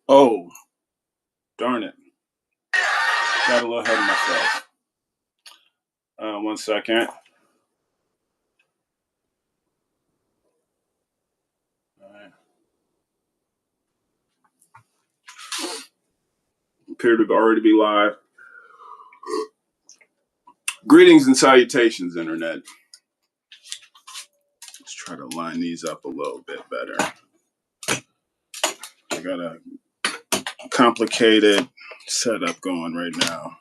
Oh, darn it. Got a little ahead of myself. 1 second. All right. Appear to already be live. Greetings and salutations, Internet. Let's try to line these up a little bit better. I got a complicated setup going right now.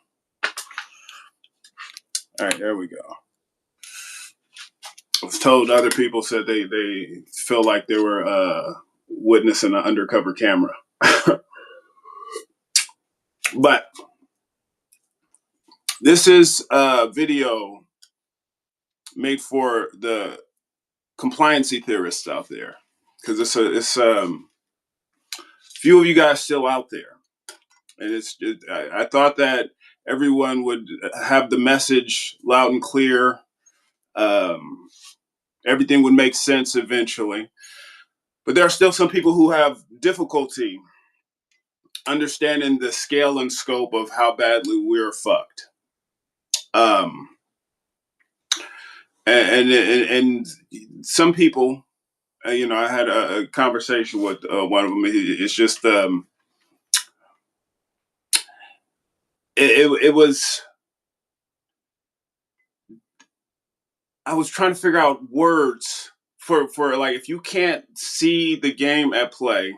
All right, there we go. I was told other people said they feel like they were witnessing an undercover camera. But this is a video made for the compliancy theorists out there, because it's few of you guys still out there, and I thought that everyone would have the message loud and clear. Um, Everything would make sense eventually, but there are still some people who have difficulty understanding the scale and scope of how badly we're fucked. Um, and some people, I had a conversation with one of them. It's just it was. I was trying to figure out words for like, if you can't see the game at play,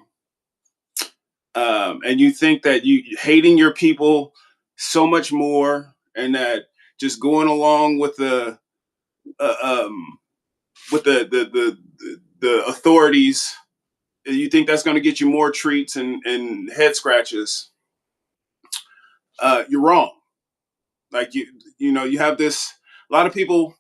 and you think that you hating your people so much more, and that just going along uh, um, with the authorities, you think that's going to get you more treats and head scratches. You're wrong. Like you have this. A lot of people,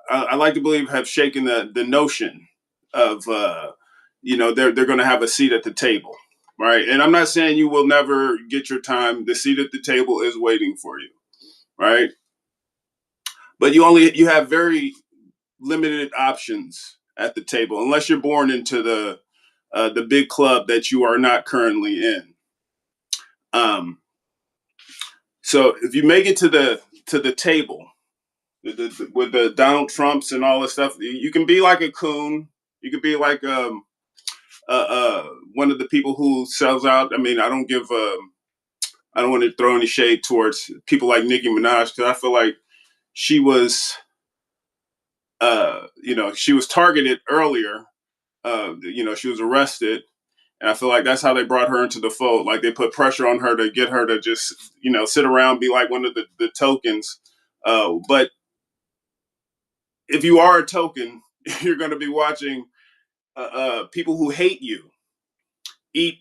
I like to believe, have shaken the notion of they're going to have a seat at the table, right? And I'm not saying you will never get your time. The seat at the table is waiting for you, right? But you have very limited options at the table, unless you're born into the big club that you are not currently in. Um, so if you make it to the table with the Donald Trumps and all this stuff, you can be like a coon. You could be like one of the people who sells out. I mean, I don't want to throw any shade towards people like Nicki Minaj, because I feel like she was, she was targeted earlier. She was arrested, and I feel like that's how they brought her into the fold. Like, they put pressure on her to get her to just, sit around, be like one of the tokens. But if you are a token, you're going to be watching people who hate you eat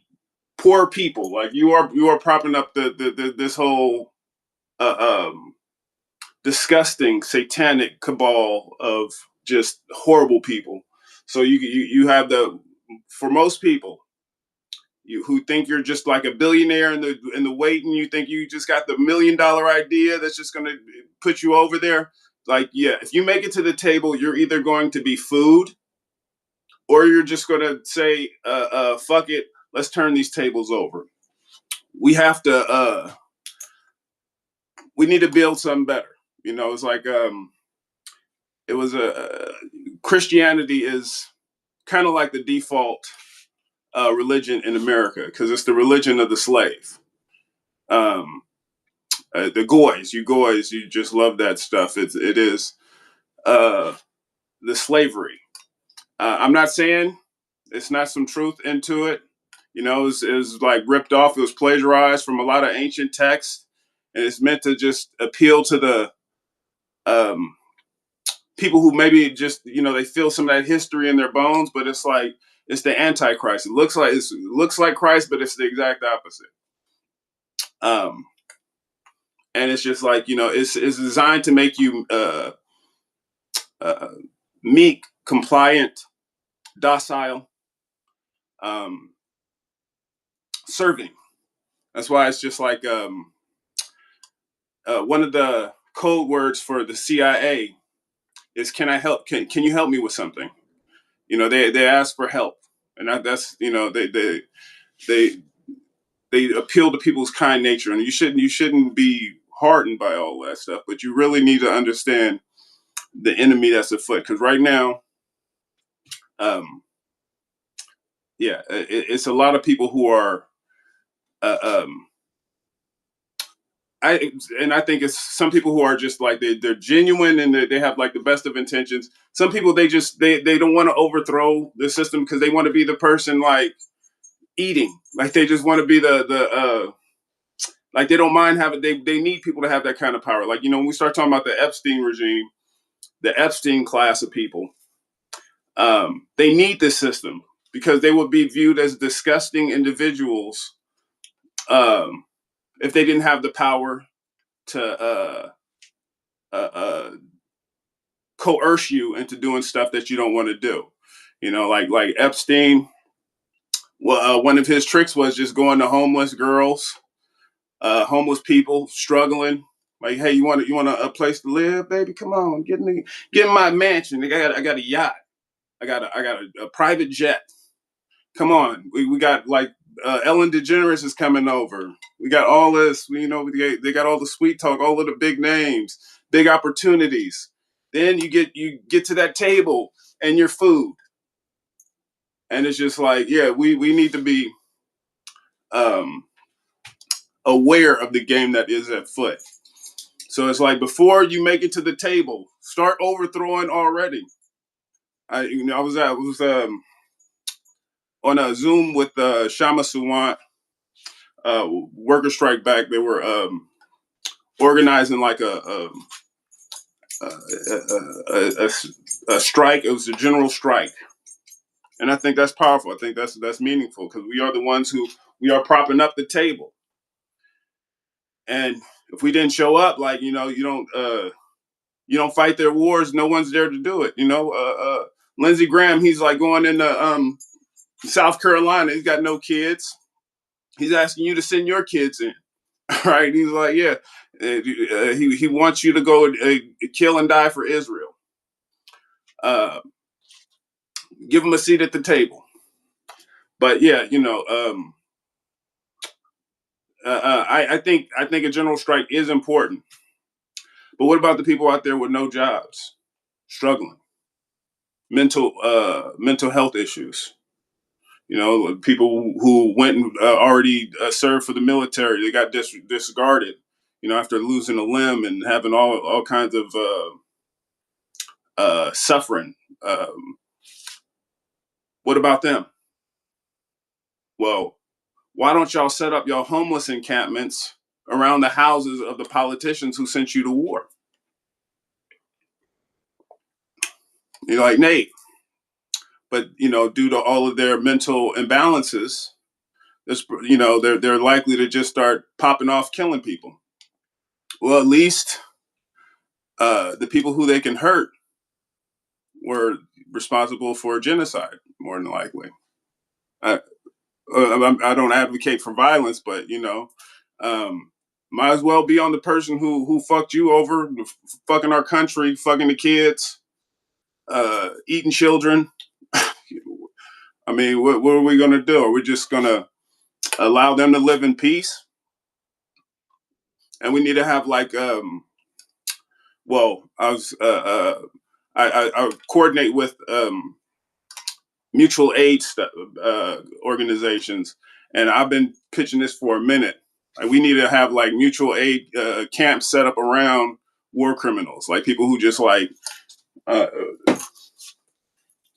poor people. Like, you are propping up this whole disgusting satanic cabal of just horrible people. So you have for most people, who think you're just like a billionaire in the wait, and you think you just got the $1 million idea that's just going to put you over there. Like, yeah, if you make it to the table, you're either going to be food, or you're just going to say, fuck it, let's turn these tables over. We have to we need to build something better. It's like, it was Christianity is kind of like the default religion in America, because it's the religion of the slave. Um, the goys, you just love that stuff. It is uh, the slavery. I'm not saying it's not some truth into it. It was like ripped off. It was plagiarized from a lot of ancient texts, and it's meant to just appeal to the um, people who maybe just, they feel some of that history in their bones. But it's like, it's the antichrist. It looks like Christ, but it's the exact opposite. Um, and it's just like, it's designed to make you uh, meek, compliant, docile, um, serving. That's why it's just like, one of the code words for the CIA is, "Can I help? Can you help me with something?" They ask for help, and that's, they appeal to people's kind nature, and you shouldn't be hardened by all that stuff. But you really need to understand the enemy that's afoot, because right now, it's a lot of people who are. Uh, um, I think it's some people who are just like they're genuine and they have like the best of intentions. Some people they don't want to overthrow the system because they want to be the person like eating, like they just want to be the like they don't mind having they need people to have that kind of power. Like when we start talking about the Epstein regime, the Epstein class of people, they need this system because they would be viewed as disgusting individuals um, if they didn't have the power to uh, uh, coerce you into doing stuff that you don't want to do. Like Epstein. Well, one of his tricks was just going to homeless girls, homeless people struggling. Like, hey, you want a place to live, baby? Come on, get in my mansion. I got a yacht. I got a private jet. Come on, we got like Ellen DeGeneres is coming over. We got all this. They got all the sweet talk, all of the big names, big opportunities. Then you get to that table and your food, and it's just like, yeah, we need to be um, aware of the game that is at foot. So it's like before you make it to the table, start overthrowing already. I was on a Zoom with Shama Suwant, worker strike back. They were organizing like a strike. It was a general strike, and I think that's powerful. I think that's meaningful because we are the ones who we are propping up the table. And if we didn't show up, like you don't fight their wars. No one's there to do it. Lindsey Graham, he's like going into South Carolina. He's got no kids. He's asking you to send your kids in. Right? He's like, yeah, he wants you to go kill and die for Israel. Give him a seat at the table. But yeah, I think a general strike is important. But what about the people out there with no jobs, struggling, mental health issues? People who went and already served for the military, they got discarded. After losing a limb and having all kinds of suffering. What about them? Well, why don't y'all set up your homeless encampments around the houses of the politicians who sent you to war? You're like, Nate, but due to all of their mental imbalances, they're likely to just start popping off, killing people. Well, at least the people who they can hurt were responsible for genocide, more than likely. I don't advocate for violence, but might as well be on the person who fucked you over, fucking our country, fucking the kids, eating children. I mean, what are we gonna do? Are we just gonna allow them to live in peace? And we need to have like, well, I coordinate with mutual aid organizations, and I've been pitching this for a minute. Like, we need to have like mutual aid camps set up around war criminals, like people who just like uh,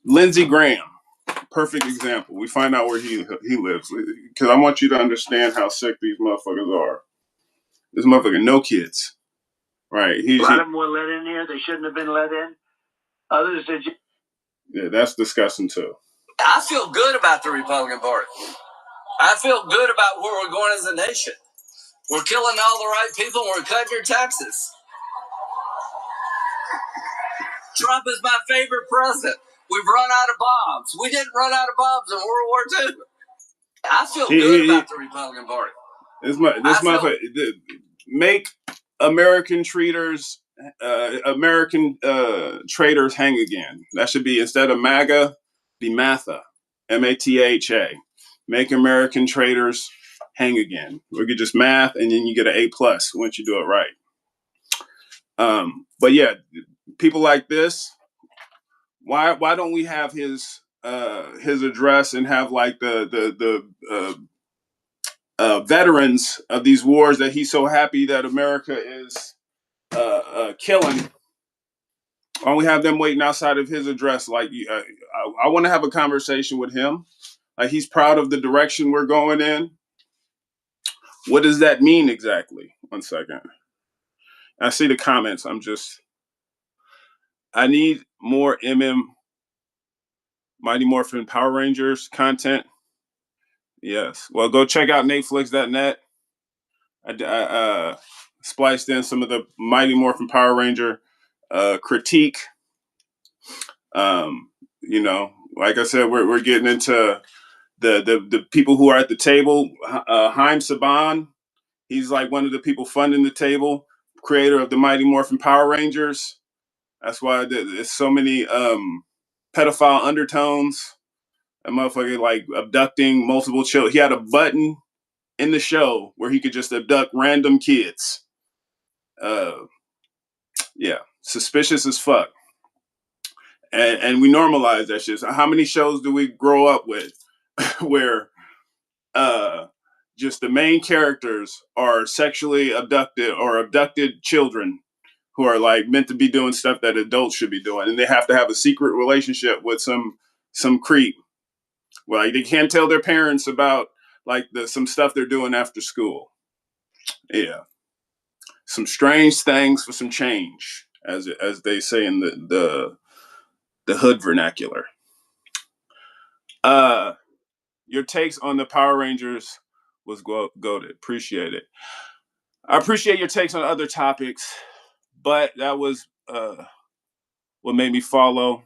Lindsey Graham, perfect example. We find out where he lives because I want you to understand how sick these motherfuckers are. This motherfucker, no kids, right? A lot of them were let in here. They shouldn't have been let in. Others did. Yeah, that's disgusting too. I feel good about the Republican Party. I feel good about where we're going as a nation. We're killing all the right people and we're cutting your taxes. Trump is my favorite president. We've run out of bombs. We didn't run out of bombs in World War II. I feel good about the Republican Party. This motherfucker make American traitors hang again. That should be, instead of MAGA, be MATHA, MATHA. make American traitors hang again. We could just math, and then you get an A+ once you do it right. But yeah, people like this. Why don't we have his address and have like the veterans of these wars that he's so happy that America is killing? Why don't we have them waiting outside of his address? Like, I want to have a conversation with him. Like, he's proud of the direction we're going in. What does that mean exactly? 1 second. I see the comments. I need more Mighty Morphin Power Rangers content. Yes. Well, go check out Nateflicks.net. I spliced in some of the Mighty Morphin Power Ranger critique. Like I said, we're getting into the people who are at the table. Haim Saban, he's like one of the people funding the table, creator of the Mighty Morphin Power Rangers. That's why there's so many pedophile undertones. A motherfucker like abducting multiple children. He had a button in the show where he could just abduct random kids. Yeah, suspicious as fuck. And we normalize that shit. So how many shows do we grow up with where just the main characters are sexually abducted or abducted children who are like meant to be doing stuff that adults should be doing, and they have to have a secret relationship with some creep. Well, like, they can't tell their parents about like some stuff they're doing after school. Yeah, some strange things for some change, as they say in the hood vernacular. Your takes on the Power Rangers was goated. Appreciate it. I appreciate your takes on other topics, but that was what made me follow.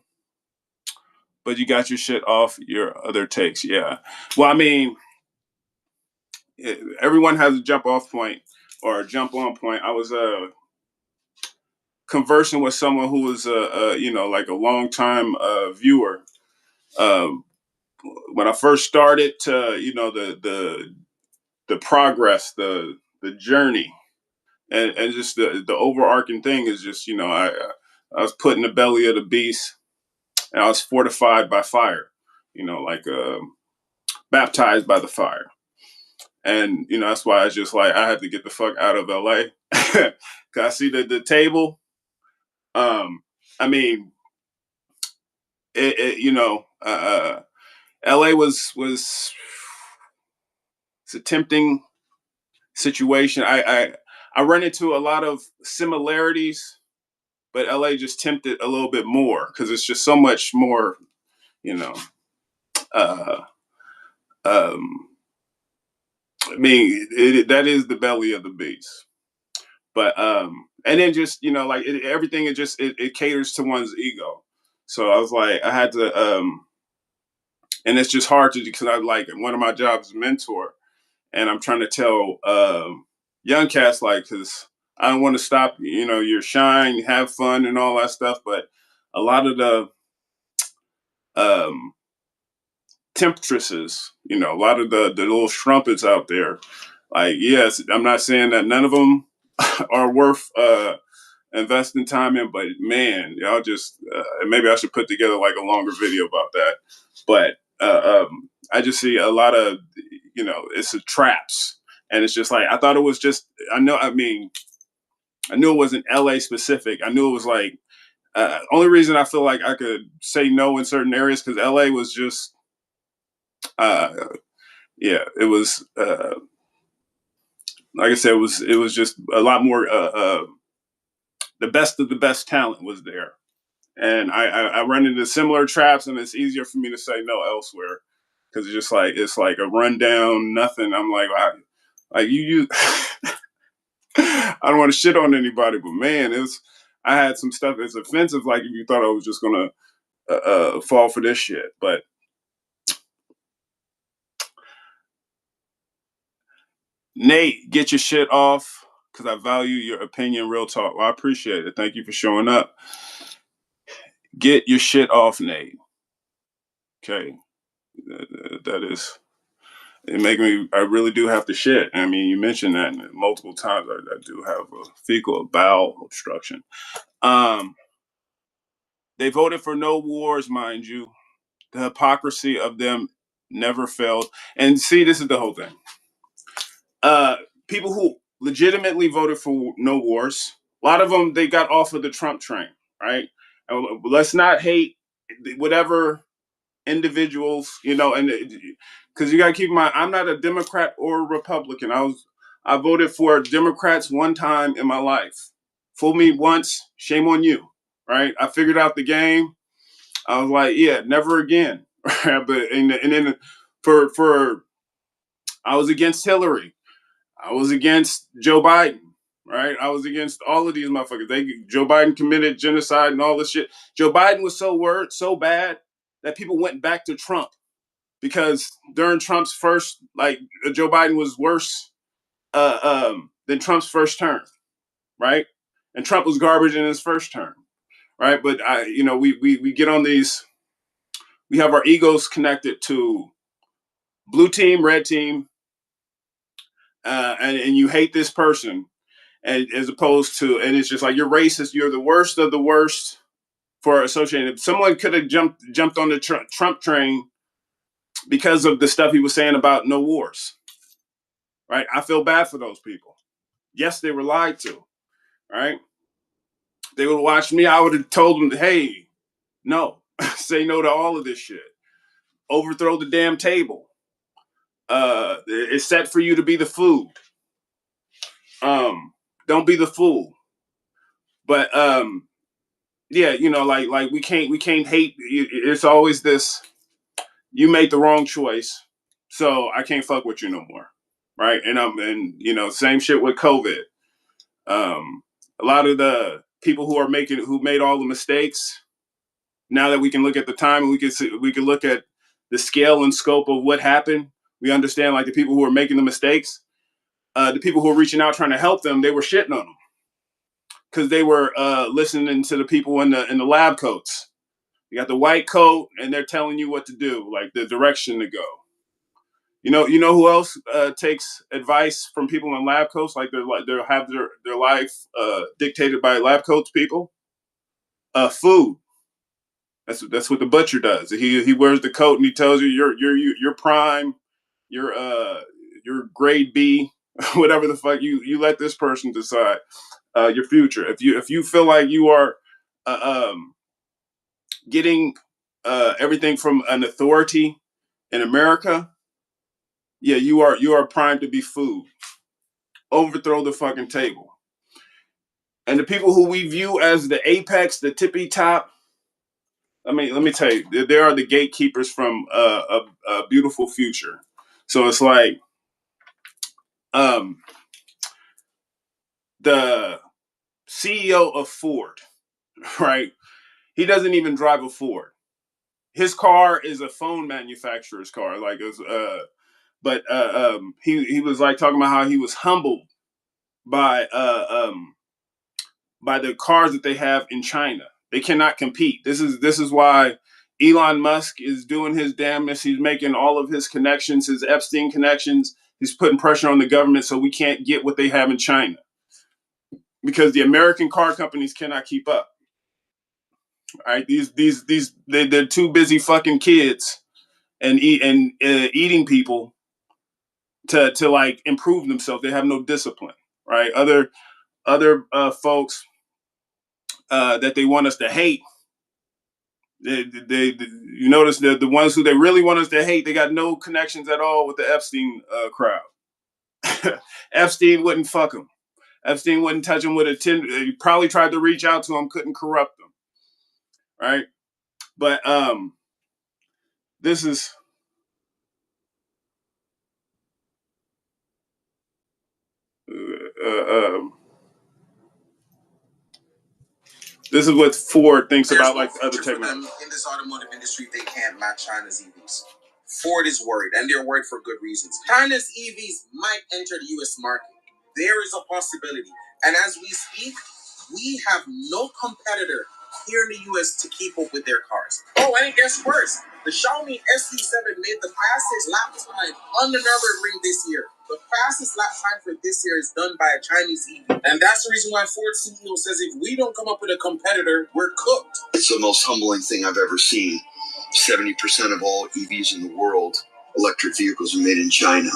But you got your shit off your other takes. Yeah. Well, I mean, everyone has a jump off point or a jump on point. I was conversing with someone who was like a long time viewer. When I first started to the progress, the journey, and just the overarching thing is just I was put in the belly of the beast, and I was fortified by fire, like baptized by the fire. And that's why I was just like, I had to get the fuck out of LA. Cause I see the table. I mean, LA was it's a tempting situation. I run into a lot of similarities, but LA just tempted a little bit more because it's just so much more, uh, um, I mean, that is the belly of the beast. But and then just like everything, it caters to one's ego. So I was like, I had to, and it's just hard to because I like one of my jobs is mentor, and I'm trying to tell young cats like because I don't want to stop your shine, have fun, and all that stuff, but a lot of the um, temptresses, a lot of the little strumpets out there. Like, yes, I'm not saying that none of them are worth investing time in, but man, y'all just maybe I should put together like a longer video about that. But I just see a lot of it's a traps, and it's just like I thought it was just I knew it wasn't LA specific. I knew it was like only reason I feel like I could say no in certain areas because LA was just it was like I said, it was just a lot more. The best of the best talent was there, and I run into similar traps, and it's easier for me to say no elsewhere because it's like a rundown nothing. I'm like you. I don't want to shit on anybody, but man, I had some stuff that's offensive. Like if you thought I was just gonna fall for this shit, but Nate, get your shit off because I value your opinion. Real talk. Well, I appreciate it. Thank you for showing up. Get your shit off, Nate. Okay, that is I really do have to shit. I mean, you mentioned that multiple times. I do have a fecal bowel obstruction. They voted for no wars, mind you. The hypocrisy of them never failed. And see, this is the whole thing. People who legitimately voted for no wars, a lot of them, they got off of the Trump train, right? And let's not hate whatever individuals, and because you got to keep in mind, I'm not a Democrat or a Republican. I voted for Democrats one time in my life. Fool me once, shame on you, right? I figured out the game. I was like, yeah, never again. But and then for I was against Hillary. I was against Joe Biden, right? I was against all of these motherfuckers. Joe Biden committed genocide and all this shit. Joe Biden was so bad that people went back to Trump because during Trump's first, Joe Biden was worse than Trump's first term, right? And Trump was garbage in his first term, right? But we get on these. We have our egos connected to blue team, red team, and you hate this person, and as opposed to, and it's just like you're racist. You're the worst of the worst for associating. Someone could have jumped on the Trump train because of the stuff he was saying about no wars, right? I feel bad for those people. Yes, they were lied to, right? They would have watched me. I would have told them, hey, no, say no to all of this shit. Overthrow the damn table. It's set for you to be the food. Don't be the fool. But yeah, like we can't hate. It's always this. You made the wrong choice, so I can't fuck with you no more, right? And same shit with COVID. A lot of the people who made all the mistakes. Now that we can look at the time and we can look at the scale and scope of what happened, we understand like the people who are making the mistakes, the people who are reaching out trying to help them, they were shitting on them because they were listening to the people in the lab coats. You got the white coat, and they're telling you what to do, like the direction to go. You know who else takes advice from people in lab coats? Like they'll have their life dictated by lab coats people. Food. That's what the butcher does. He wears the coat and he tells you you're prime, you're grade B, whatever the fuck. You let this person decide your future. If you feel like you are getting everything from an authority in America, yeah, you are primed to be food. Overthrow the fucking table. And the people who we view as the apex, the tippy top, I mean, let me tell you, they are the gatekeepers from a beautiful future. So it's like the CEO of Ford, right? He doesn't even drive a Ford. His car is a phone manufacturer's car. He was like talking about how he was humbled by the cars that they have in China. They cannot compete. This is why Elon Musk is doing his damnedest. He's making all of his connections, his Epstein connections. He's putting pressure on the government so we can't get what they have in China because the American car companies cannot keep up. All right, they're too busy fucking kids and eating people to like improve themselves. They have no discipline, right? Other folks that they want us to hate. You notice the ones who they really want us to hate, they got no connections at all with the Epstein crowd. Epstein wouldn't fuck him. Epstein wouldn't touch him with a 10. He probably tried to reach out to him, couldn't corrupt him. Right? But this is this is what Ford thinks about like other technology. In this automotive industry, they can't match China's EVs. Ford is worried, and they're worried for good reasons. China's EVs might enter the U.S. market. There is a possibility. And as we speak, we have no competitor here in the U.S. to keep up with their cars. Oh, and guess worse. The Xiaomi SC7 made the fastest lap time on the Nürburgring this year. The fastest lap time for this year is done by a Chinese EV. And that's the reason why Ford CEO says if we don't come up with a competitor, we're cooked. It's the most humbling thing I've ever seen. 70% of all EVs in the world, electric vehicles, are made in China.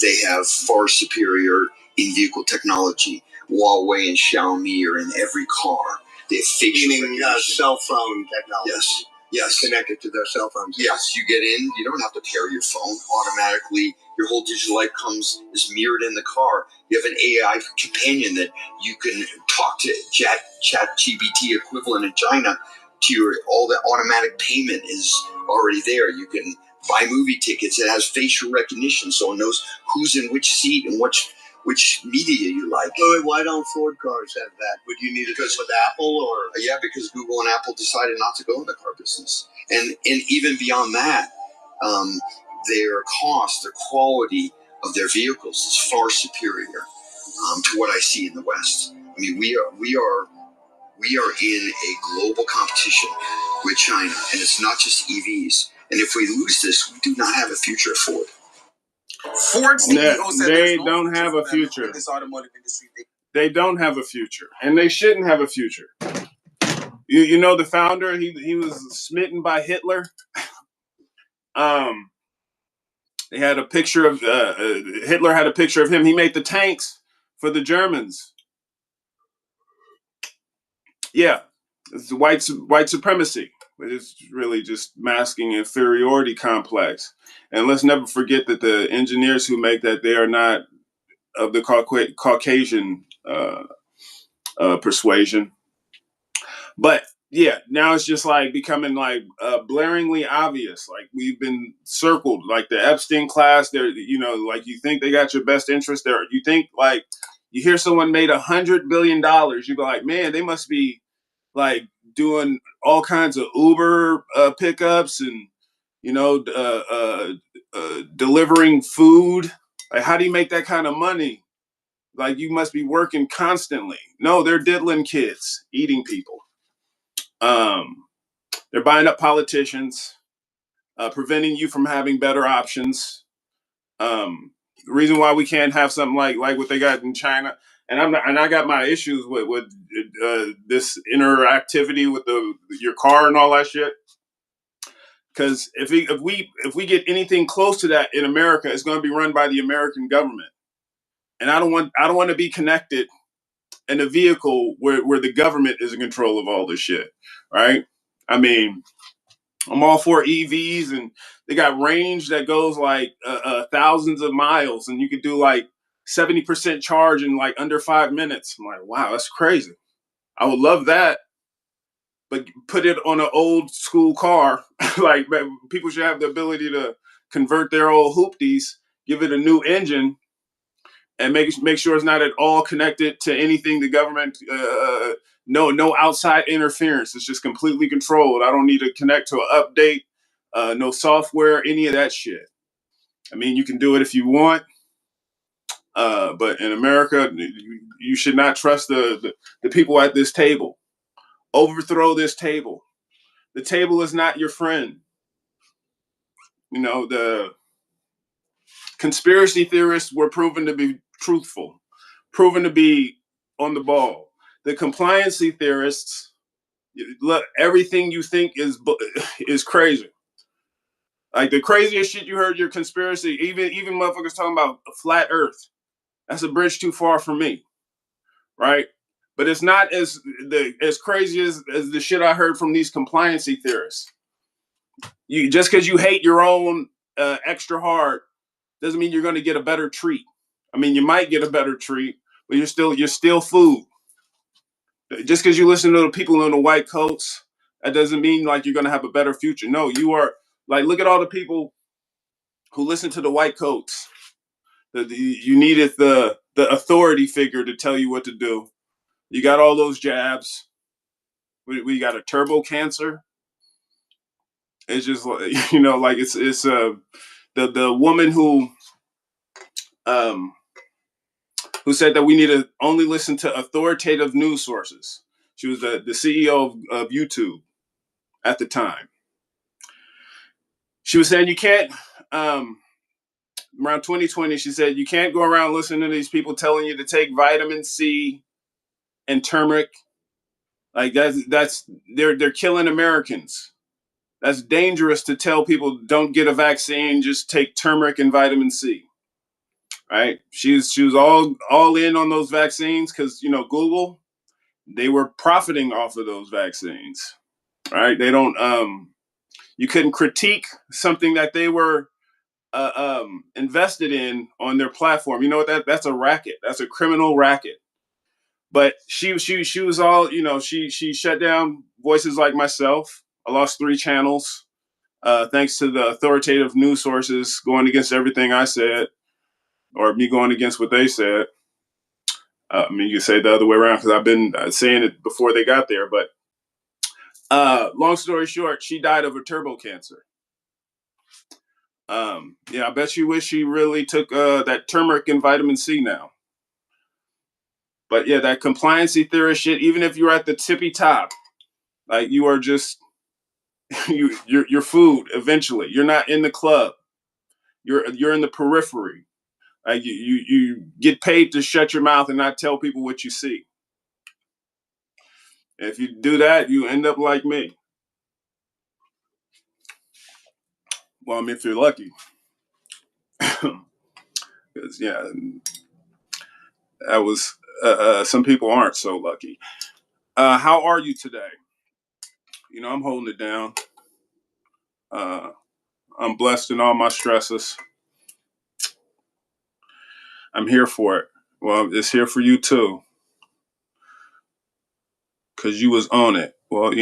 They have far superior in-vehicle technology. Huawei and Xiaomi are in every car. They have facial recognition. Cell phone technology. Yes. Yes. Connected to their cell phones. Yes. You get in, you don't have to pair your phone. Automatically, your whole digital life is mirrored in the car. You have an AI companion that you can talk to, chat GPT equivalent in China to your, all the automatic payment is already there. You can buy movie tickets. It has facial recognition, so it knows who's in which seat and which media you like. Wait, why don't Ford cars have that? Would you need it with Apple or? Yeah, because Google and Apple decided not to go in the car business, and even beyond that, their cost, their quality of their vehicles is far superior to what I see in the West. I mean, we are in a global competition with China, and it's not just EVs. And if we lose this, we do not have a future at Ford. Ford CEO said they don't have a future. In this automotive industry. They don't have a future, and they shouldn't have a future. You know the founder, he was smitten by Hitler. They had a picture of Hitler had a picture of him. He made the tanks for the Germans. Yeah, it's white supremacy. It's really just masking inferiority complex. And let's never forget that the engineers who make that, they are not of the Caucasian persuasion. But yeah, now it's just like becoming like blaringly obvious. Like we've been circled, like the Epstein class. They're, you know, like you think they got your best interest there. You think like you hear someone made $100 billion, you go like, man, they must be like doing all kinds of Uber pickups and, you know, delivering food. Like, how do you make that kind of money? Like, you must be working constantly. No, they're diddling kids, eating people. They're buying up politicians, preventing you from having better options. The reason why we can't have something like what they got in China, and I got my issues with this interactivity with your car and all that shit. Because if we get anything close to that in America, it's going to be run by the American government, and I don't want to be connected in a vehicle where the government is in control of all this shit, right? I mean, I'm all for EVs, and they got range that goes like thousands of miles, and you could do like 70% charge in like under 5 minutes. I'm like, wow, that's crazy. I would love that, but put it on an old school car. Like people should have the ability to convert their old hoopties, give it a new engine, and make sure it's not at all connected to anything the government. No outside interference. It's just completely controlled. I don't need to connect to an update. No software, any of that shit. I mean, you can do it if you want, but in America, you should not trust the people at this table. Overthrow this table. The table is not your friend. You know, the conspiracy theorists were proven to be truthful, proven to be on the ball. The compliancy theorists, look, everything you think is crazy. Like the craziest shit you heard, your conspiracy, even motherfuckers talking about a flat Earth. That's a bridge too far for me, right? But it's not as crazy as the shit I heard from these compliancy theorists. You just because you hate your own extra hard doesn't mean you're going to get a better treat. I mean, you might get a better treat, but you're still food. Just because you listen to the people in the white coats, that doesn't mean like you're going to have a better future. No, you are like, look at all the people who listen to the white coats. You needed the authority figure to tell you what to do. You got all those jabs. We got a turbo cancer. It's just like, you know, like it's the woman who said that we need to only listen to authoritative news sources. She was the CEO of YouTube at the time. She was saying you can't, around 2020, she said, you can't go around listening to these people telling you to take vitamin C and turmeric. Like they're killing Americans. That's dangerous to tell people don't get a vaccine, just take turmeric and vitamin C. Right? She was all in on those vaccines because Google, they were profiting off of those vaccines. Right? They don't you couldn't critique something that they were invested in on their platform. You know what? That's a racket. That's a criminal racket. But she was all, she shut down voices like myself. I lost 3 channels thanks to the authoritative news sources going against everything I said, or me going against what they said. I mean, you could say the other way around because I've been saying it before they got there. But long story short, she died of a turbo cancer. I bet you wish she really took that turmeric and vitamin C now. But yeah, that compliancy theorist shit, even if you're at the tippy top, like you are just you're food eventually. You're not in the club. You're in the periphery. Like you get paid to shut your mouth and not tell people what you see. And if you do that, you end up like me. Well, I mean, if you're lucky. Because that was some people aren't so lucky. How are you today? I'm holding it down. I'm blessed in all my stresses. I'm here for it. Well, it's here for you too. Cause you was on it. Well,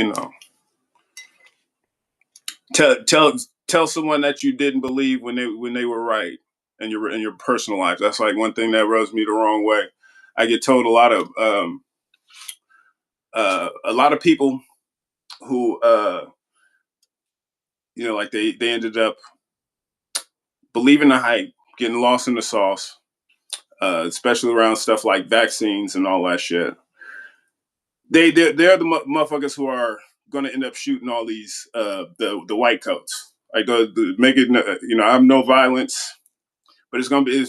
tell someone that you didn't believe when they were right in your personal life. That's like one thing that rubs me the wrong way. I get told a lot of people who like they ended up believing the hype, getting lost in the sauce, especially around stuff like vaccines and all that shit. They're the motherfuckers who are going to end up shooting all these the white coats. Like make it, I'm no violence, but it's going to be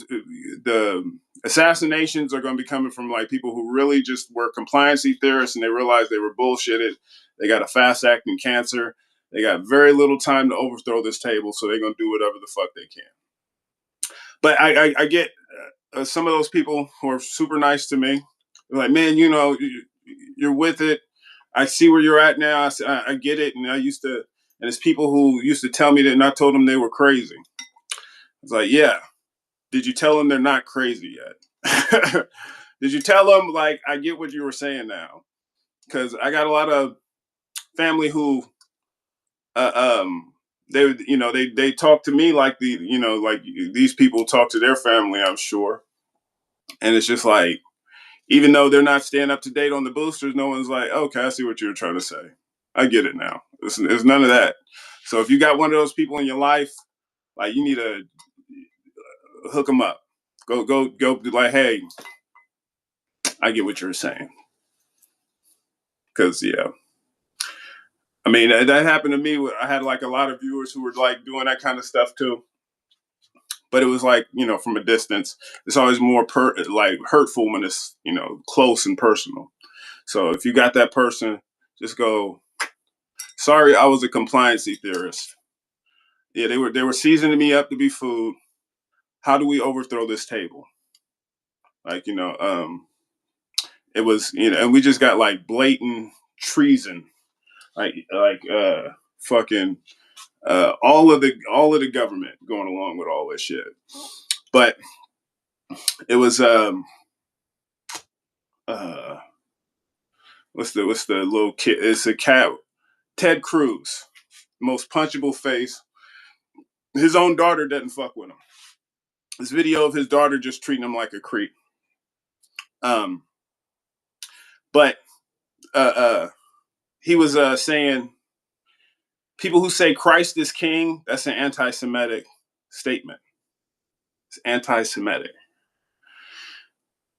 the assassinations are going to be coming from like people who really just were compliancy theorists and they realized they were bullshitted. They got a fast acting cancer. They got very little time to overthrow this table, so they're going to do whatever the fuck they can. But I get some of those people who are super nice to me. They're like, man, you're with it. I see where you're at now. I get it. And it's people who used to tell me that and I told them they were crazy. It's like, yeah. Did you tell them they're not crazy yet? Did you tell them, like, I get what you were saying now? Because I got a lot of family who, they talk to me like like these people talk to their family, I'm sure. And it's just like, even though they're not staying up to date on the boosters, no one's like, okay, I see what you were trying to say. I get it now. It's none of that. So if you got one of those people in your life, like you need to hook them up. Go like, hey, I get what you're saying. Because, I mean, that happened to me. I had like a lot of viewers who were like doing that kind of stuff too. But it was like, from a distance, it's always more like hurtful when it's, close and personal. So if you got that person, just go, sorry, I was a compliancy theorist. Yeah, they were seasoning me up to be food. How do we overthrow this table? Like, it was, and we just got like blatant treason, like fucking all of the government going along with all this shit. But it was what's the little kid? It's a cat. Ted Cruz, most punchable face. His own daughter doesn't fuck with him. This video of his daughter just treating him like a creep. But he was saying people who say Christ is king, that's an anti-Semitic statement. It's anti-Semitic.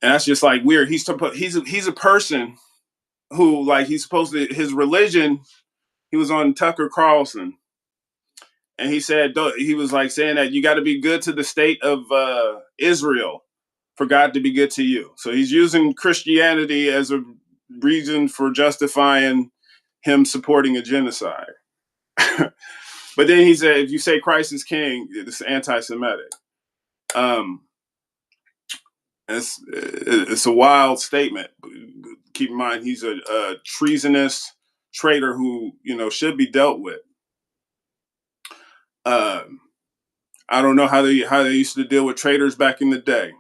And that's just like weird. He's a person who like he's supposed to his religion. He was on Tucker Carlson, and he said he was like saying that you got to be good to the state of Israel for God to be good to you. So he's using Christianity as a reason for justifying him supporting a genocide. But then he said, if you say Christ is king, it's anti-Semitic. It's a wild statement. Keep in mind, he's a treasonous traitor who should be dealt with. I don't know how they used to deal with traitors back in the day.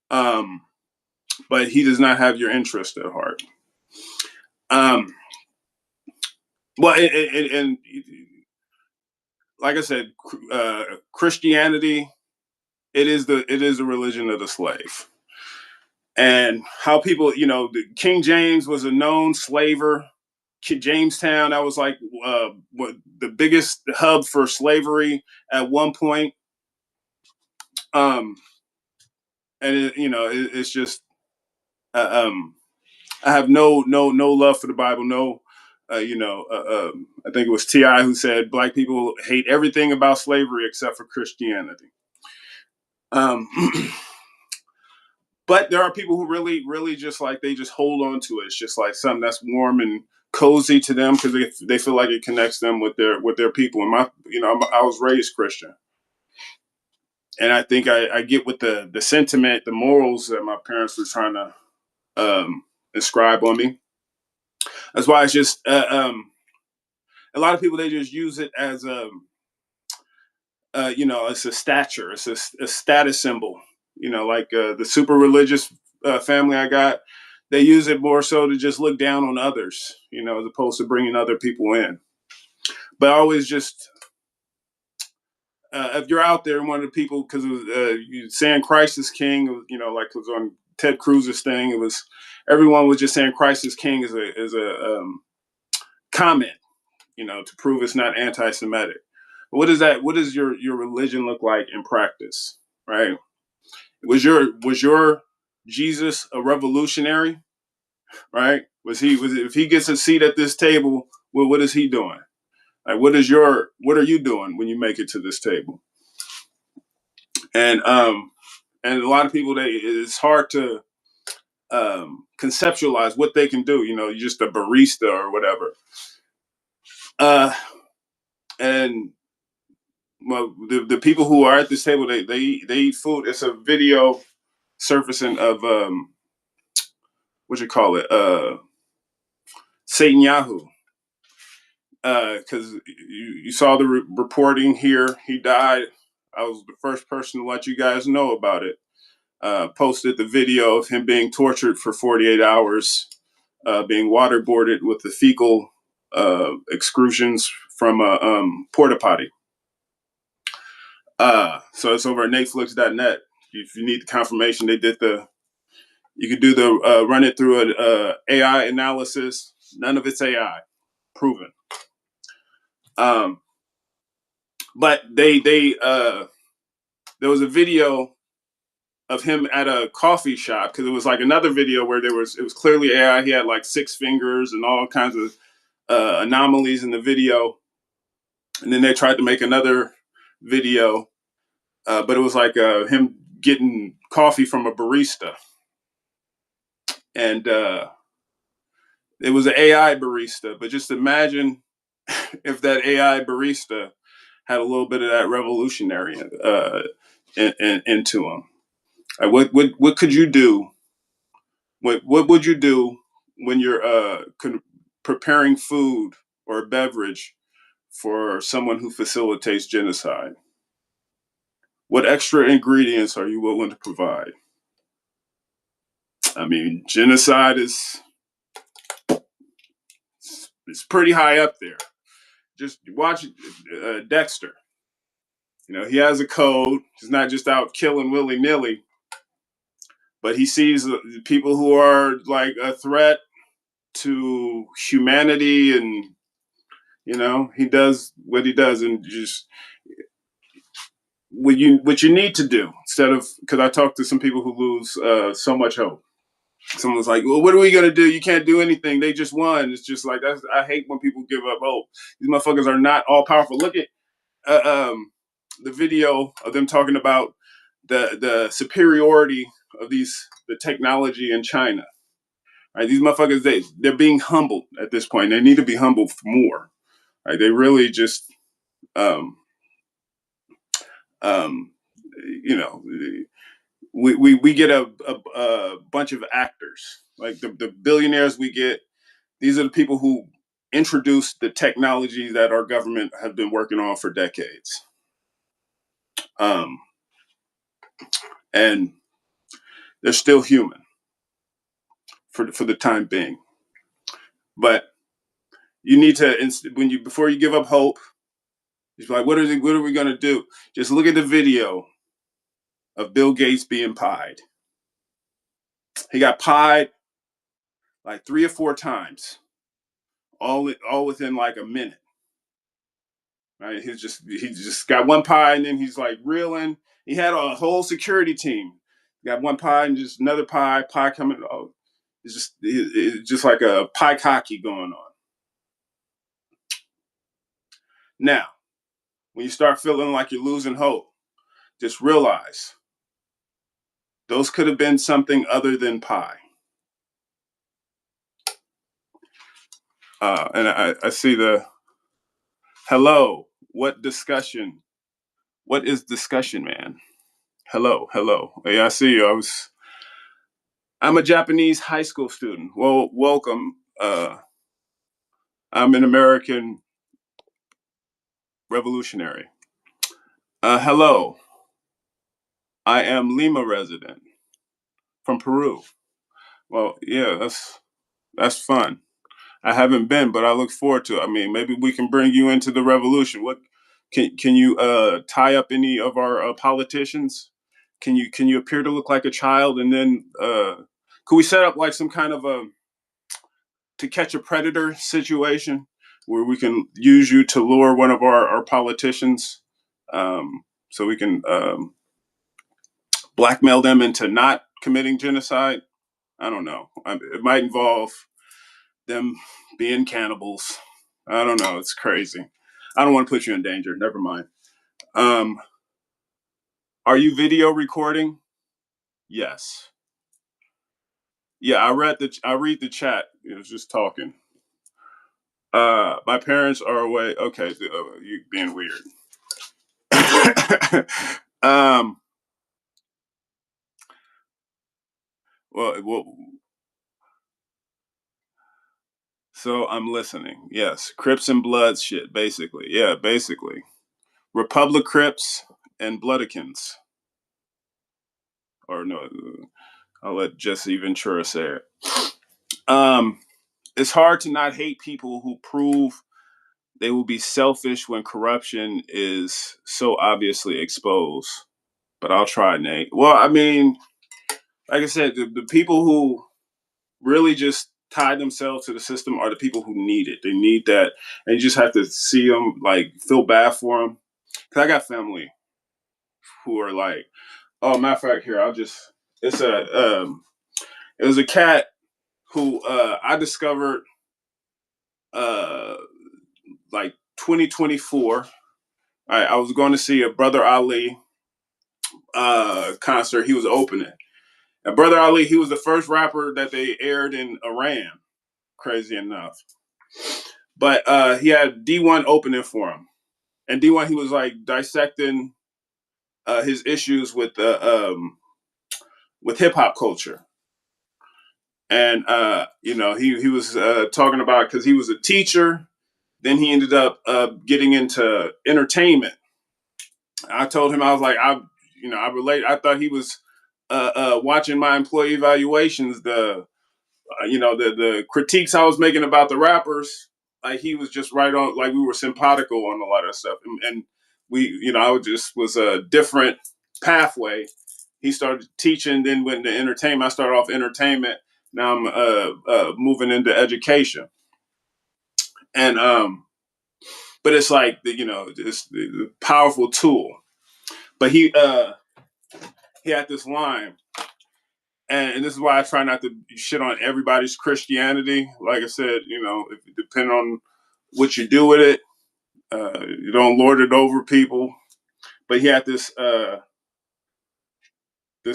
But he does not have your interest at heart. Well, and like I said, Christianity, it is a religion of the slave. And how people, King James was a known slaver. Jamestown, that was like the biggest hub for slavery at one point. And it's just I have no love for the Bible. No, I think it was T.I. who said black people hate everything about slavery except for Christianity. But there are people who really, really just like they just hold on to it. It's just like something that's warm and cozy to them because they feel like it connects them with their people. And I was raised Christian, and I think I get with the sentiment, the morals that my parents were trying to inscribe on me. That's why it's just a lot of people, they just use it as it's a stature, it's a status symbol. Like the super religious family I got, they use it more so to just look down on others, as opposed to bringing other people in. But I always just, if you're out there and one of the people, because you saying Christ is king, like it was on Ted Cruz's thing, it was everyone was just saying Christ is king as a comment, to prove it's not anti-Semitic. What does your religion look like in practice, right? Was your Jesus a revolutionary, right? If he gets a seat at this table, well, what is he doing? Like, what are you doing when you make it to this table? And a lot of people, it's hard to conceptualize what they can do. You're just a barista or whatever. And well, the people who are at this table, they eat food. It's a video surfacing of what you call it, Satan Yahoo. Because you saw the reporting here. He died. I was the first person to let you guys know about it. Posted the video of him being tortured for 48 hours, being waterboarded with the fecal excretions from a porta potty. So it's over at Nateflicks.net. If you need the confirmation, you could do the run it through an AI analysis. None of it's AI, proven. But there was a video of him at a coffee shop because it was like another video where it was clearly AI. He had like 6 fingers and all kinds of anomalies in the video. And then they tried to make another video, but it was like him getting coffee from a barista. And it was an AI barista, but just imagine if that AI barista had a little bit of that revolutionary into him. What could you do? What would you do when you're preparing food or beverage for someone who facilitates genocide? What extra ingredients are you willing to provide? I mean, genocide is pretty high up there. Just watch Dexter. He has a code. He's not just out killing willy-nilly, but he sees people who are like a threat to humanity, and he does what he does. And just what you need to do, instead of, because I talked to some people who lose so much hope. someone's like, well, what are we gonna do? You can't do anything. They just won. It's just like I hate when people give up hope. These motherfuckers are not all powerful. Look at the video of them talking about the superiority of the technology in China. Right, these motherfuckers they're being humbled at this point. They need to be humbled for more. Right, they really just um, um, you know we get a bunch of actors like the billionaires we get. These are the people who introduced the technology that our government have been working on for decades. Um, and they're still human for the time being. But you need to before you give up hope, it's like what are we gonna do? Just look at the video of Bill Gates being pied. He got pied like 3 or 4 times, all within like a minute. Right? He just got one pie and then he's like reeling. He had a whole security team. Got one pie and just another pie coming. Oh, it's just like a pie cocky going on. Now, when you start feeling like you're losing hope, just realize those could have been something other than pie. And I see the hello. What discussion? What is discussion, man? Hello. Yeah, I see you. I'm a Japanese high school student. Well, welcome. I'm an American revolutionary. Hello. I am Lima resident from Peru. Well, yeah, that's fun. I haven't been, but I look forward to it. I mean, maybe we can bring you into the revolution. What can you tie up any of our politicians? Can you appear to look like a child and then could we set up like some kind of a to catch a predator situation where we can use you to lure one of our politicians so we can blackmail them into not committing genocide? I don't know. It might involve them being cannibals. I don't know. It's crazy. I don't want to put you in danger. Never mind. Um, are you video recording? Yes. Yeah, I read the chat. It was just talking. My parents are away. Okay, you being weird. um, well, so I'm listening. Yes, Crips and Bloods shit, basically. Yeah, basically. Republic Crips and Bloodikins. Or no, I'll let Jesse Ventura say it. Um, it's hard to not hate people who prove they will be selfish when corruption is so obviously exposed. But I'll try, Nate. Well, I mean, like I said, the people who really just tie themselves to the system are the people who need it. They need that, and you just have to see them, like, feel bad for them. Cause I got family who are like, oh, matter of fact, here it's it was a cat who I discovered uh like 2024. I was going to see a Brother Ali concert. He was opening. And Brother Ali, he was the first rapper that they aired in Iran, crazy enough. But he had D1 opening for him. And D1, he was like dissecting his issues with hip hop culture. And he was talking about because he was a teacher. Then he ended up getting into entertainment. I told him I was like I relate. I thought he was watching my employee evaluations. The critiques I was making about the rappers. Like he was just right on. Like we were simpatico on a lot of stuff, and we I was a different pathway. He started teaching, then went into entertainment. I started off entertainment. Now I'm moving into education, and but it's like it's the powerful tool. But he had this line, and this is why I try not to shit on everybody's Christianity. Like I said, you know, if it depends on what you do with it, you don't lord it over people. But he had this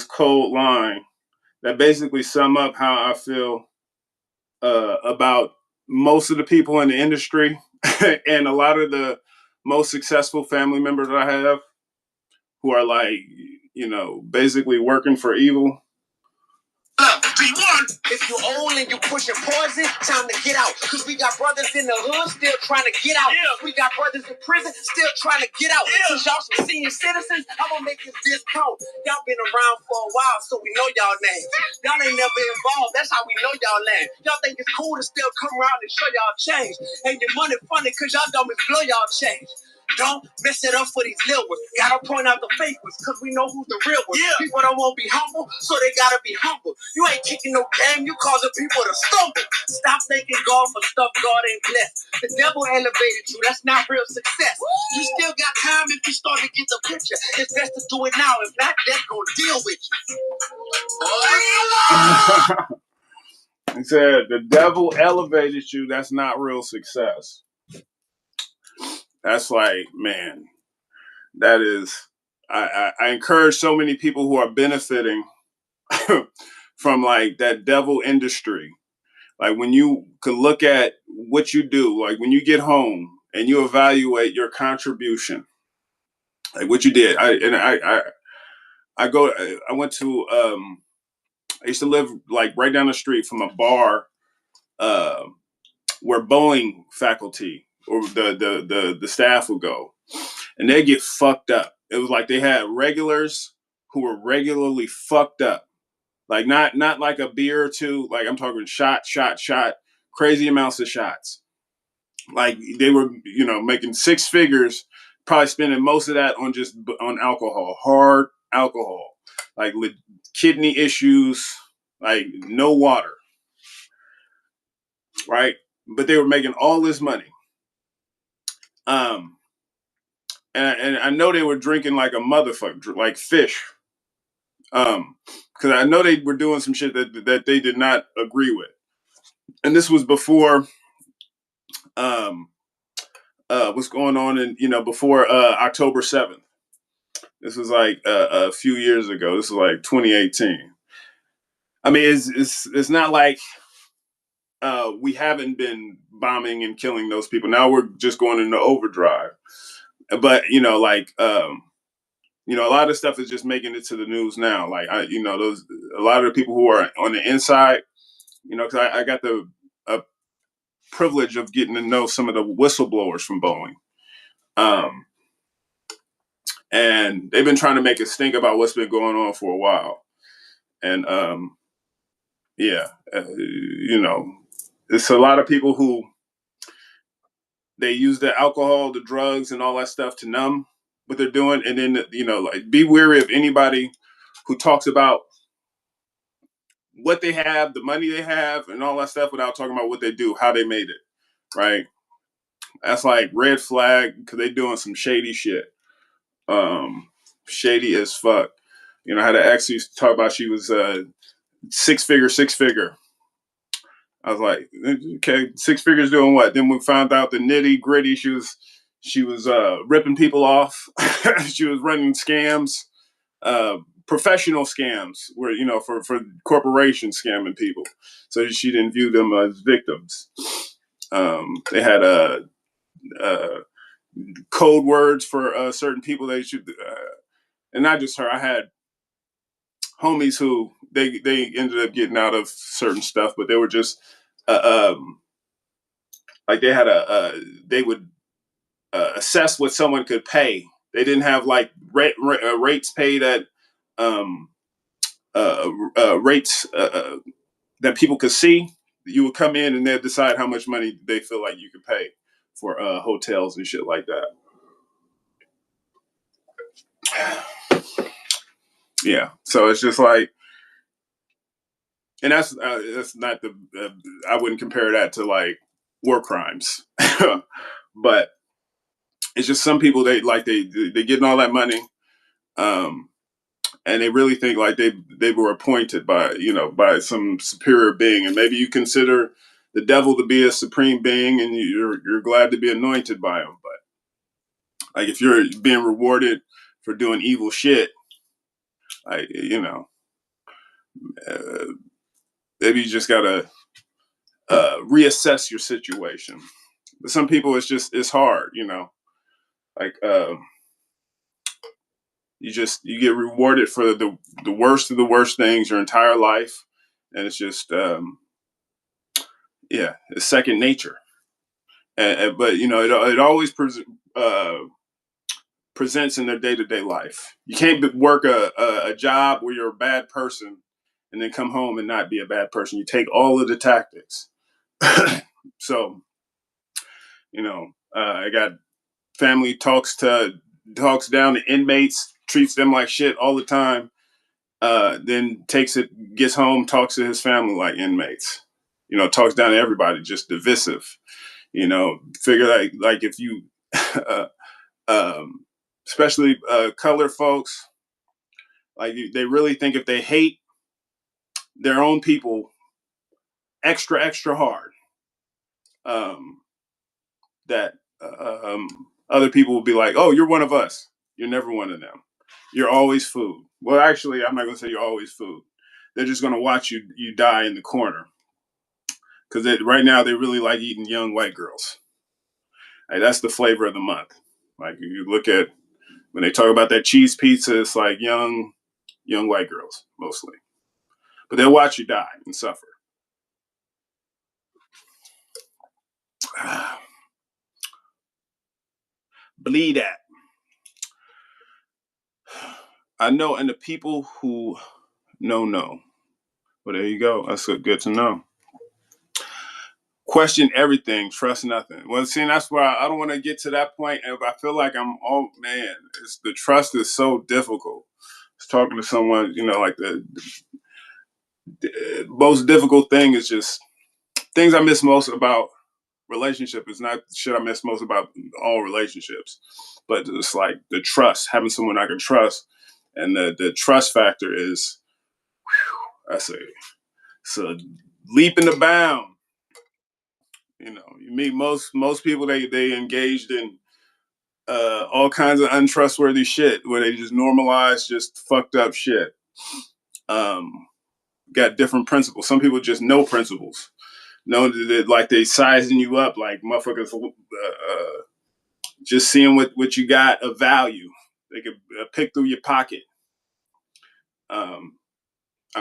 cold line that basically sum up how I feel about most of the people in the industry and a lot of the most successful family members that I have who are like, you know, basically working for evil. If you old and you pushing poison, time to get out. Cause we got brothers in the hood still trying to get out. Yeah. We got brothers in prison still trying to get out. Yeah. Since y'all some senior citizens, I'm gonna make this discount. Y'all been around for a while, so we know y'all names. Y'all ain't never involved, that's how we know y'all name. Y'all think it's cool to still come around and show y'all change. And your money funny cause y'all don't blow y'all change. Don't mess it up for these little ones. Gotta point out the fake ones, cause we know who's the real ones. Yeah. People don't want to be humble, so they gotta be humble. You ain't kicking no game, you causing people to stumble. Stop thanking God for stuff God ain't blessed. The devil elevated you, that's not real success. You still got time if you start to get the picture. It's best to do it now, if not, death gonna deal with you. He said, the devil elevated you, that's not real success. That's like, man, that is, I encourage so many people who are benefiting from like that devil industry. Like when you could look at what you do, like when you get home and you evaluate your contribution, like what you did. I went to, I used to live like right down the street from a bar, where Boeing faculty or the staff would go, and they get fucked up. It was like they had regulars who were regularly fucked up, like not like a beer or two. Like I'm talking shot, crazy amounts of shots. Like they were, you know, making six figures, probably spending most of that on alcohol, hard alcohol, like kidney issues, like no water, right? But they were making all this money. And I know they were drinking like a motherfucker, like fish. Because I know they were doing some shit that they did not agree with. And this was before what's going on in, you know, before October 7th. This was like a few years ago. This was like 2018. I mean, it's not like we haven't been bombing and killing those people. Now we're just going into overdrive. But, you know, like, you know, a lot of stuff is just making it to the news now. Like, you know, a lot of the people who are on the inside, you know, because I got the privilege of getting to know some of the whistleblowers from Boeing. And they've been trying to make a stink about what's been going on for a while. And, yeah, you know, it's a lot of people who they use the alcohol, the drugs, and all that stuff to numb what they're doing. And then, you know, like be wary of anybody who talks about what they have, the money they have, and all that stuff without talking about what they do, how they made it, right? That's like red flag because they doing some shady shit. Shady as fuck. You know, I had an ex who used to talk about she was six figure. I was like, okay, six figures doing what? Then we found out the nitty gritty. She was ripping people off. She was running scams, professional scams, where, you know, for corporations scamming people. So she didn't view them as victims. They had code words for certain people they should, and not just her. I had homies who they ended up getting out of certain stuff, but they were just like they had they would assess what someone could pay. They didn't have like rates paid at rates that people could see. You would come in and they'd decide how much money they feel like you could pay for hotels and shit like that. Yeah, so it's just like, and that's not the. I wouldn't compare that to like war crimes, but it's just some people they getting all that money, and they really think like they were appointed by, you know, by some superior being. And maybe you consider the devil to be a supreme being, and you're glad to be anointed by him. But like if you're being rewarded for doing evil shit, like, you know, maybe you just gotta reassess your situation. But some people, it's hard, you know, like you get rewarded for the worst of the worst things your entire life, and it's just yeah, it's second nature. But you know, it always presents in their day-to-day life. You can't work a job where you're a bad person and then come home and not be a bad person. You take all of the tactics. So, you know, I got family talks down to inmates, treats them like shit all the time. Then gets home, talks to his family like inmates. You know, talks down to everybody, just divisive. You know, figure like if you, especially colored folks, like they really think if they hate their own people extra hard, um, that other people will be like, "Oh, you're one of us. You're never one of them. You're always food." Well, actually, I'm not going to say you're always food. They're just going to watch you die in the corner, because right now they really like eating young white girls. Like, that's the flavor of the month. Like you look at when they talk about that cheese pizza, it's like young white girls mostly, but they'll watch you die and suffer. Bleed at. I know, and the people who know. Well, there you go. That's good to know. Question everything, trust nothing. Well, see, that's why I don't want to get to that point. And I feel like the trust is so difficult. I was talking to someone, you know, like the most difficult thing is just things I miss most about relationship is not shit I miss most about all relationships, but it's like the trust, having someone I can trust, and the trust factor is, it's a leap in the bound. You know, you meet most people, they engaged in all kinds of untrustworthy shit where they just normalize just fucked up shit. Got different principles. Some people just know principles. Know that like they sizing you up like motherfuckers. Just seeing what you got of value. They could pick through your pocket. I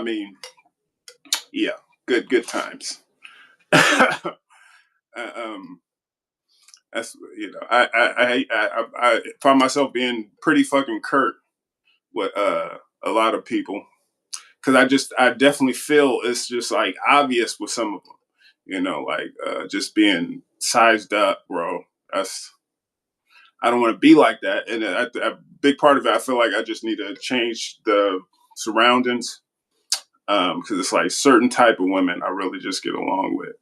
mean, yeah, good times. That's, you know, I find myself being pretty fucking curt with a lot of people, because I definitely feel it's just like obvious with some of them, you know, like just being sized up, bro. I don't want to be like that, and a big part of it, I feel like I just need to change the surroundings, because it's like certain type of women I really just get along with.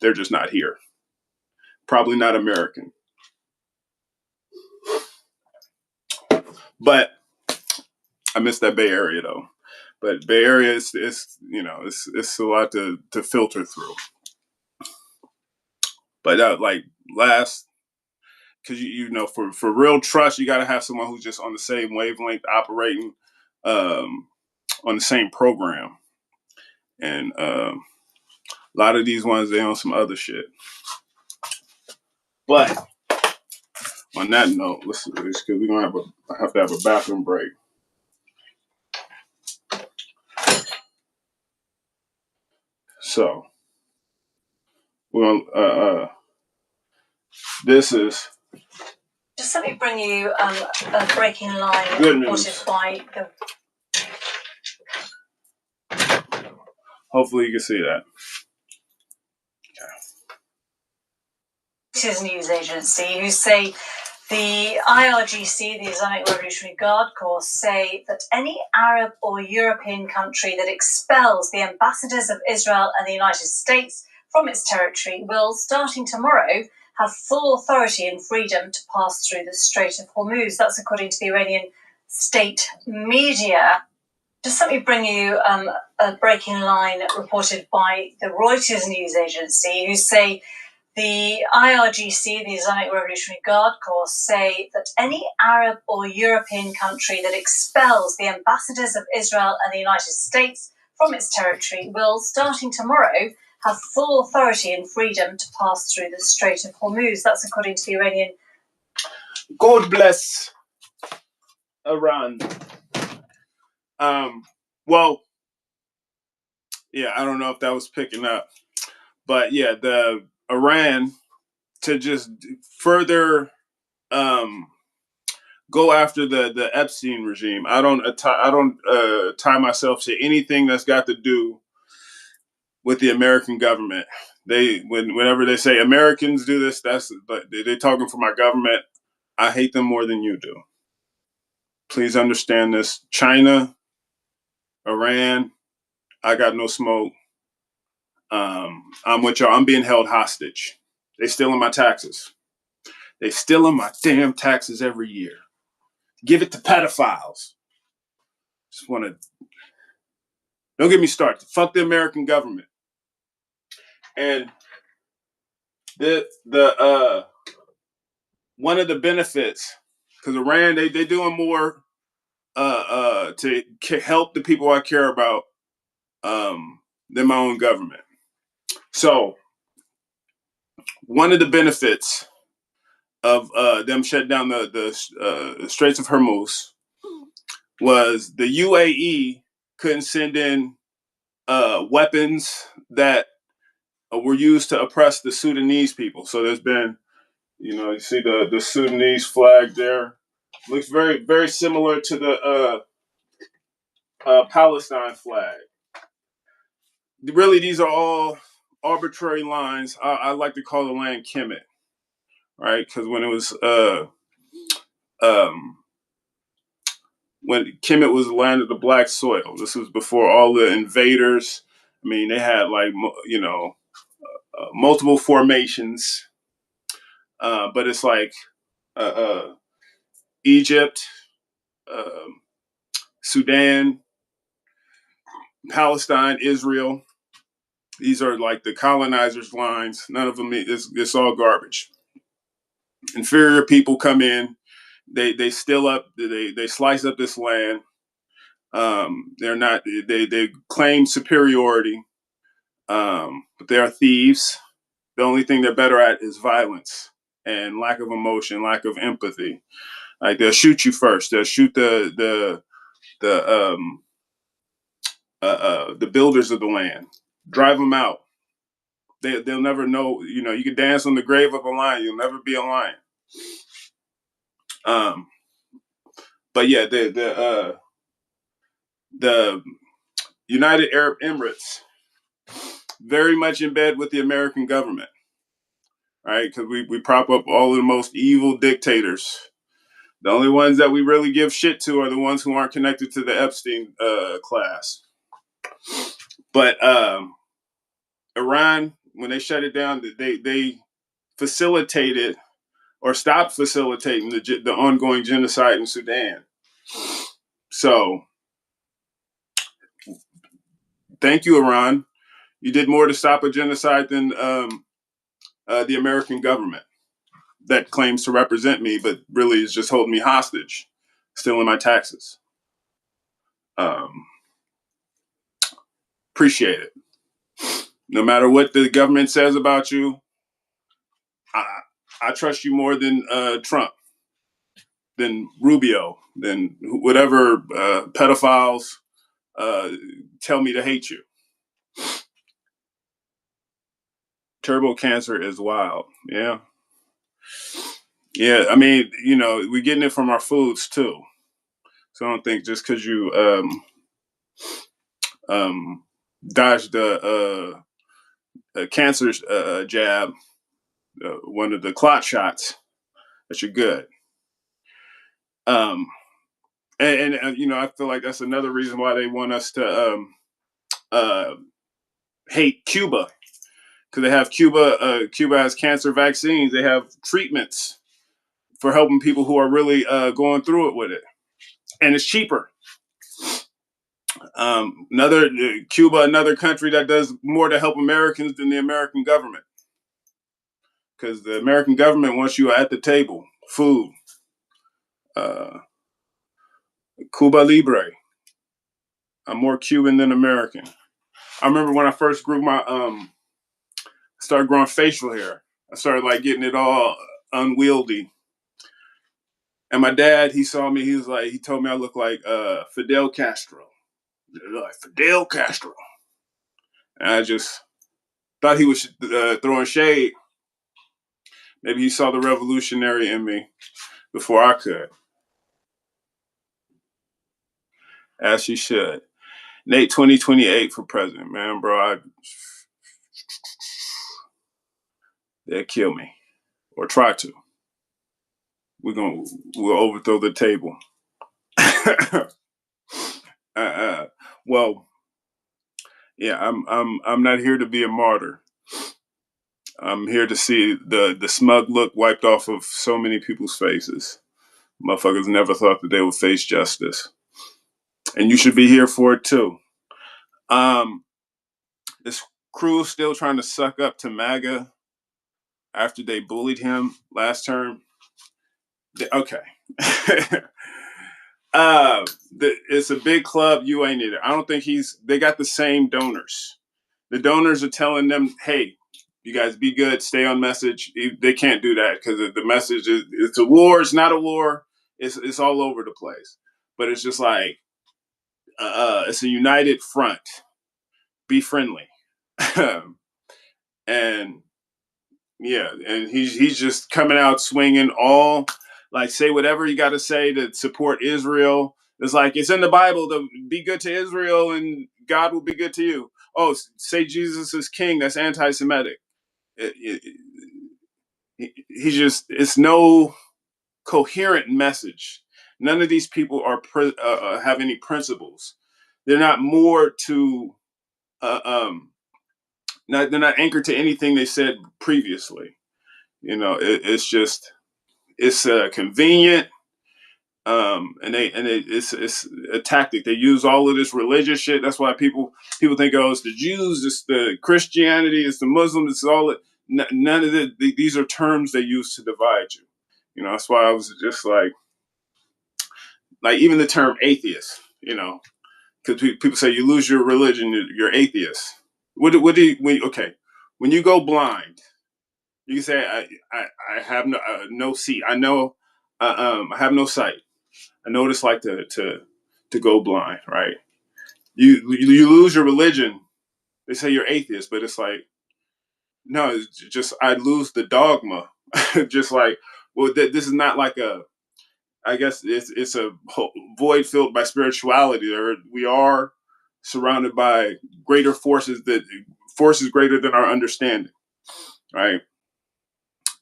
They're just not here. Probably not American. But I miss that Bay Area though. But Bay Area is you know, it's a lot to filter through. But like last, because you know, for real trust, you got to have someone who's just on the same wavelength, operating on the same program. And a lot of these ones, they on some other shit. But on that note, let's because we're gonna have to have a bathroom break. So we're gonna this is. Just let me bring you a breaking line reported by the. Hopefully you can see that. Reuters news agency, who say the IRGC, the Islamic Revolutionary Guard Corps, say that any Arab or European country that expels the ambassadors of Israel and the United States from its territory will, starting tomorrow, have full authority and freedom to pass through the Strait of Hormuz. That's according to the Iranian state media. Just let me bring you a breaking line reported by the Reuters news agency, who say the IRGC, the Islamic Revolutionary Guard Corps, say that any Arab or European country that expels the ambassadors of Israel and the United States from its territory will, starting tomorrow, have full authority and freedom to pass through the Strait of Hormuz. That's according to the Iranian. God bless Iran. Well, yeah, I don't know if that was picking up, but yeah, the Iran to just further go after the Epstein regime. I don't tie myself to anything that's got to do with the American government. Whenever they say Americans do this, they're talking for my government. I hate them more than you do. Please understand this. China, Iran, I got no smoke. I'm with y'all. I'm being held hostage. They stealing my taxes. They stealing my damn taxes every year. Give it to pedophiles. Just want to. Don't get me started. Fuck the American government. And the one of the benefits, because Iran they doing more to help the people I care about than my own government. So one of the benefits of them shut down the Straits of Hormuz was the UAE couldn't send in weapons that were used to oppress the Sudanese people. So there's been, you see the Sudanese flag there. Looks very, very similar to the Palestine flag. Really, these are all arbitrary lines. I like to call the land Kemet, right? Because when it was when Kemet was the land of the black soil, this was before all the invaders. I mean, they had multiple formations, but it's like Egypt, Sudan, Palestine, Israel. These are like the colonizers' lines. None of them, it's all garbage. Inferior people come in, they steal up, they slice up this land. They're not, they claim superiority, but they are thieves. The only thing they're better at is violence and lack of emotion, lack of empathy. Like they'll shoot you first. They'll shoot the builders of the land, drive them out. They'll never know. You can dance on the grave of a lion. You'll never be a lion. But yeah, the United Arab Emirates very much in bed with the American government, right? Because we prop up all of the most evil dictators. The only ones that we really give shit to are the ones who aren't connected to the Epstein class. But Iran, when they shut it down, they facilitated or stopped facilitating the ongoing genocide in Sudan. So, thank you, Iran. You did more to stop a genocide than the American government that claims to represent me, but really is just holding me hostage, stealing my taxes. Appreciate it. No matter what the government says about you, I trust you more than Trump, than Rubio, than whatever pedophiles tell me to hate you. Turbo cancer is wild. Yeah. Yeah. I mean, we're getting it from our foods too. So I don't think just because you dodged the cancer jab, one of the clot shots, that you're good. And I feel like that's another reason why they want us to hate Cuba, because they have Cuba has cancer vaccines. They have treatments for helping people who are really going through it with it. and it's cheaper. Cuba, another country that does more to help Americans than the American government, because the American government wants you at the table, food. Cuba Libre. I'm more Cuban than American. I remember when I first grew my started growing facial hair. I started like getting it all unwieldy. And my dad, he saw me. He told me I look like Fidel Castro. Like Fidel Castro. And I just thought he was throwing shade. Maybe he saw the revolutionary in me before I could. As he should. Nate 2028 for president, man, bro. They'll kill me. Or try to. We'll overthrow the table. Well, yeah, I'm not here to be a martyr. I'm here to see the smug look wiped off of so many people's faces. Motherfuckers never thought that they would face justice, and you should be here for it too. This crew is still trying to suck up to MAGA after they bullied him last term. Okay. It's a big club. You ain't either. I don't think they got the same donors. The donors are telling them, hey, you guys be good, stay on message. They can't do that because the message is it's a war, it's not a war, it's all over the place. But it's just like it's a united front. Be friendly. And yeah, and he's just coming out swinging all, like, say whatever you got to say to support Israel. It's like it's in the Bible to be good to Israel and God will be good to you. Oh, say Jesus is king. That's anti-Semitic. It's no coherent message. None of these people have any principles. They're not more to they're not anchored to anything they said previously. It's convenient, and it's a tactic. They use all of this religious shit. That's why people think, oh, it's the Jews, it's the Christianity, it's the Muslims, it's all it. None of these are terms they use to divide you. That's why I was just like even the term atheist. Because people say you lose your religion, you're atheist. What do you when you go blind? You can say I have no seat. I know I have no sight. I know what it's like to go blind, right? You lose your religion. They say you're atheist, but it's like no, it's just I lose the dogma. Just like this is not like I guess it's a void filled by spirituality. Or we are surrounded by forces greater than our understanding, right?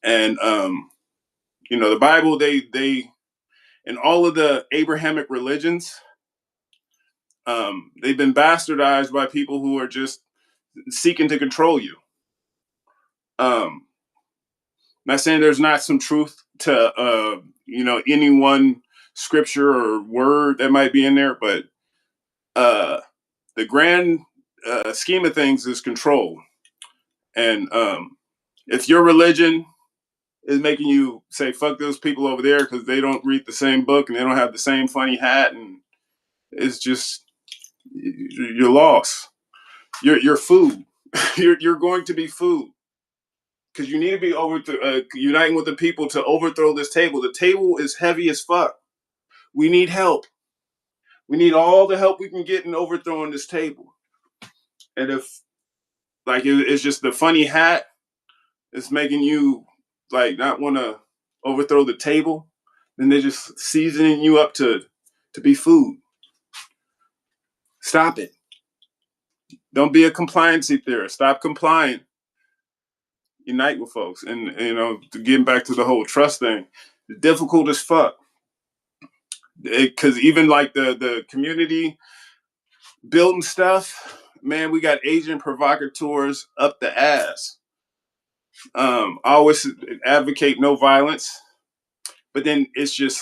And the Bible, they in all of the Abrahamic religions, they've been bastardized by people who are just seeking to control you. Not saying there's not some truth to any one scripture or word that might be in there, but the grand scheme of things is control. And if your religion is making you say fuck those people over there because they don't read the same book and they don't have the same funny hat, and it's just you're lost. You're food. you're going to be food because you need to be uniting with the people to overthrow this table. The table is heavy as fuck. We need help. We need all the help we can get in overthrowing this table. And if it's just the funny hat, it's making you not want to overthrow the table, then they're just seasoning you up to be food. Stop it. Don't be a compliancy theorist. Stop complying. Unite with folks. And getting back to the whole trust thing, it's difficult as fuck. Because even the community building stuff, man, we got agent provocateurs up the ass. I always advocate no violence, but then it's just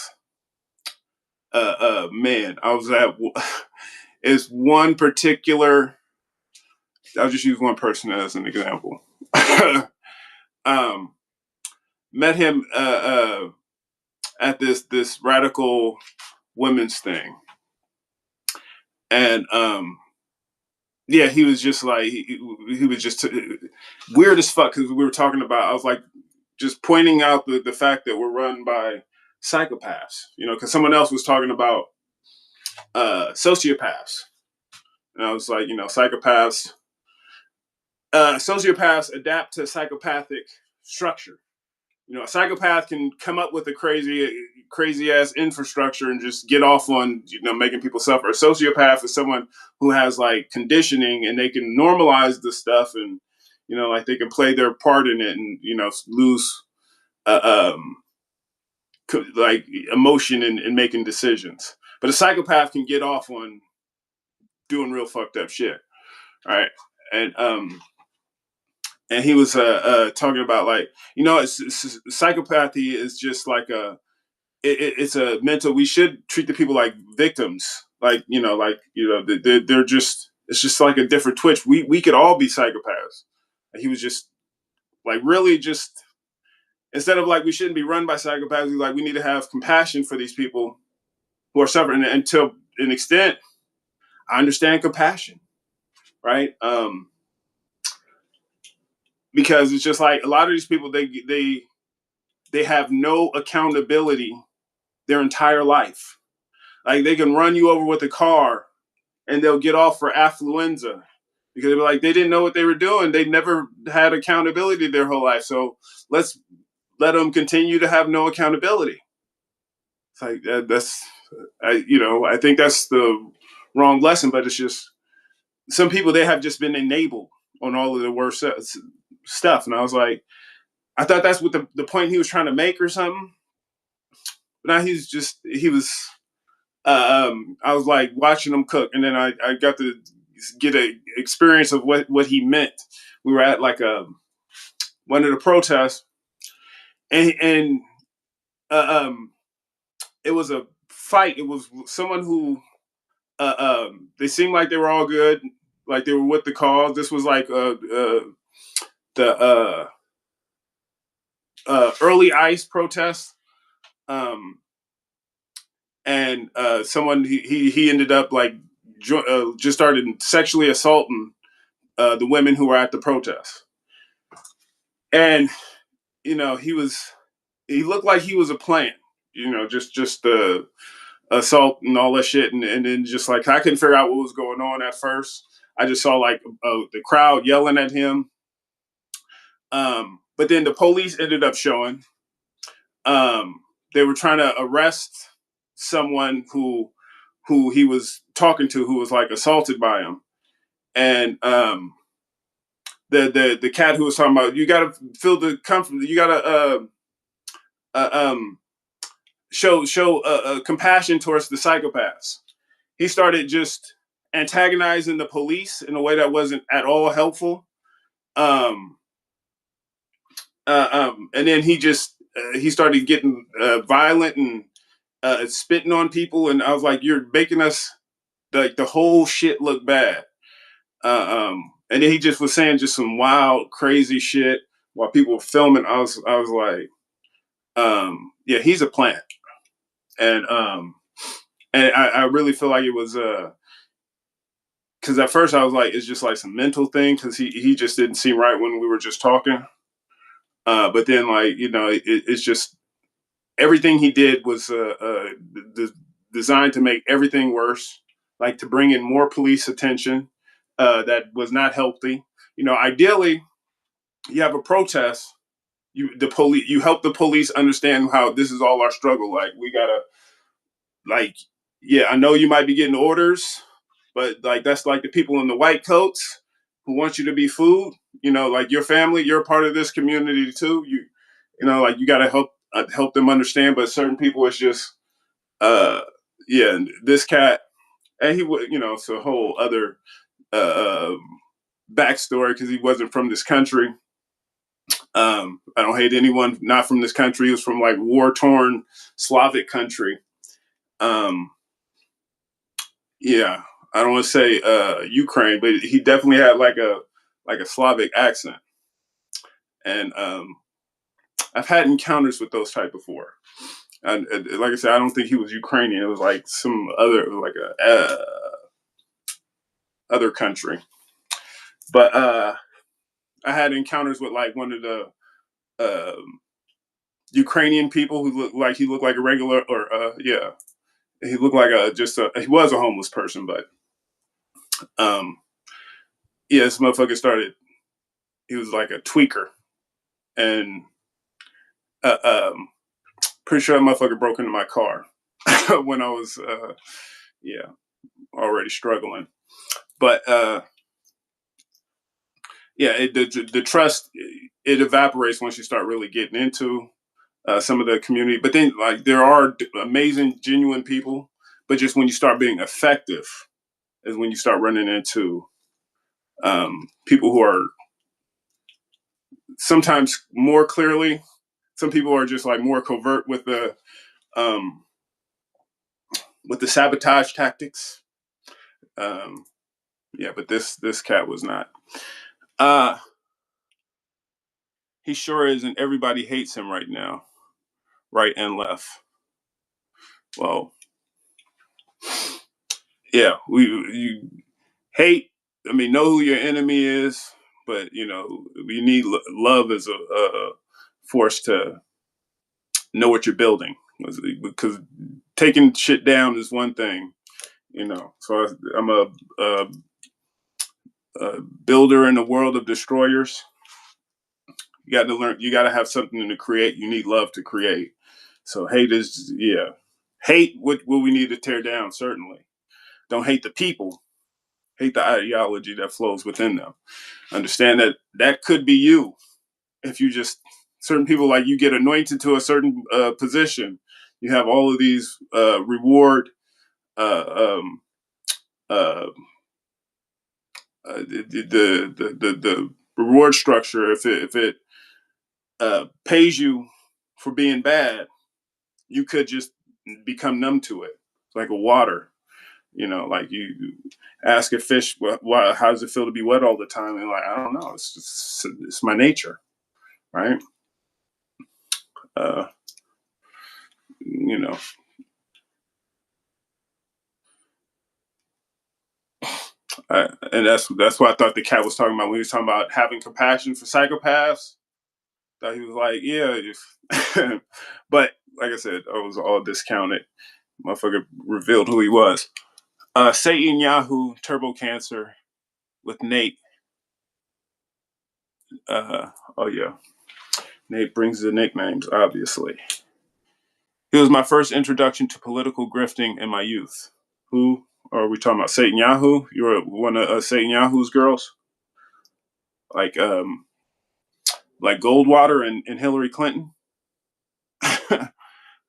man, I was at is one particular. I'll just use one person as an example. um, Met him at this radical women's thing, and yeah, he was just like he was just weird as fuck because we were talking about. I was like just pointing out the fact that we're run by psychopaths, because someone else was talking about sociopaths, and I was like, sociopaths adapt to psychopathic structure. A psychopath can come up with a crazy ass infrastructure and just get off on making people suffer. A sociopath is someone who has like conditioning and they can normalize the stuff and like they can play their part in it and lose like emotion in making decisions. But a psychopath can get off on doing real fucked up shit. All right. And he was talking about like, psychopathy is just like it's a mental. We should treat the people like victims, they're just. It's just like a different twitch. We could all be psychopaths. And he was just like really just instead of like we shouldn't be run by psychopaths. Like we need to have compassion for these people who are suffering. And to an extent, I understand compassion, right? Because it's just like a lot of these people they have no accountability their entire life. Like they can run you over with a car and they'll get off for affluenza because they didn't know what they were doing. They never had accountability their whole life. So let's let them continue to have no accountability. It's like I think that's the wrong lesson, but it's just some people, they have just been enabled on all of the worst stuff. And I was like, I thought that's what the point he was trying to make or something. But now he was, I was like watching him cook. And then I got to get an experience of what he meant. We were at like one of the protests and it was a fight. It was someone who, they seemed like they were all good. Like they were with the cause. This was like the early ICE protests, and someone he ended up like just started sexually assaulting the women who were at the protest, and he looked like he was a plant, just the assault and all that shit, and then just like I couldn't figure out what was going on at first. I just saw like the crowd yelling at him. But then the police ended up showing. They were trying to arrest someone who he was talking to, who was like assaulted by him, and the cat who was talking about, you got to feel the comfort, you got to show compassion towards the psychopaths. He started just antagonizing the police in a way that wasn't at all helpful. And then he started getting violent and spitting on people, and I was like, "You're making us like the whole shit look bad." And then he just was saying just some wild, crazy shit while people were filming. I was like, "Yeah, he's a plant," and I really feel like it was because at first I was like, it's just like some mental thing because he just didn't seem right when we were just talking. But then, like, it's just everything he did was designed to make everything worse, like to bring in more police attention that was not healthy. Ideally, you have a protest, you help the police understand how this is all our struggle. Like, we gotta, like, yeah, I know you might be getting orders, but like that's like the people in the white coats who want you to be food. Like your family, you're a part of this community too. Like you got to help them understand. But certain people, it's just, yeah, this cat, and he would, it's a whole other backstory because he wasn't from this country. I don't hate anyone not from this country. He was from like war torn Slavic country. Um, yeah, I don't want to say Ukraine, but he definitely had like a Slavic accent, and I've had encounters with those type before. And like I said, I don't think he was Ukrainian. It was like some other, like a other country. But I had encounters with like one of the Ukrainian people who looked like a regular, or yeah, he looked like he was a homeless person, but um, yeah, this motherfucker started. He was like a tweaker, and uh, um, pretty sure that motherfucker broke into my car when I was yeah, already struggling. But yeah, the trust, it evaporates once you start really getting into some of the community. But then, like, there are amazing, genuine people. But just when you start being effective, is when you start running into people who are sometimes more clearly. Some people are just like more covert um, with the sabotage tactics. Um, yeah, but this cat was not. Uh, he sure is, and everybody hates him right now, right and left. Well, yeah, you hate. I mean, know who your enemy is, but you know you need love as a force to know what you're building. Because taking shit down is one thing, you know. So I'm a builder in a world of destroyers. You got to learn. You got to have something to create. You need love to create. So hate is, yeah, hate what we need to tear down. Certainly, don't hate the people. Hate the ideology that flows within them. Understand that that could be you. If you just, certain people, like, you get anointed to a certain position, you have all of these reward uh, um, uh, the reward structure. If it pays you for being bad, you could just become numb to it. It's like a water, you know, like you ask a fish, how does it feel to be wet all the time? And like, I don't know. It's my nature, right? Uh, you know, and that's what I thought the cat was talking about when he was talking about having compassion for psychopaths. That he was like, yeah, but like I said, I was all discounted. Motherfucker revealed who he was. Satan Yahoo Turbo Cancer with Nate. Oh yeah, Nate brings the nicknames, obviously. He was my first introduction to political grifting in my youth. Who are we talking about? Satan Yahoo? You were one of Satan Yahoo's girls, like Goldwater and Hillary Clinton.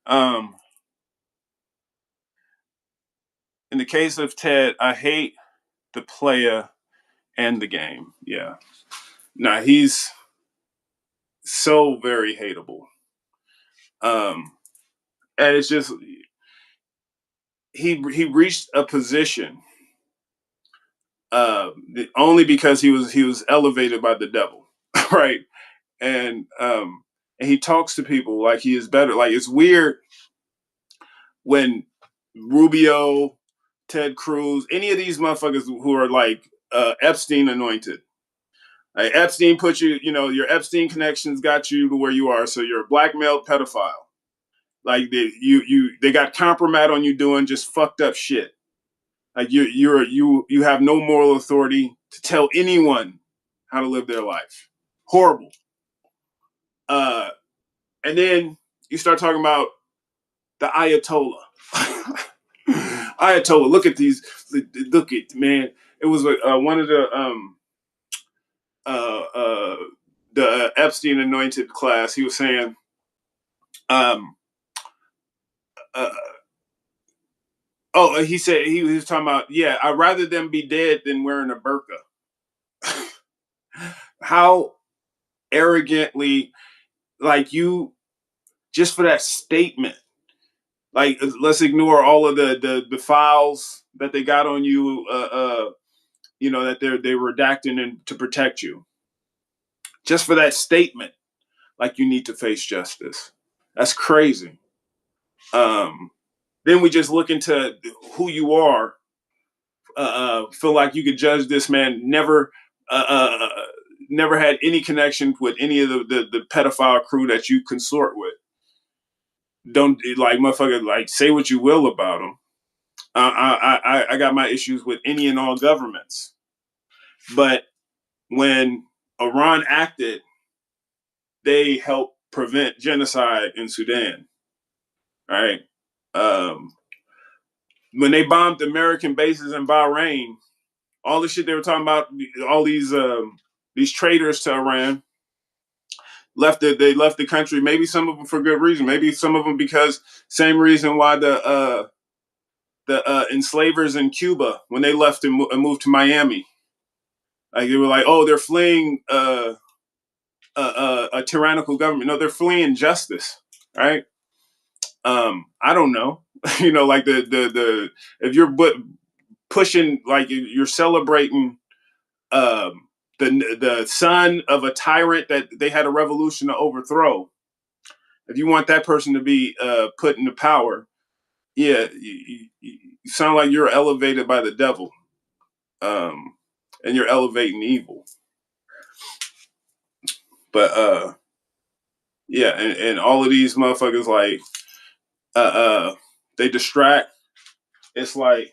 um, in the case of Ted, I hate the player and the game. Yeah, nah, he's so very hateable. And it's just he reached a position uh, only because he was elevated by the devil, right? And he talks to people like he is better. Like, it's weird when Rubio, Ted Cruz, any of these motherfuckers who are like Epstein anointed. Like, Epstein put you, you know, your Epstein connections got you to where you are, so you're a blackmailed pedophile. Like, they got compromise on you doing just fucked up shit. Like, you have no moral authority to tell anyone how to live their life. Horrible. Uh, and then you start talking about the Ayatollah. Ayatollah, look at these. Look at, man. It was one of uh, uh, the Epstein anointed class. He was saying, um, uh, he said he was talking about, yeah, I'd rather them be dead than wearing a burqa. How arrogantly, like, you, just for that statement, Like, let's ignore all of the files that they got on you, that they're redacting and to protect you. Just for that statement, like you need to face justice. That's crazy. Then we just look into who you are. Feel like you could judge this man. Never had any connection with any of the pedophile crew that you consort with. Don't like motherfucker. Like say what you will about them. I got my issues with any and all governments, but when Iran acted, they helped prevent genocide in Sudan. Right? When they bombed American bases in Bahrain, all the shit they were talking about, all these traitors to Iran they left the country. Maybe some of them for good reason. Maybe some of them because same reason why the enslavers in Cuba, when they left and moved to Miami, like they were like, oh, they're fleeing a tyrannical government. No, they're fleeing justice, right? I don't know. Like the if you're pushing, like you're celebrating the son of a tyrant that they had a revolution to overthrow. If you want that person to be put into power, yeah, you sound like you're elevated by the devil, and you're elevating evil. But yeah, and all of these motherfuckers like they distract. It's like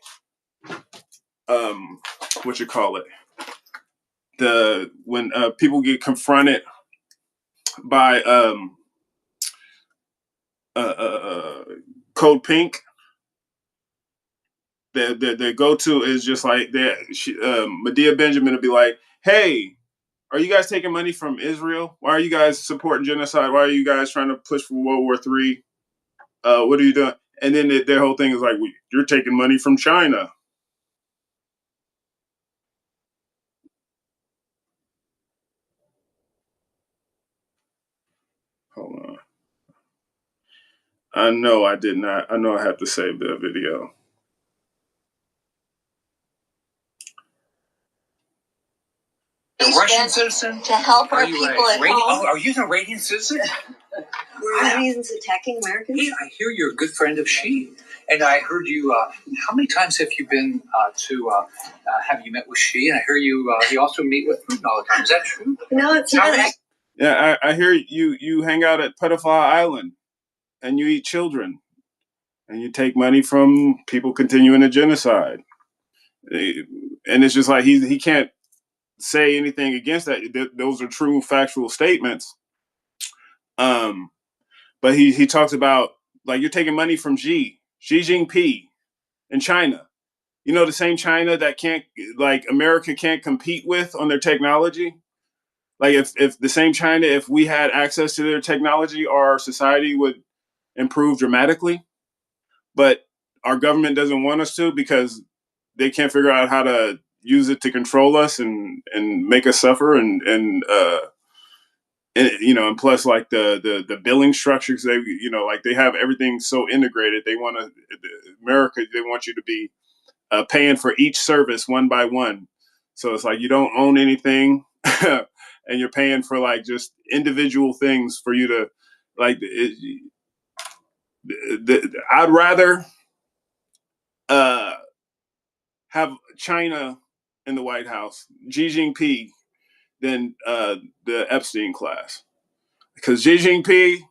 what you call it? When people get confronted by Code Pink, their go-to is just like Medea Benjamin will be like, hey, are you guys taking money from Israel? Why are you guys supporting genocide? Why are you guys trying to push for World War III? What are you doing? And then their whole thing is like, you're taking money from China. Hold on. I know I did not. I know I have to save the video. A Russian citizen? To help our people at home. Oh, are you an Iranian citizen? Were Iranians attacking Americans? Hey, I hear you're a good friend of Xi. And I heard you, how many times have you been have you met with Xi? And I hear you also meet with Putin all the time. Is that true? No, it's not. Yeah, I hear you hang out at Pedophile Island and you eat children and you take money from people continuing a genocide. And it's just like he can't say anything against that. Those are true factual statements. But he talks about like you're taking money from Xi Jinping in China. The same China that America can't compete with on their technology. Like if the same China, if we had access to their technology, our society would improve dramatically. But our government doesn't want us to because they can't figure out how to use it to control us and make us suffer and plus like the billing structures, they have everything so integrated. They want to America. They want you to be paying for each service one by one. So it's like you don't own anything, and you're paying for like just individual things for you to like. I'd rather have China in the White House, Xi Jinping, than the Epstein class, because Xi Jinping,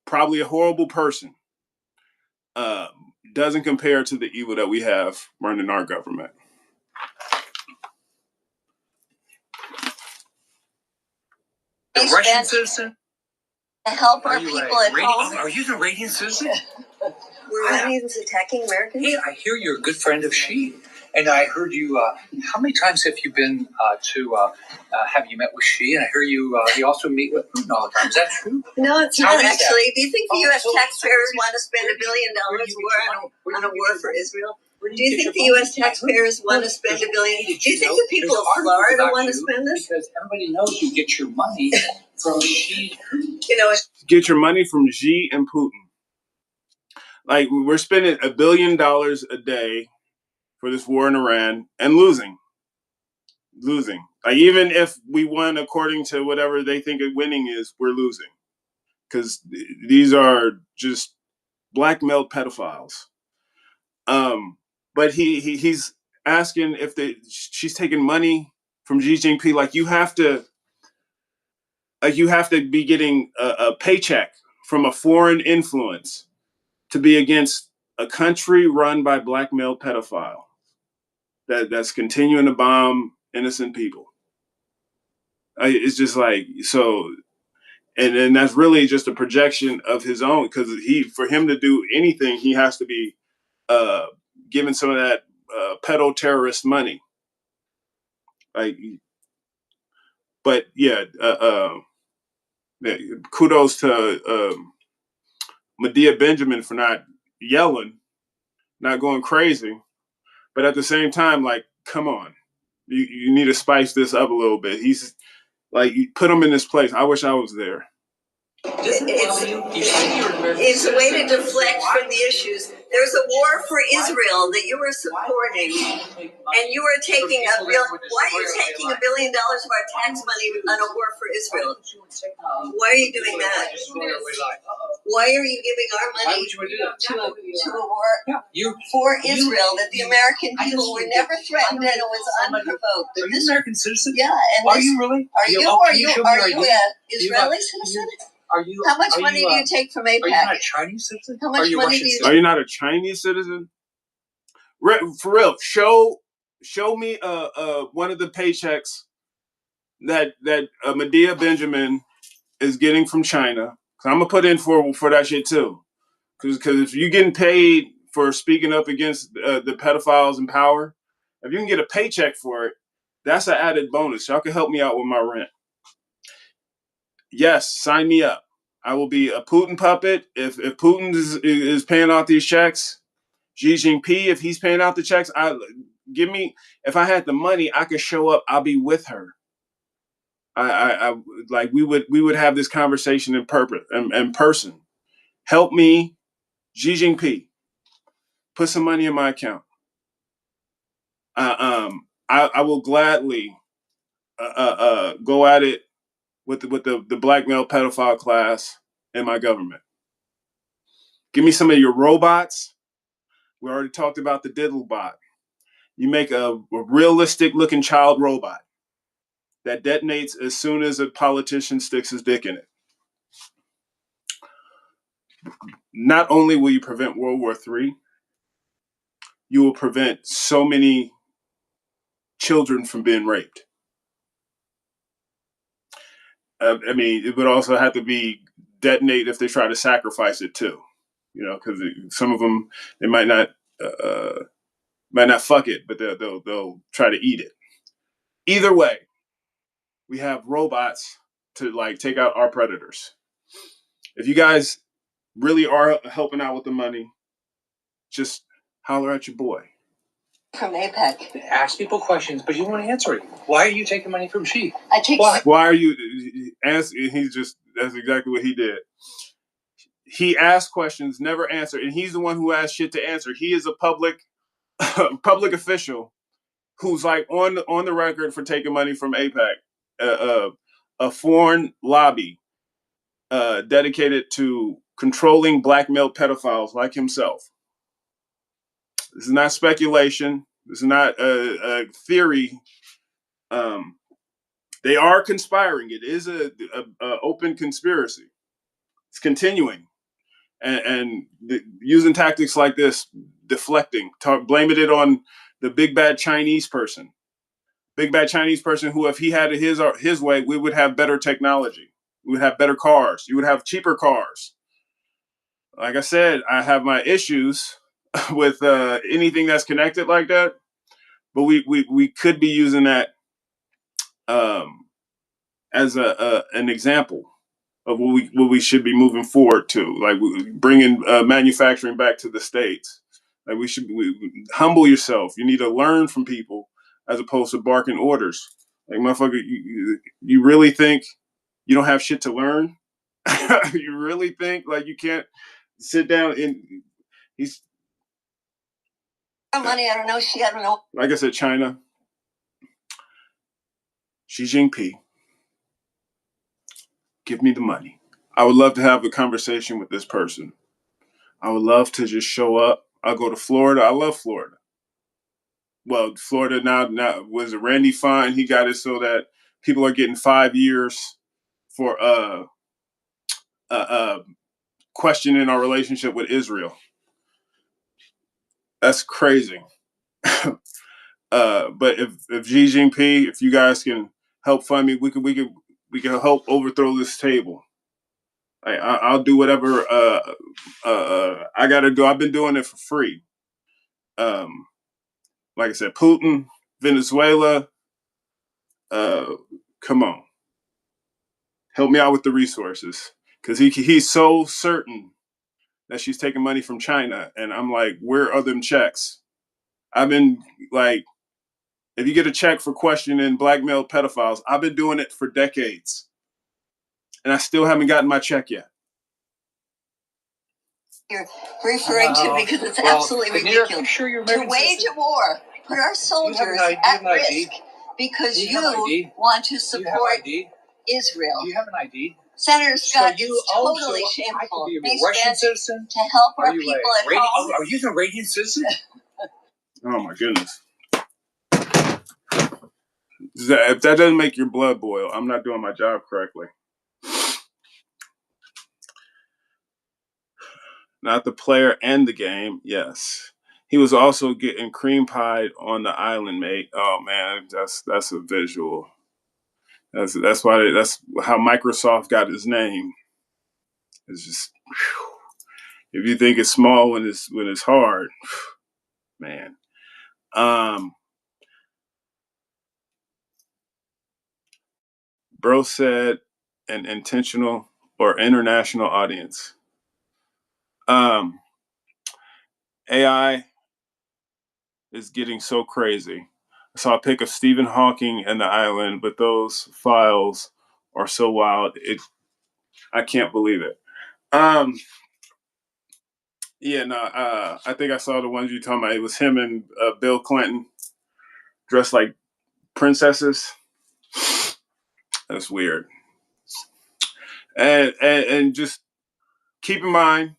probably a horrible person, doesn't compare to the evil that we have running our government. A Russian citizen? To help our people at home. Are you an Iranian citizen? Were Iranians attacking Americans? Hey, I hear you're a good friend of Xi. And I heard you, how many times have you been have you met with Xi? And I hear you also meet with Putin all the time. Is that true? No, it's not actually. Do you think the U.S. taxpayers want to spend $1 billion on a war for Israel? Do you think the U.S. taxpayers want to spend $1 billion? Do you think the people of Florida want to spend this? Because everybody knows you get your money from Xi. Get your money from Xi and Putin. Like, we're spending $1 billion a day for this war in Iran and losing. Like, even if we won according to whatever they think winning is, we're losing. Because these are just blackmailed pedophiles. But he's asking if she's taking money from Xi Jinping. Like, you have to be getting a paycheck from a foreign influence to be against a country run by blackmailed pedophile that's continuing to bomb innocent people. It's just like, so, and that's really just a projection of his own, because for him to do anything, he has to be giving some of that pedo terrorist money. Like, but yeah, kudos to Medea Benjamin for not yelling, not going crazy. But at the same time, like, come on, you need to spice this up a little bit. He's like, you put him in this place. I wish I was there. It's a way to deflect from the issues. There's a war for Israel that you were supporting, and you are taking a real. Why are you taking $1 billion of our tax money on a war for Israel? Why are you doing that? Why are you giving our money to a war for Israel that the American people were never threatened and it was unprovoked? Are you an American citizen? Yeah. And are you really? Are you an Israeli citizen? How much money do you take from APAC? Are you not a Chinese citizen? How much money do you take? Are you not a Chinese citizen? For real, show me one of the paychecks that Medea Benjamin is getting from China. Cause I'm gonna put in for that shit too. Cause if you're getting paid for speaking up against the pedophiles in power, if you can get a paycheck for it, that's an added bonus. Y'all can help me out with my rent. Yes, sign me up. I will be a Putin puppet. If Putin is paying out these checks, Xi Jinping, if he's paying out the checks, if I had the money, I could show up. I'll be with her. I like, we would have this conversation in person. Help me, Xi Jinping. Put some money in my account. I will gladly go at it with the blackmail pedophile class in my government. Give me some of your robots. We already talked about the diddle bot. You make a realistic looking child robot that detonates as soon as a politician sticks his dick in it. Not only will you prevent World War III, you will prevent so many children from being raped. I mean, it would also have to be detonated if they try to sacrifice it too, because some of them, they might not fuck it, but they'll try to eat it. Either way, we have robots to like take out our predators. If you guys really are helping out with the money, just holler at your boy. From APEC. Ask people questions, but you won't answer it. Why are you taking money from Xi? Why are you asking? That's exactly what he did. He asked questions, never answered, and he's the one who has shit to answer. He is a public official who's like on the record for taking money from APEC, a foreign lobby dedicated to controlling blackmail pedophiles like himself. This is not speculation. This is not a theory. They are conspiring. It is a open conspiracy. It's continuing, and using tactics like this, deflecting, blaming it on the big bad Chinese person. Big bad Chinese person who, if he had it his way, we would have better technology. We would have better cars. You would have cheaper cars. Like I said, I have my issues with anything that's connected like that, but we could be using that as an example of what we should be moving forward to, like bringing manufacturing back to the States. Like humble yourself. You need to learn from people as opposed to barking orders. Like motherfucker, you really think you don't have shit to learn? You really think like you can't sit down and he's money. I don't know. I don't know. Like I said, China, Xi Jinping, give me the money. I would love to have a conversation with this person. I would love to just show up. I'll go to Florida. I love Florida. Well, Florida now was it Randy Fine? He got it so that people are getting 5 years for questioning our relationship with Israel. That's crazy. But if Xi Jinping, if you guys can help fund me, we can help overthrow this table. I'll do whatever I gotta do. I've been doing it for free. Like I said, Putin, Venezuela. Come on, help me out with the resources because he's so certain that she's taking money from China, and I'm like, where are them checks? I've been like, if you get a check for questioning blackmailed pedophiles, I've been doing it for decades, and I still haven't gotten my check yet. You're referring to because it's absolutely ridiculous. Sure you're to wage a war, put our soldiers at risk because you want to support Israel. Do you have an ID? Senator Scott, it's totally shameful. Are you a Russian citizen? To help our people at home. Are you an Iranian citizen? Oh my goodness. If that doesn't make your blood boil, I'm not doing my job correctly. Not the player and the game, yes. He was also getting cream pied on the island, mate. Oh man, that's a visual. That's how Microsoft got his name. It's just whew. If you think it's small when it's hard, man. Bro said an intentional or international audience. AI is getting so crazy. I saw a pic of Stephen Hawking and the island, but those files are so wild. I can't believe it. Yeah, no, I think I saw the ones you talking about. It was him and Bill Clinton dressed like princesses. That's weird. And just keep in mind,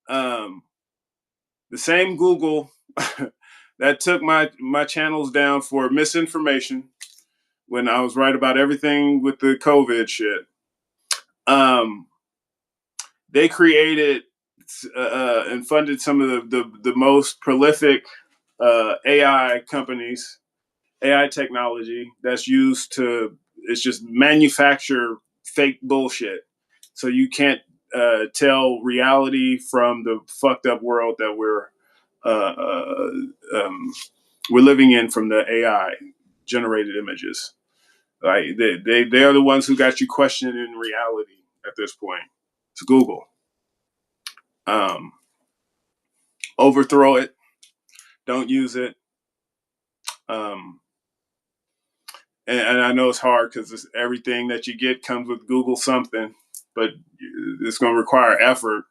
the same Google that took my channels down for misinformation when I was right about everything with the COVID shit. They created and funded some of the most prolific AI companies, AI technology that's used to it's just manufacture fake bullshit. So you can't tell reality from the fucked up world that we're living in from the AI generated images. Like they are the ones who got you questioning reality at this point. It's Google. Overthrow it. Don't use it. And I know it's hard because everything that you get comes with Google something, but it's going to require effort.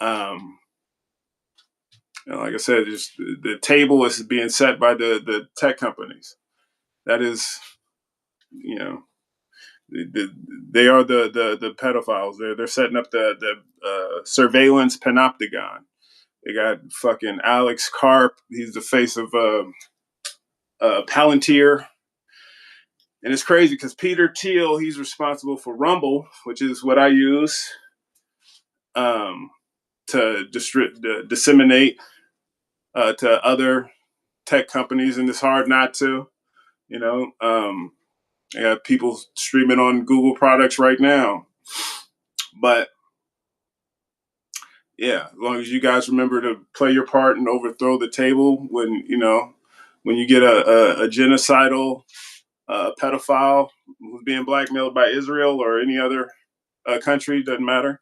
Like I said, just the table is being set by the tech companies. That is, you know, they are the pedophiles. They're setting up the surveillance panopticon. They got fucking Alex Karp. He's the face of Palantir. And it's crazy because Peter Thiel, he's responsible for Rumble, which is what I use to disseminate to other tech companies. And it's hard not to, you know. I got people streaming on Google products right now. But yeah, as long as you guys remember to play your part and overthrow the table when you get a genocidal pedophile who's being blackmailed by Israel or any other country, doesn't matter.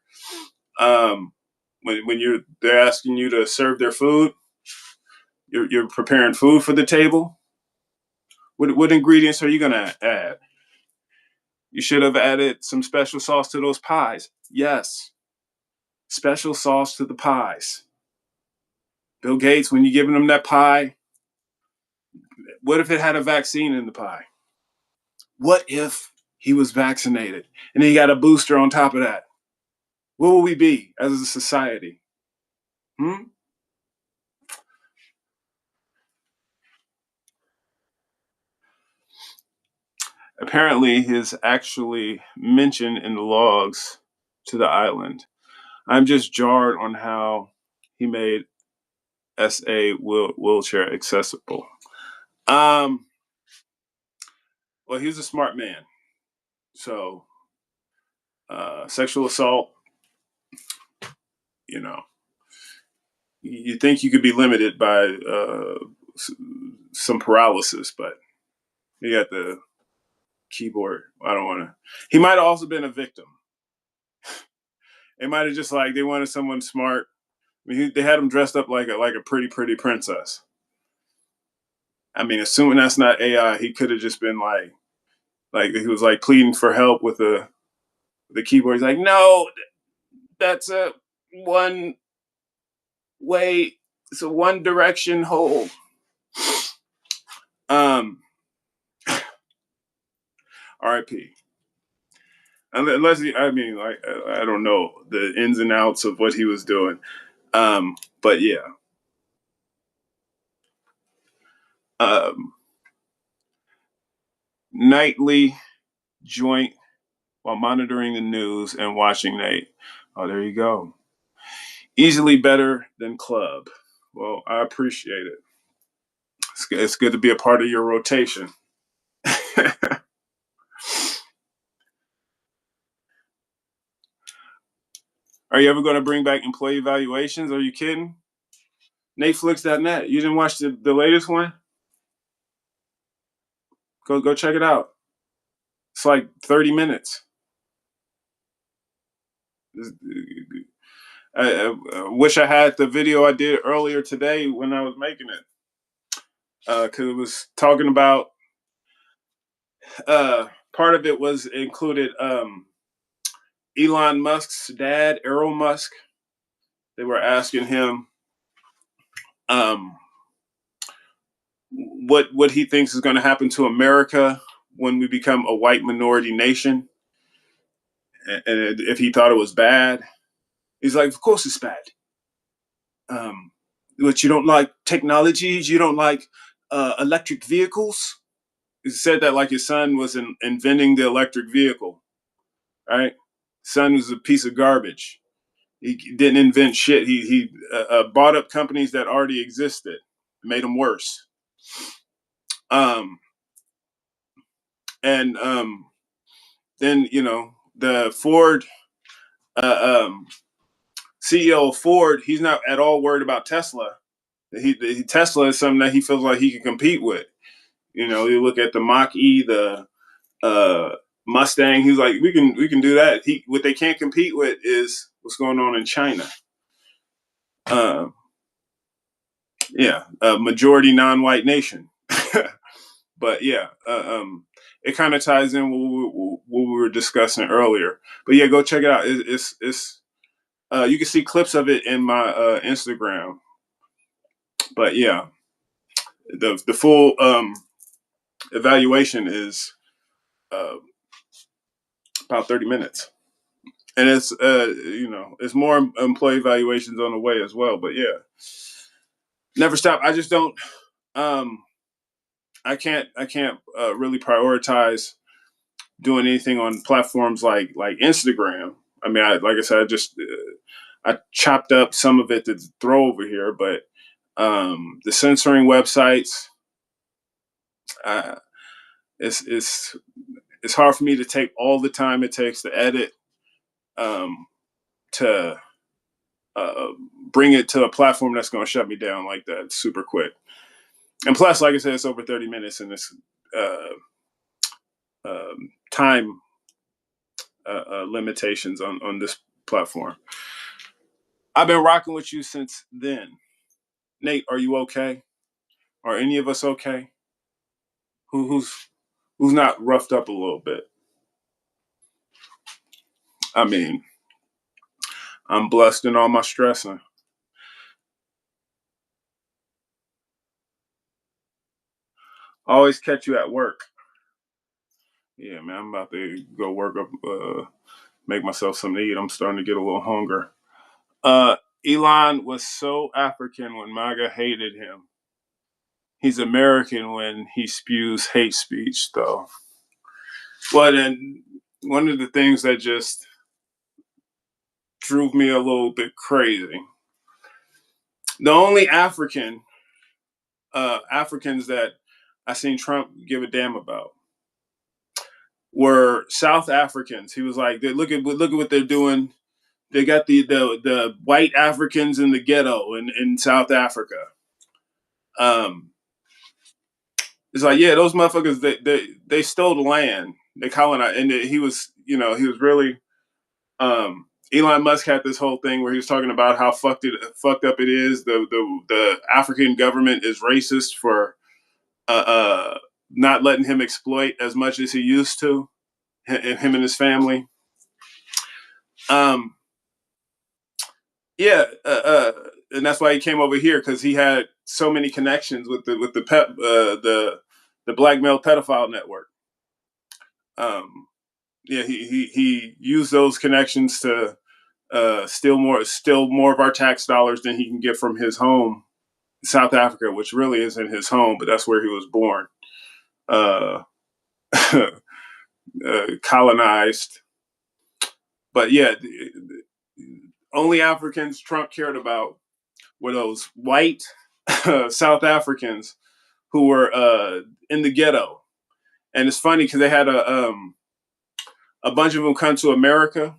when they're asking you to serve their food, you're preparing food for the table. What ingredients are you gonna add? You should have added some special sauce to those pies. Yes, special sauce to the pies. Bill Gates, when you're giving them that pie, what if it had a vaccine in the pie? What if he was vaccinated and then he got a booster on top of that? What will we be as a society? Hmm? Apparently, he's actually mentioned in the logs to the island. I'm just jarred on how he made SA wheelchair accessible. Um, well, he's a smart man. So, sexual assault, you know, you think you could be limited by some paralysis, but you got the keyboard. I don't want to. He might have also been a victim. It might have just like they wanted someone smart. I mean, they had him dressed up like a pretty princess. I mean, assuming that's not AI, he could have just been like he was like pleading for help with the keyboard. He's like, no, that's a one way. It's a one direction hole. Um, R.I.P. Unless I mean, like I don't know the ins and outs of what he was doing. But yeah. Um, Nightly joint while monitoring the news and watching Nate. Oh, there you go. Easily better than club. Well, I appreciate it. It's good to be a part of your rotation. Are you ever going to bring back employee evaluations? Are you kidding? Nateflicks.net. You didn't watch the latest one? Go check it out. It's like 30 minutes. I wish I had the video I did earlier today when I was making it. Because it was talking about part of it was included Elon Musk's dad, Errol Musk. They were asking him um, what he thinks is going to happen to America when we become a white minority nation, and if he thought it was bad. He's like, of course it's bad. But you don't like technologies, you don't like electric vehicles. He said that like his son was inventing the electric vehicle, right? Son was a piece of garbage. He didn't invent shit. He bought up companies that already existed, made them worse. Um, and then the Ford CEO of Ford, he's not at all worried about Tesla. Tesla is something that he feels like he can compete with. You look at the Mach E, the Mustang. He's like, we can do that. What they can't compete with is what's going on in China. Yeah, a majority non-white nation. But yeah, it kind of ties in what we were discussing earlier. But yeah, go check it out. It's you can see clips of it in my Instagram. But yeah, the full evaluation is uh, about 30 minutes. And it's it's more employee evaluations on the way as well. But yeah, never stop. I just don't. Um, I can't really prioritize doing anything on platforms like Instagram. I mean, like I said, I chopped up some of it to throw over here, but the censoring websites, uh, it's hard for me to take all the time it takes to edit, to uh, bring it to a platform that's going to shut me down like that super quick. And plus, like I said, it's over 30 minutes, and it's time limitations on this platform. I've been rocking with you since then. Nate, are you okay? Are any of us okay? Who's not roughed up a little bit? I mean, I'm blessed in all my stressing. Always catch you at work. Yeah, man, I'm about to go work up, make myself something to eat. I'm starting to get a little hunger. Uh, Elon was so African when MAGA hated him. He's American when he spews hate speech, though. Well, then one of the things that just drove me a little bit crazy. The only Africans that I seen Trump give a damn about were South Africans. He was like, look at what they're doing. They got the white Africans in the ghetto in South Africa. It's like, yeah, those motherfuckers they stole the land. They colonized, and he was really. Elon Musk had this whole thing where he was talking about how fucked up it is. The African government is racist for not letting him exploit as much as he used to, him and his family. Yeah, and that's why he came over here, because he had so many connections with the black male pedophile network. Yeah, he used those connections to steal more of our tax dollars than he can get from his home, South Africa, which really isn't his home, but that's where he was born. Uh, Colonized, but yeah, the only Africans Trump cared about were those white South Africans who were in the ghetto. And it's funny because they had a bunch of them come to America,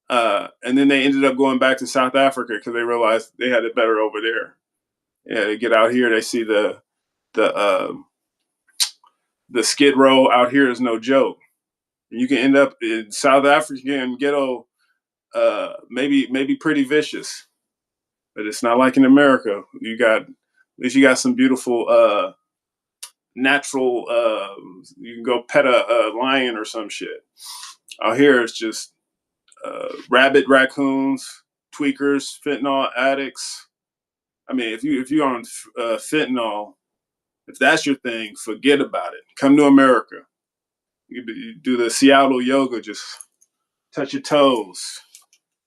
and then they ended up going back to South Africa because they realized they had it better over there. Yeah, they get out here, they see the uh, the skid row out here is no joke. You can end up in South African ghetto, maybe pretty vicious, but it's not like in America. At least you got some beautiful natural. You can go pet a lion or some shit. Out here, it's just rabid raccoons, tweakers, fentanyl addicts. I mean, if you're on fentanyl, if that's your thing, forget about it. Come to America. You do the Seattle yoga, just touch your toes.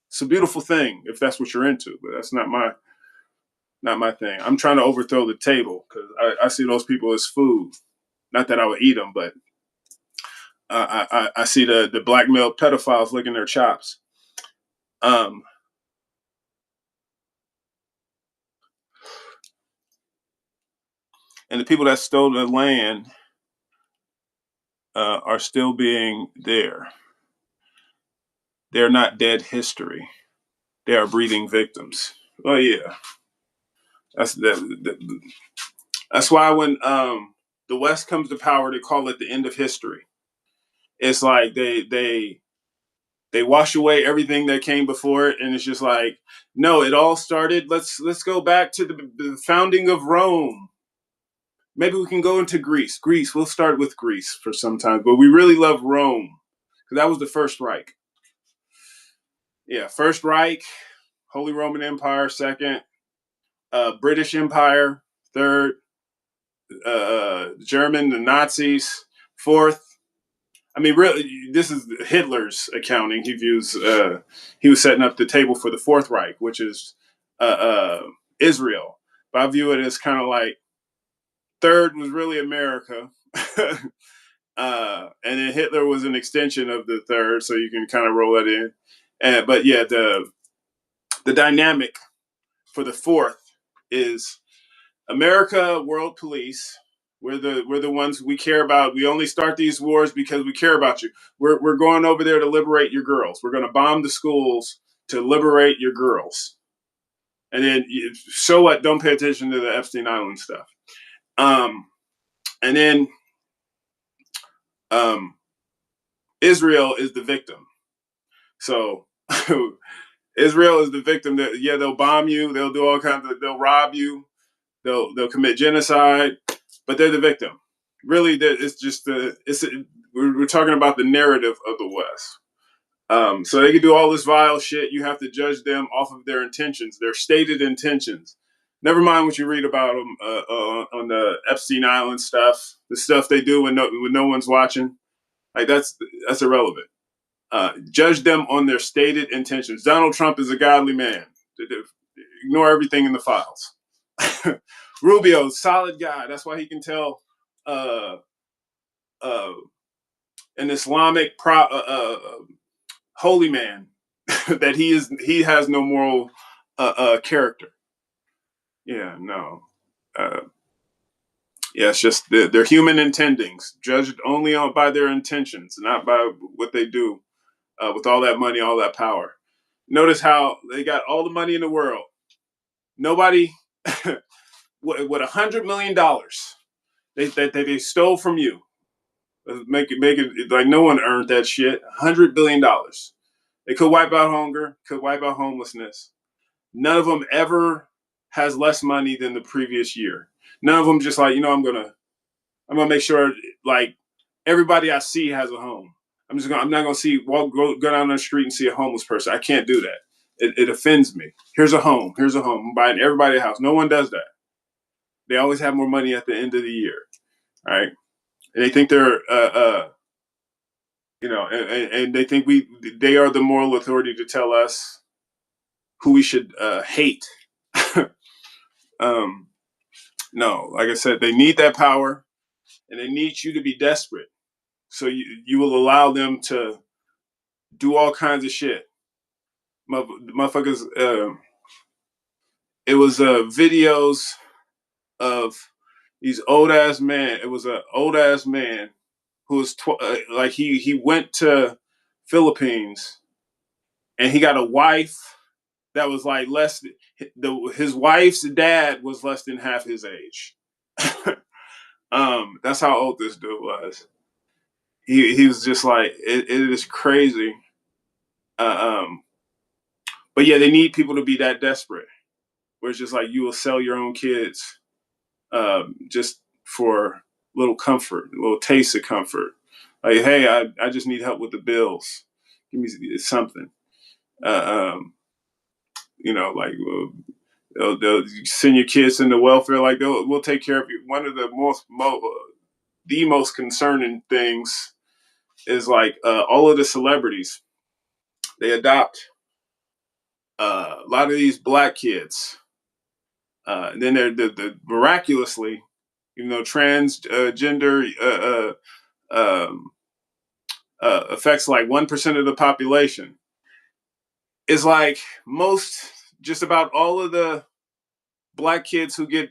It's a beautiful thing if that's what you're into, but that's not my thing. I'm trying to overthrow the table because I see those people as food. Not that I would eat them, but I see the black male pedophiles licking their chops. Um, and the people that stole the land are still being there. They're not dead history. They are breathing victims. Oh yeah, that's why when the West comes to power, they call it the end of history. It's like they wash away everything that came before it, and it's just like, no, it all started. Let's go back to the founding of Rome. Maybe we can go into Greece. We'll start with Greece for some time, but we really love Rome because that was the First Reich. Yeah, First Reich, Holy Roman Empire, second, British Empire, third, German, the Nazis, fourth. I mean, really, this is Hitler's accounting. He was setting up the table for the Fourth Reich, which is Israel. But I view it as kind of like third was really America, and then Hitler was an extension of the third, so you can kind of roll that in. But yeah, the dynamic for the fourth is America, world police. We're the ones we care about. We only start these wars because we care about you. We're going over there to liberate your girls. We're going to bomb the schools to liberate your girls. And then so what? Don't pay attention to the Epstein Island stuff. And then Israel is the victim. So Israel is the victim. That they'll bomb you, they'll do all kinds of, they'll rob you, they'll commit genocide, but they're the victim. Really, it's just we're talking about the narrative of the West. So they can do all this vile shit. You have to judge them off of their intentions, their stated intentions. Never mind what you read about them on the Epstein Island stuff, the stuff they do when no one's watching. Like that's irrelevant. Judge them on their stated intentions. Donald Trump is a godly man. Ignore everything in the files. Rubio, solid guy. That's why he can tell an Islamic holy man that he has no moral character. Yeah, no. Yeah, it's just they're human intendings, judged only by their intentions, not by what they do with all that money, all that power. Notice how they got all the money in the world. Nobody, with $100 million they stole from you, make it like no one earned that shit. $100 billion. They could wipe out hunger, could wipe out homelessness. None of them ever has less money than the previous year. None of them just like, I'm gonna make sure like everybody I see has a home. I'm not gonna go down the street and see a homeless person. I can't do that. It offends me. Here's a home. I'm buying everybody a house. No one does that. They always have more money at the end of the year, right? And they think they're, and they think they are the moral authority to tell us who we should hate. No, like I said, they need that power, and they need you to be desperate. So you will allow them to do all kinds of shit. Motherfuckers, it was videos of these old ass man. It was an old ass man who was like he went to Philippines and he got a wife that was like his wife's dad was less than half his age. That's how old this dude was. He was just like it is crazy. But yeah, they need people to be that desperate. Where it's just like you will sell your own kids just for a little comfort, a little taste of comfort. Like, hey, I just need help with the bills. Give me something. Like they'll send your kids into welfare. Like we'll take care of you. One of the most concerning things is like all of the celebrities. They adopt a lot of these black kids. And then they're miraculously, transgender affects like 1% of the population. It's like just about all of the black kids who get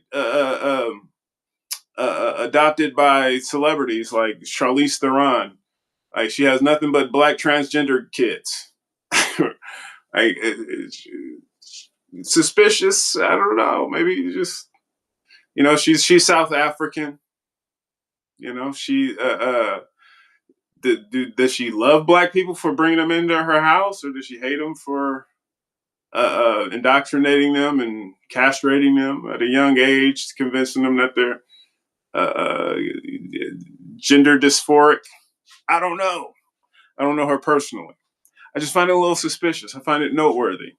adopted by celebrities, like Charlize Theron. Like she has nothing but black transgender kids. Like it's suspicious. I don't know. Maybe just she's South African. She does she love black people for bringing them into her house, or does she hate them for indoctrinating them and castrating them at a young age, convincing them that they're gender dysphoric? I don't know. I don't know her personally. I just find it a little suspicious. I find it noteworthy.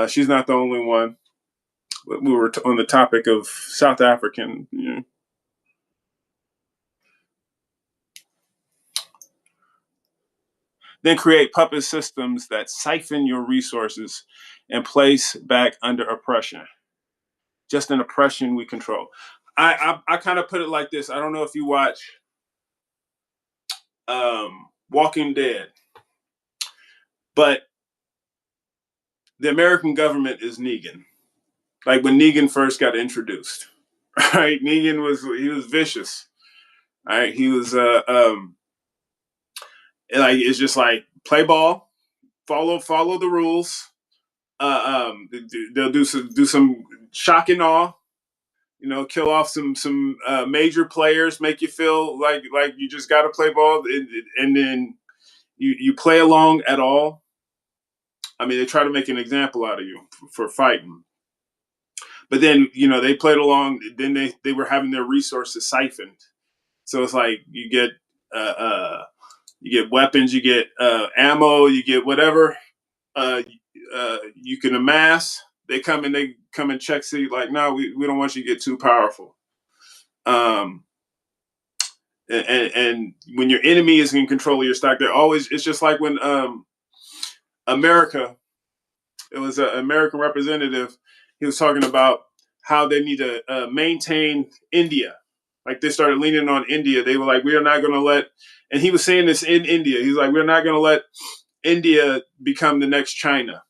She's not the only one. We were on the topic of South African. Then create puppet systems that siphon your resources and place back under oppression. Just an oppression we control. I kind of put it like this. I don't know if you watch Walking Dead, but the American government is Negan. Like when Negan first got introduced, right? Negan was vicious. Right? He was it's just like play ball, follow the rules. They'll do some shock and awe. Kill off some major players, make you feel like you just got to play ball, and then you play along at all. I mean, they try to make an example out of you for fighting. But then, they played along. Then they were having their resources siphoned. So it's like uh, uh, you get weapons, you get ammo, you get whatever uh, you can amass. They come and check, see, like, no, we don't want you to get too powerful. Um, and when your enemy is in control of your stock, it's just like when America, it was an American representative, he was talking about how they need to maintain India. Like, they started leaning on India. They were like, we are not going to let, and he was saying this in India. He's like, we're not going to let India become the next China.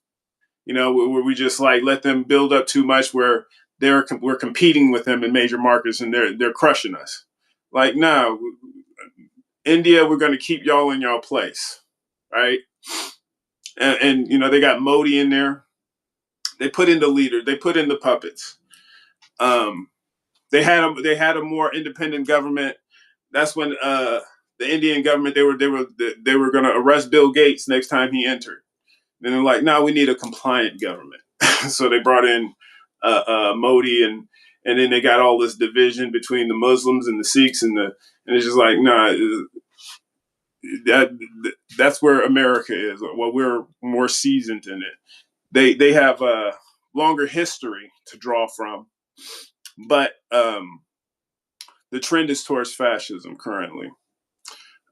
Where we just like let them build up too much, where we're competing with them in major markets and they're crushing us. Like, no, India, we're going to keep y'all in y'all place, right? And they got Modi in there. They put in the leader. They put in the puppets. They had a more independent government. That's when the Indian government, they were going to arrest Bill Gates next time he entered. And they're like, no, we need a compliant government. So they brought in Modi, and then they got all this division between the Muslims and the Sikhs, and it's just like, nah, that's where America is. Well, we're more seasoned in it. They have a longer history to draw from, but the trend is towards fascism currently,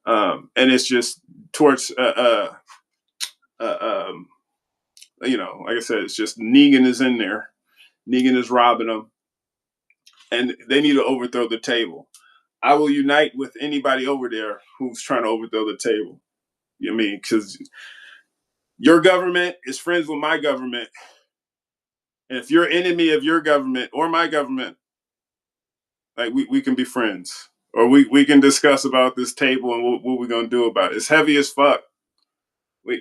and it's just towards like I said, it's just Negan is in there. Negan is robbing them, and they need to overthrow the table. I will unite with anybody over there who's trying to overthrow the table. You know what I mean? Because your government is friends with my government. And if you're enemy of your government or my government, like, we can be friends. Or we can discuss about this table and what we're going to do about it. It's heavy as fuck. But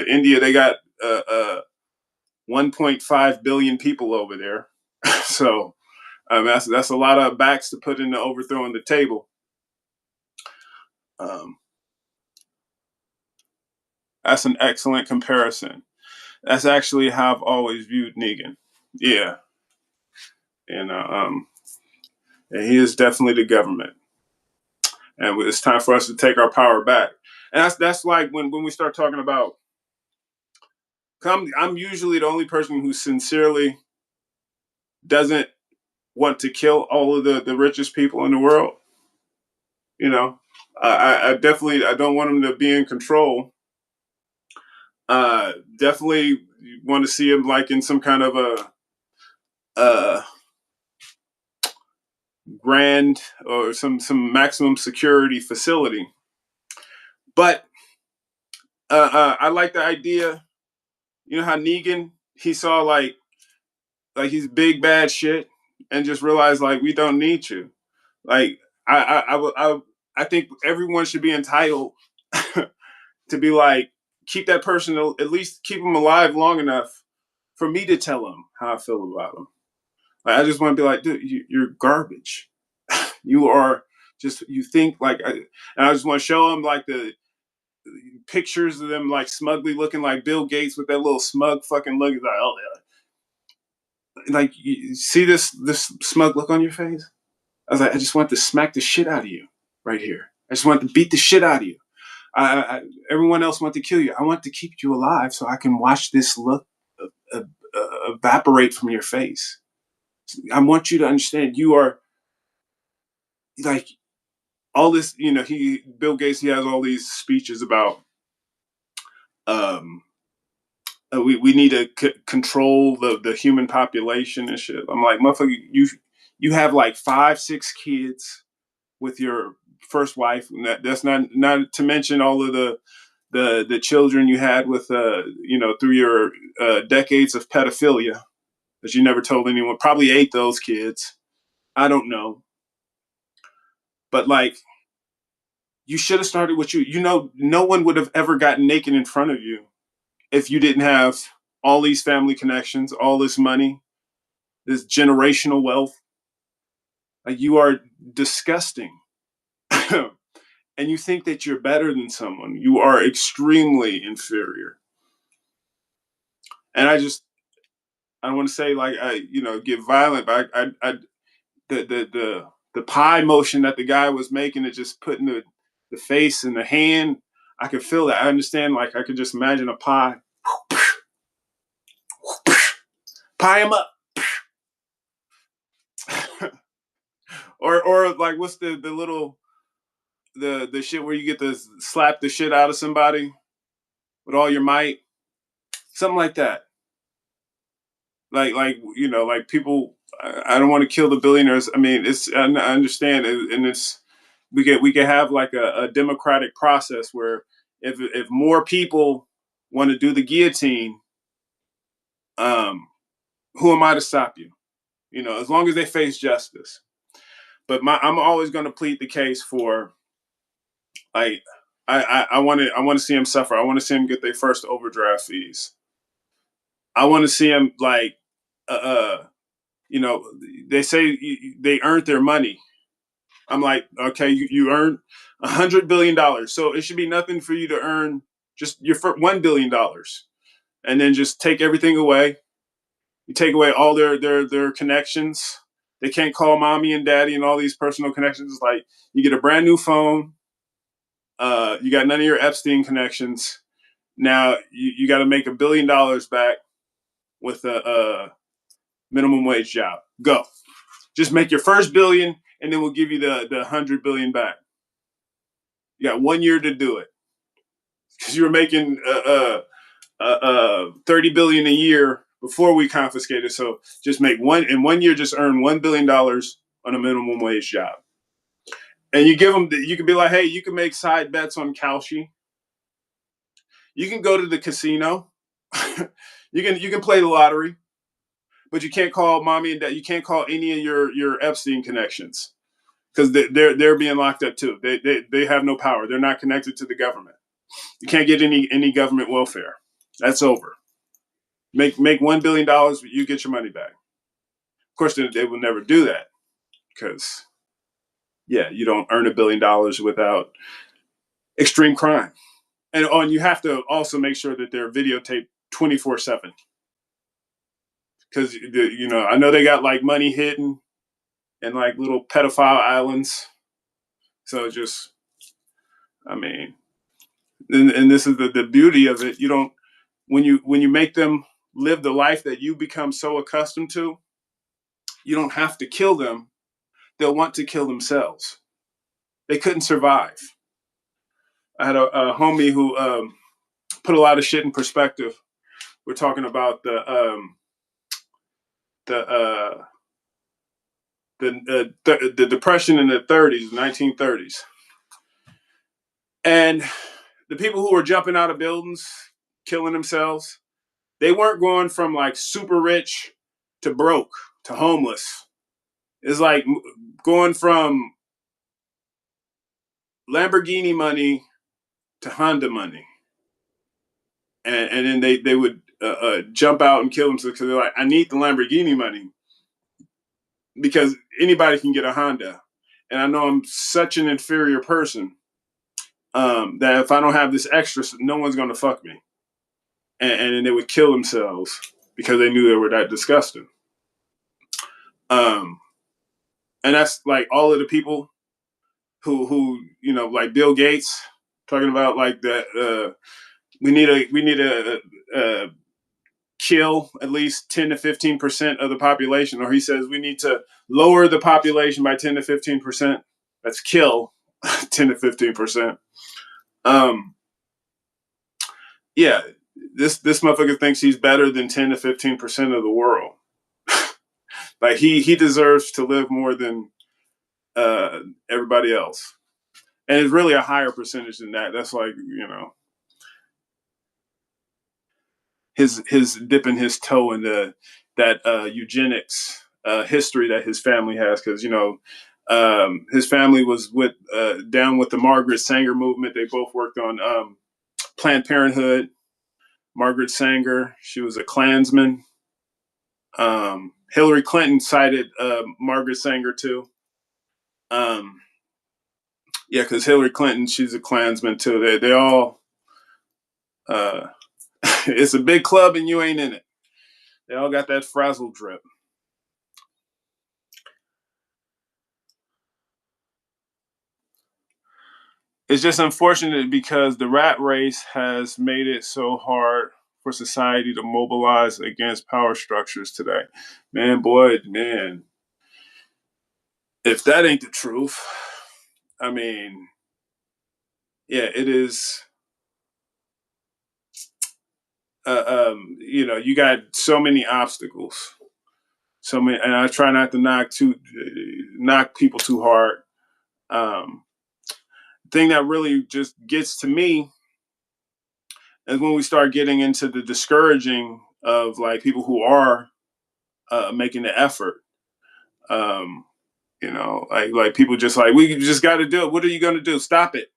India, they got 1.5 billion people over there. So that's a lot of backs to put into overthrowing the table. That's an excellent comparison. That's actually how I've always viewed Negan. Yeah, and he is definitely the government, and it's time for us to take our power back. And that's like when we start talking about. I'm usually the only person who sincerely doesn't want to kill all of the richest people in the world. I definitely, I don't want them to be in control. Definitely want to see him like in some kind of a grand or some maximum security facility. But I like the idea. You know how Negan, he saw like he's big bad shit and just realized, like, we don't need you. Like, I think everyone should be entitled to be like, keep that person, at least keep them alive long enough for me to tell them how I feel about them. Like, I just want to be like, dude, you're garbage. You are just, you think like, and I just want to show them like the pictures of them like smugly looking like Bill Gates with that little smug fucking look. He's like, oh, like, you see this smug look on your face? I was like, I just want to smack the shit out of you right here. I just want to beat the shit out of you. Everyone else want to kill you. I want to keep you alive so I can watch this look evaporate from your face. I want you to understand you are like all this. Bill Gates. He has all these speeches about we need to control the human population and shit. I'm like, motherfucker, you have like 5-6 kids with your first wife. And that's not to mention all of the children you had with through your decades of pedophilia that you never told anyone. Probably ate those kids. I don't know, but like, you should have started with you. No one would have ever gotten naked in front of you if you didn't have all these family connections, all this money, this generational wealth. Like, you are disgusting. And you think that you're better than someone. You are extremely inferior. And I don't want to say like get violent, but the pie motion that the guy was making, it just putting the face and the hand, I could feel that. I understand, like I could just imagine a pie. Pie him up. or like what's the little the shit where you get to slap the shit out of somebody with all your might? Something like that. Like people, I don't want to kill the billionaires. I mean, I understand, and it's we can have like a democratic process where if more people want to do the guillotine, who am I to stop you? As long as they face justice. But I'm always going to plead the case for, like, I want to see them suffer. I want to see them get their first overdraft fees. I want to see them like, they say they earned their money. I'm like, okay, you earned $100 billion, so it should be nothing for you to earn just your first $1 billion, and then just take everything away. You take away all their connections. They can't call mommy and daddy and all these personal connections. It's like you get a brand new phone. You got none of your Epstein connections. Now you got to make $1 billion back with a minimum wage job. Go, just make your first billion, and then we'll give you the 100 billion back. You got 1 year to do it because you were making 30 billion a year before we confiscated. So just make in 1 year, just earn $1 billion on a minimum wage job. And you give them, you can be like, hey, you can make side bets on Kalshi. You can go to the casino. you can play the lottery, but you can't call mommy and dad. You can't call any of your Epstein connections because they're being locked up too. They have no power. They're not connected to the government. You can't get any government welfare. That's over. Make $1 billion, you get your money back. Of course, they will never do that because, yeah, you don't earn $1 billion without extreme crime. And you have to also make sure that they're videotaped 24/7. Because, I know they got like money hidden in like little pedophile islands. So just, I mean, and this is the beauty of it. You don't, when you make them live the life that you become so accustomed to, you don't have to kill them. They'll want to kill themselves. They couldn't survive. I had a homie who put a lot of shit in perspective. We're talking about the depression in the 30s, 1930s, and the people who were jumping out of buildings, killing themselves, they weren't going from like super rich to broke to homeless. It's like going from Lamborghini money to Honda money. And then they would jump out and kill themselves because they're like, I need the Lamborghini money because anybody can get a Honda. And I know I'm such an inferior person that if I don't have this extra, no one's going to fuck me. And then they would kill themselves because they knew they were that disgusting. And that's like all of the people who like Bill Gates talking about like that. We need a kill at least 10 to 15% of the population, or he says we need to lower the population by 10 to 15%. That's kill 10 to 15%. Yeah, this motherfucker thinks he's better than 10 to 15% of the world. Like he deserves to live more than everybody else, and it's really a higher percentage than that. That's like his dipping his toe in that eugenics history that his family has, because his family was down with the Margaret Sanger movement. They both worked on Planned Parenthood. Margaret Sanger, she was a Klansman. Hillary Clinton cited Margaret Sanger too. Yeah, because Hillary Clinton, she's a Klansman too. They all. It's a big club and you ain't in it. They all got that frazzle drip. It's just unfortunate because the rat race has made it so hard for society to mobilize against power structures today. Man, boy, man, if that ain't the truth, I mean, yeah, it is. You got so many obstacles, so many, and I try not to knock people too hard. Um, thing that really just gets to me is when we start getting into the discouraging of like people who are making the effort. Um, like people just like we just got to do it. What are you going to do? Stop it.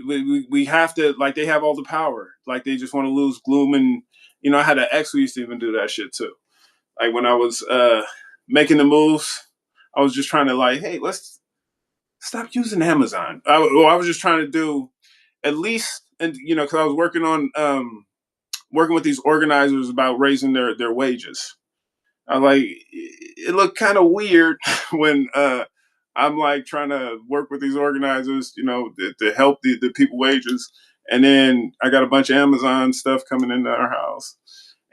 We have to like they have all the power. Like they just want to lose gloom and I had an ex who used to even do that shit too. Like when I was making the moves, I was just trying to like, hey, let's stop using Amazon. I was just trying to do at least, and because I was working on working with these organizers about raising their wages. I like it looked kind of weird when I'm like trying to work with these organizers, to help the people wages, and then I got a bunch of Amazon stuff coming into our house,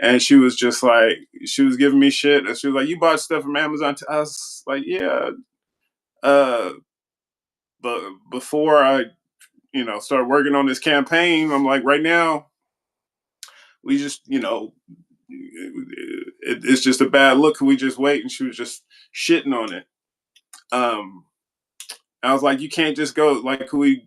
and she was just like, she was giving me shit, and she was like, "You bought stuff from Amazon?" To us, like, yeah, uh, but before I, start working on this campaign, I'm like, right now, we just, it's just a bad look. Can we just wait? And she was just shitting on it. Um, I was like, you can't just go. Like, can we?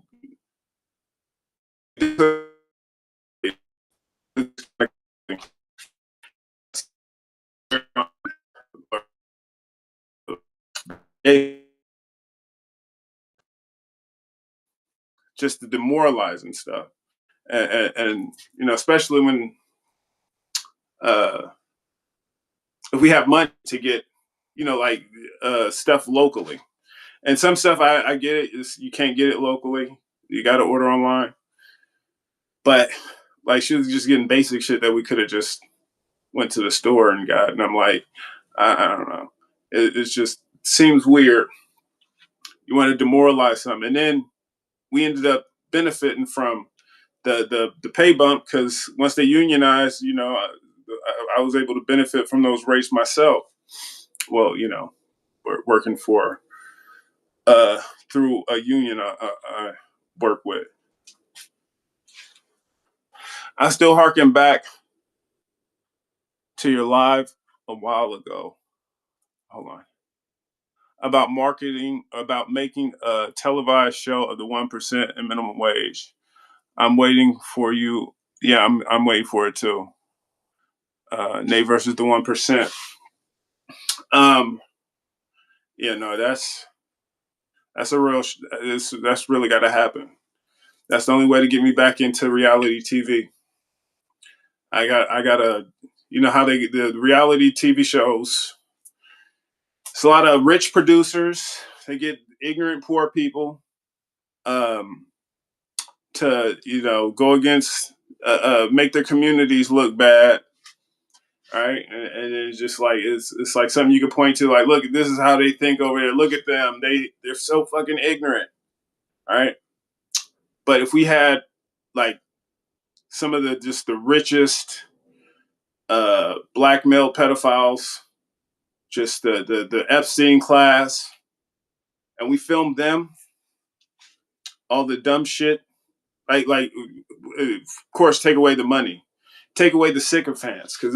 Just the demoralizing stuff, and especially when uh, if we have money to get, like stuff locally, and some stuff I get it is you can't get it locally. You got to order online, but like she was just getting basic shit that we could have just went to the store and got, and I'm like, I don't know, it's just seems weird. You want to demoralize something, and then we ended up benefiting from the pay bump because once they unionized, I was able to benefit from those rates myself. Well, working for uh, through a union I work with. I still harken back to your live a while ago. Hold on. About marketing, about making a televised show of the 1% and minimum wage. I'm waiting for you. Yeah, I'm waiting for it too. Nate versus the 1%. Um, yeah, no, that's a real. That's really got to happen. That's the only way to get me back into reality TV. I gotta, how the reality TV shows. It's a lot of rich producers. They get ignorant poor people um, to go against make their communities look bad. Right, and it's just like it's like something you can point to, like, look, this is how they think over there. Look at them; they're so fucking ignorant. All right, but if we had like some of the richest black male pedophiles, just the Epstein class, and we filmed them, all the dumb shit, like of course, take away the money, take away the sycophants, because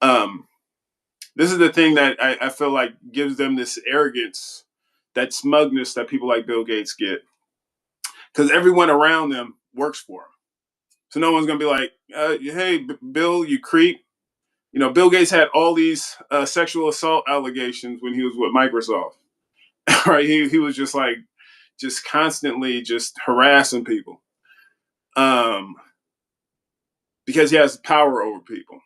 um this is the thing that I feel like gives them this arrogance, that smugness that people like Bill Gates get, because everyone around them works for him. So no one's gonna be like, "Hey, Bill, you creep." Bill Gates had all these sexual assault allegations when he was with Microsoft. Right? He was just like, just constantly just harassing people, um, because he has power over people.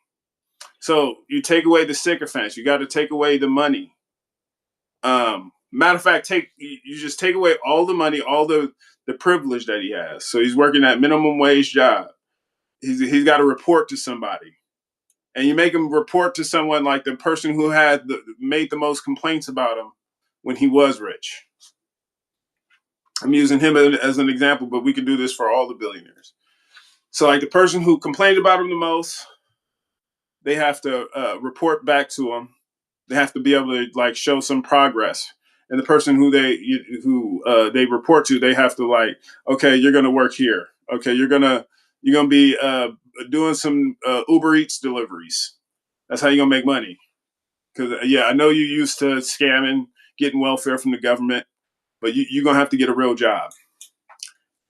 So you take away the sycophants, you got to take away the money. Matter of fact, you just take away all the money, all the privilege that he has. So he's working that minimum wage job. He's got to report to somebody. and you make him report to someone like the person who made the most complaints about him when he was rich. I'm using him as an example, but we can do this for all the billionaires. So like the person who complained about him the most, they have to report back to him. They have to be able to like show some progress. And the person who they report to, they have to like, okay, you're gonna work here. Okay, you're gonna be doing some Uber Eats deliveries. That's how you're gonna make money. Because I know you used to scamming, getting welfare from the government, but you're gonna have to get a real job.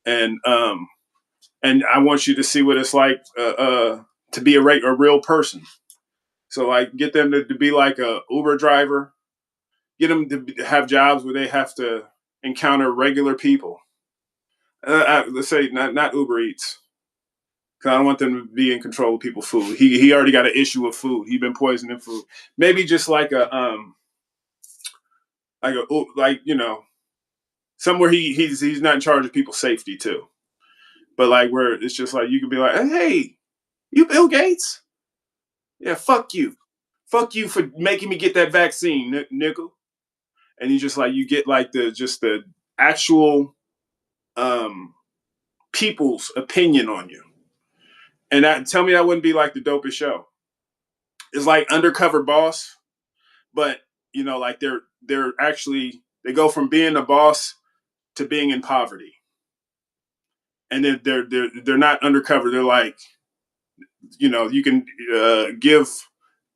And I want you to see what it's like to be a real person. So like, get them to be like a Uber driver. Get them to have jobs where they have to encounter regular people. Let's say not Uber Eats, because I don't want them to be in control of people's food. He already got an issue with food. He's been poisoning food. Maybe just like somewhere he's not in charge of people's safety too. But like where it's just like you could be like, hey, you Bill Gates? Yeah, fuck you. Fuck you for making me get that vaccine, nickel. And you just like you get like the actual people's opinion on you. And tell me that wouldn't be like the dopest show. It's like Undercover Boss, but like they're actually they go from being a boss to being in poverty. And then they're not undercover. They're like, you can give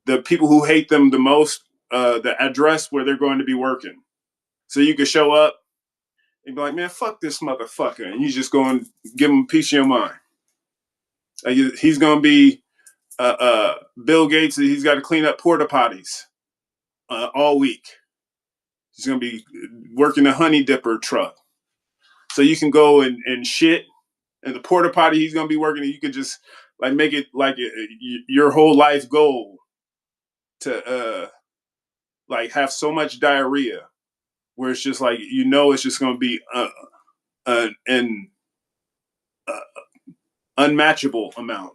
the people who hate them the most the address where they're going to be working. So you can show up and be like, man, fuck this motherfucker. And you just go and give him a piece of your mind. He's going to be Bill Gates. He's got to clean up porta potties all week. He's going to be working a honey dipper truck. So you can go and shit. And the porta potty he's going to be working, you could just like make it like your whole life goal to like have so much diarrhea where it's just like, it's just going to be an unmatchable amount.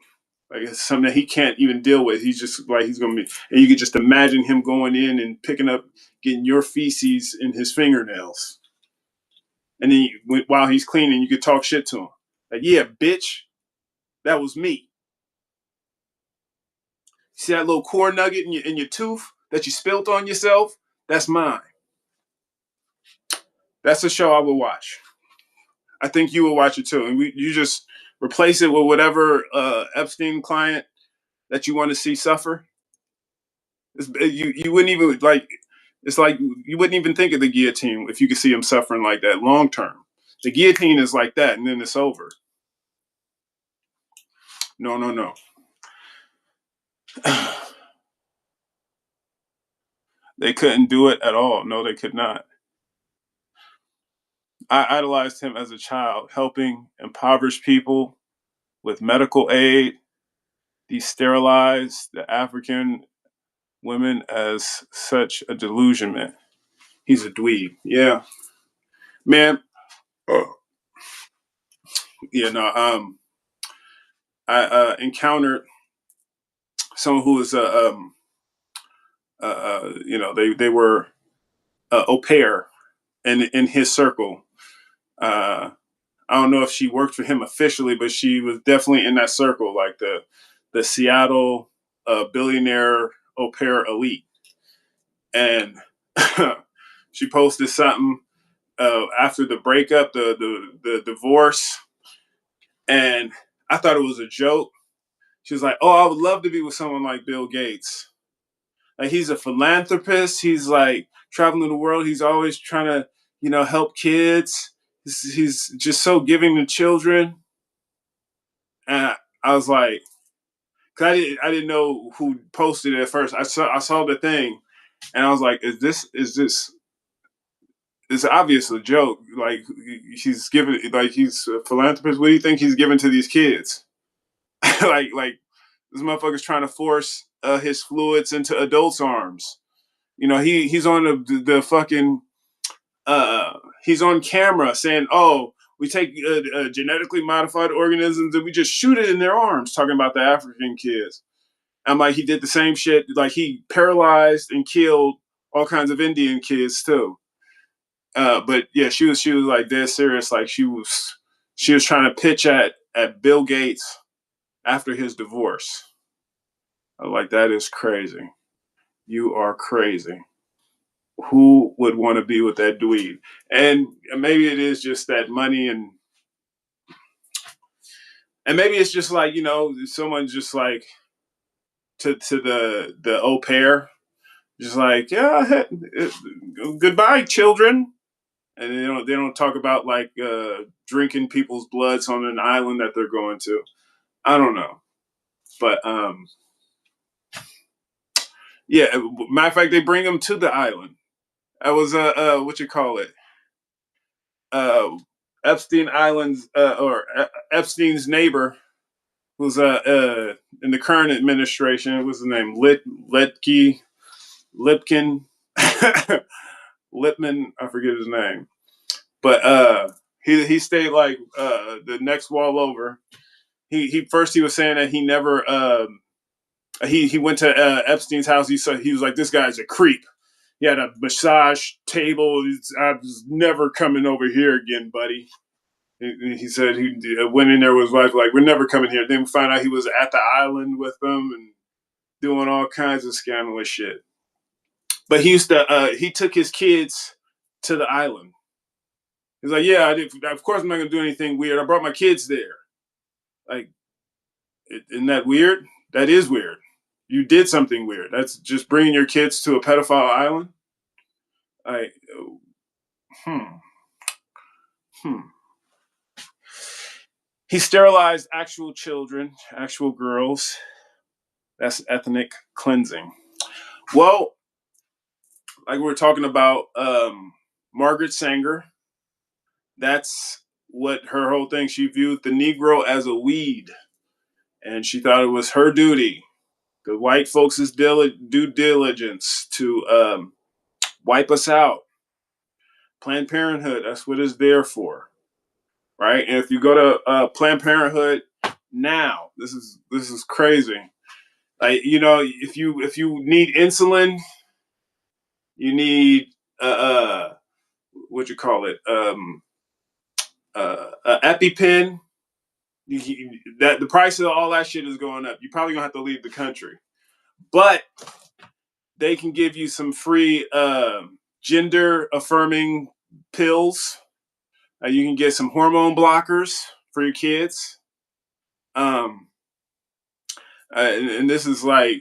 Like it's something that he can't even deal with. He's just like, he's going to be, and you could just imagine him going in and picking up, getting your feces in his fingernails. And then while he's cleaning, you could talk shit to him. Like, yeah, bitch, that was me. See that little corn nugget in your tooth that you spilt on yourself? That's mine. That's a show I would watch. I think you would watch it too. And you just replace it with whatever Epstein client that you want to see suffer. You wouldn't even like. It's like you wouldn't even think of the guillotine if you could see him suffering like that long term. The guillotine is like that, and then it's over. No. They couldn't do it at all. No, they could not. I idolized him as a child, helping impoverished people with medical aid, desterilize the African women as such a delusionment. He's a dweeb. Yeah. Man. Yeah, no, I encountered someone who was they were au pair in his circle. I don't know if she worked for him officially, but she was definitely in that circle, like the Seattle billionaire au pair elite. And she posted something after the breakup, the divorce, and I thought it was a joke. She was like, "Oh, I would love to be with someone like Bill Gates. Like he's a philanthropist. He's like traveling the world. He's always trying to, help kids. He's just so giving to children." And I was like, cause I didn't know who posted it at first. I saw the thing, and I was like, is this? It's obvious a joke. Like he's giving, like he's a philanthropist. What do you think he's giving to these kids? like this motherfucker's trying to force his fluids into adults' arms. He's on the fucking he's on camera saying, "Oh, we take genetically modified organisms and we just shoot it in their arms," talking about the African kids. I'm like, he did the same shit. Like he paralyzed and killed all kinds of Indian kids too. But yeah, she was like dead serious. Like she was trying to pitch at Bill Gates after his divorce. I'm like, that is crazy. You are crazy. Who would want to be with that dweeb? And maybe it is just that money, and maybe it's just like, someone just like to the au pair, just like, yeah, goodbye, children. And they don't talk about like drinking people's bloods on an island that they're going to. I don't know, but yeah. Matter of fact, they bring them to the island. I was what you call it, uh, Epstein Island's or Epstein's neighbor, who's in the current administration. What's his name? Lipkin, Lipman. I forget his name, but he stayed like the next wall over. He was saying that he never he went to Epstein's house. He was like, this guy's a creep. He had a massage table. I was never coming over here again, buddy. He said he went in there with his wife, like, we're never coming here. Then we found out he was at the island with them and doing all kinds of scandalous shit. But he took his kids to the island. He's like, yeah, of course I'm not going to do anything weird. I brought my kids there. Like, isn't that weird? That is weird. You did something weird. That's just bringing your kids to a pedophile island. Like, hmm, hmm. He sterilized actual children, actual girls. That's ethnic cleansing. Well, like we were talking about, Margaret Sanger. That's what her whole thing. She viewed the Negro as a weed, and she thought it was her duty, the white folks' due diligence, to wipe us out. Planned Parenthood. That's what it's there for, right? And if you go to Planned Parenthood now, this is crazy. Like, if you need insulin, you need what you call it, EpiPen. That the price of all that shit is going up. You probably gonna have to leave the country, but they can give you some free gender affirming pills. You can get some hormone blockers for your kids. Um, and this is like,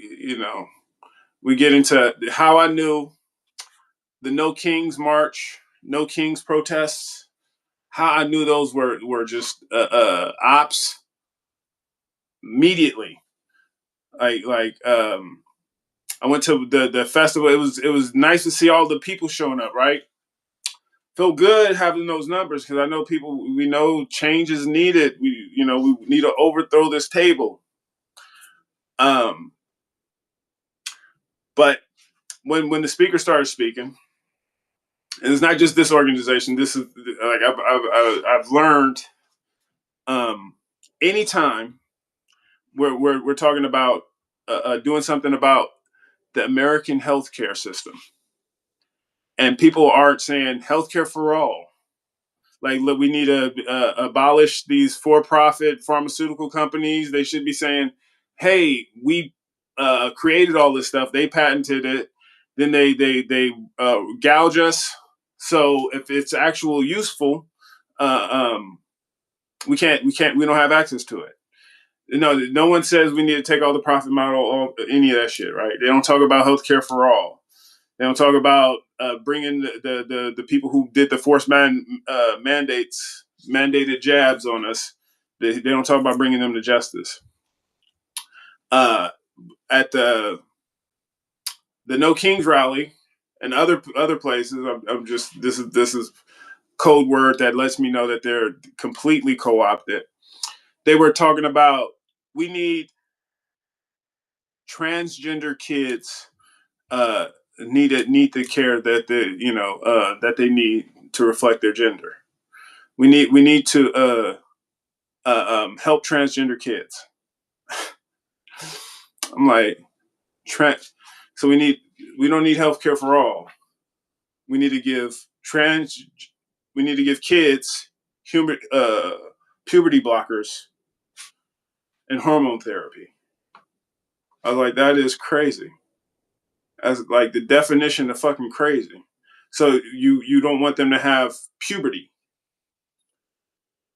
we get into how I knew the No Kings March, No Kings protests. How I knew those were just ops immediately. I went to the festival. It was nice to see all the people showing up. Right, feel good having those numbers because I know people. We know change is needed. We need to overthrow this table. Um, but when the speaker started speaking, and it's not just this organization. This is like I've learned. Anytime we're talking about doing something about the American healthcare system, and people aren't saying healthcare for all. Like, look, we need to abolish these for-profit pharmaceutical companies. They should be saying, "Hey, we created all this stuff. They patented it. Then they gouge us. So if it's actual useful, uh, um, we don't have access to it." No one says we need to take all the profit model, any of that shit, right? They don't talk about healthcare for all. They don't talk about bringing the people who did the forced mandated jabs on us. They don't talk about bringing them to justice. At the No Kings rally and other places, I'm just this is code word that lets me know that they're completely co-opted. They were talking about we need transgender kids need the care that that they need to reflect their gender. We need to help transgender kids. I'm like, so we don't need healthcare for all. We need to give kids puberty blockers and hormone therapy. I was like, that is crazy. As like the definition of fucking crazy. So you don't want them to have puberty.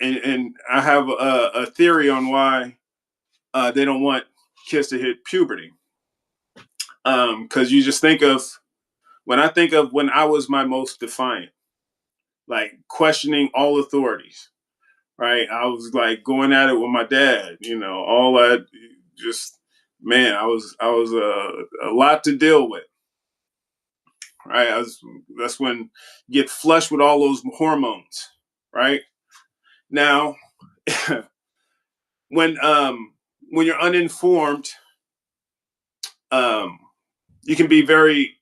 And I have a theory on why they don't want kids to hit puberty. Because you just think of when I was my most defiant, like questioning all authorities, right? I was like going at it with my dad, all that. Just man, I was a lot to deal with, right? That's when you get flushed with all those hormones, right? Now, when you're uninformed, um, you can be very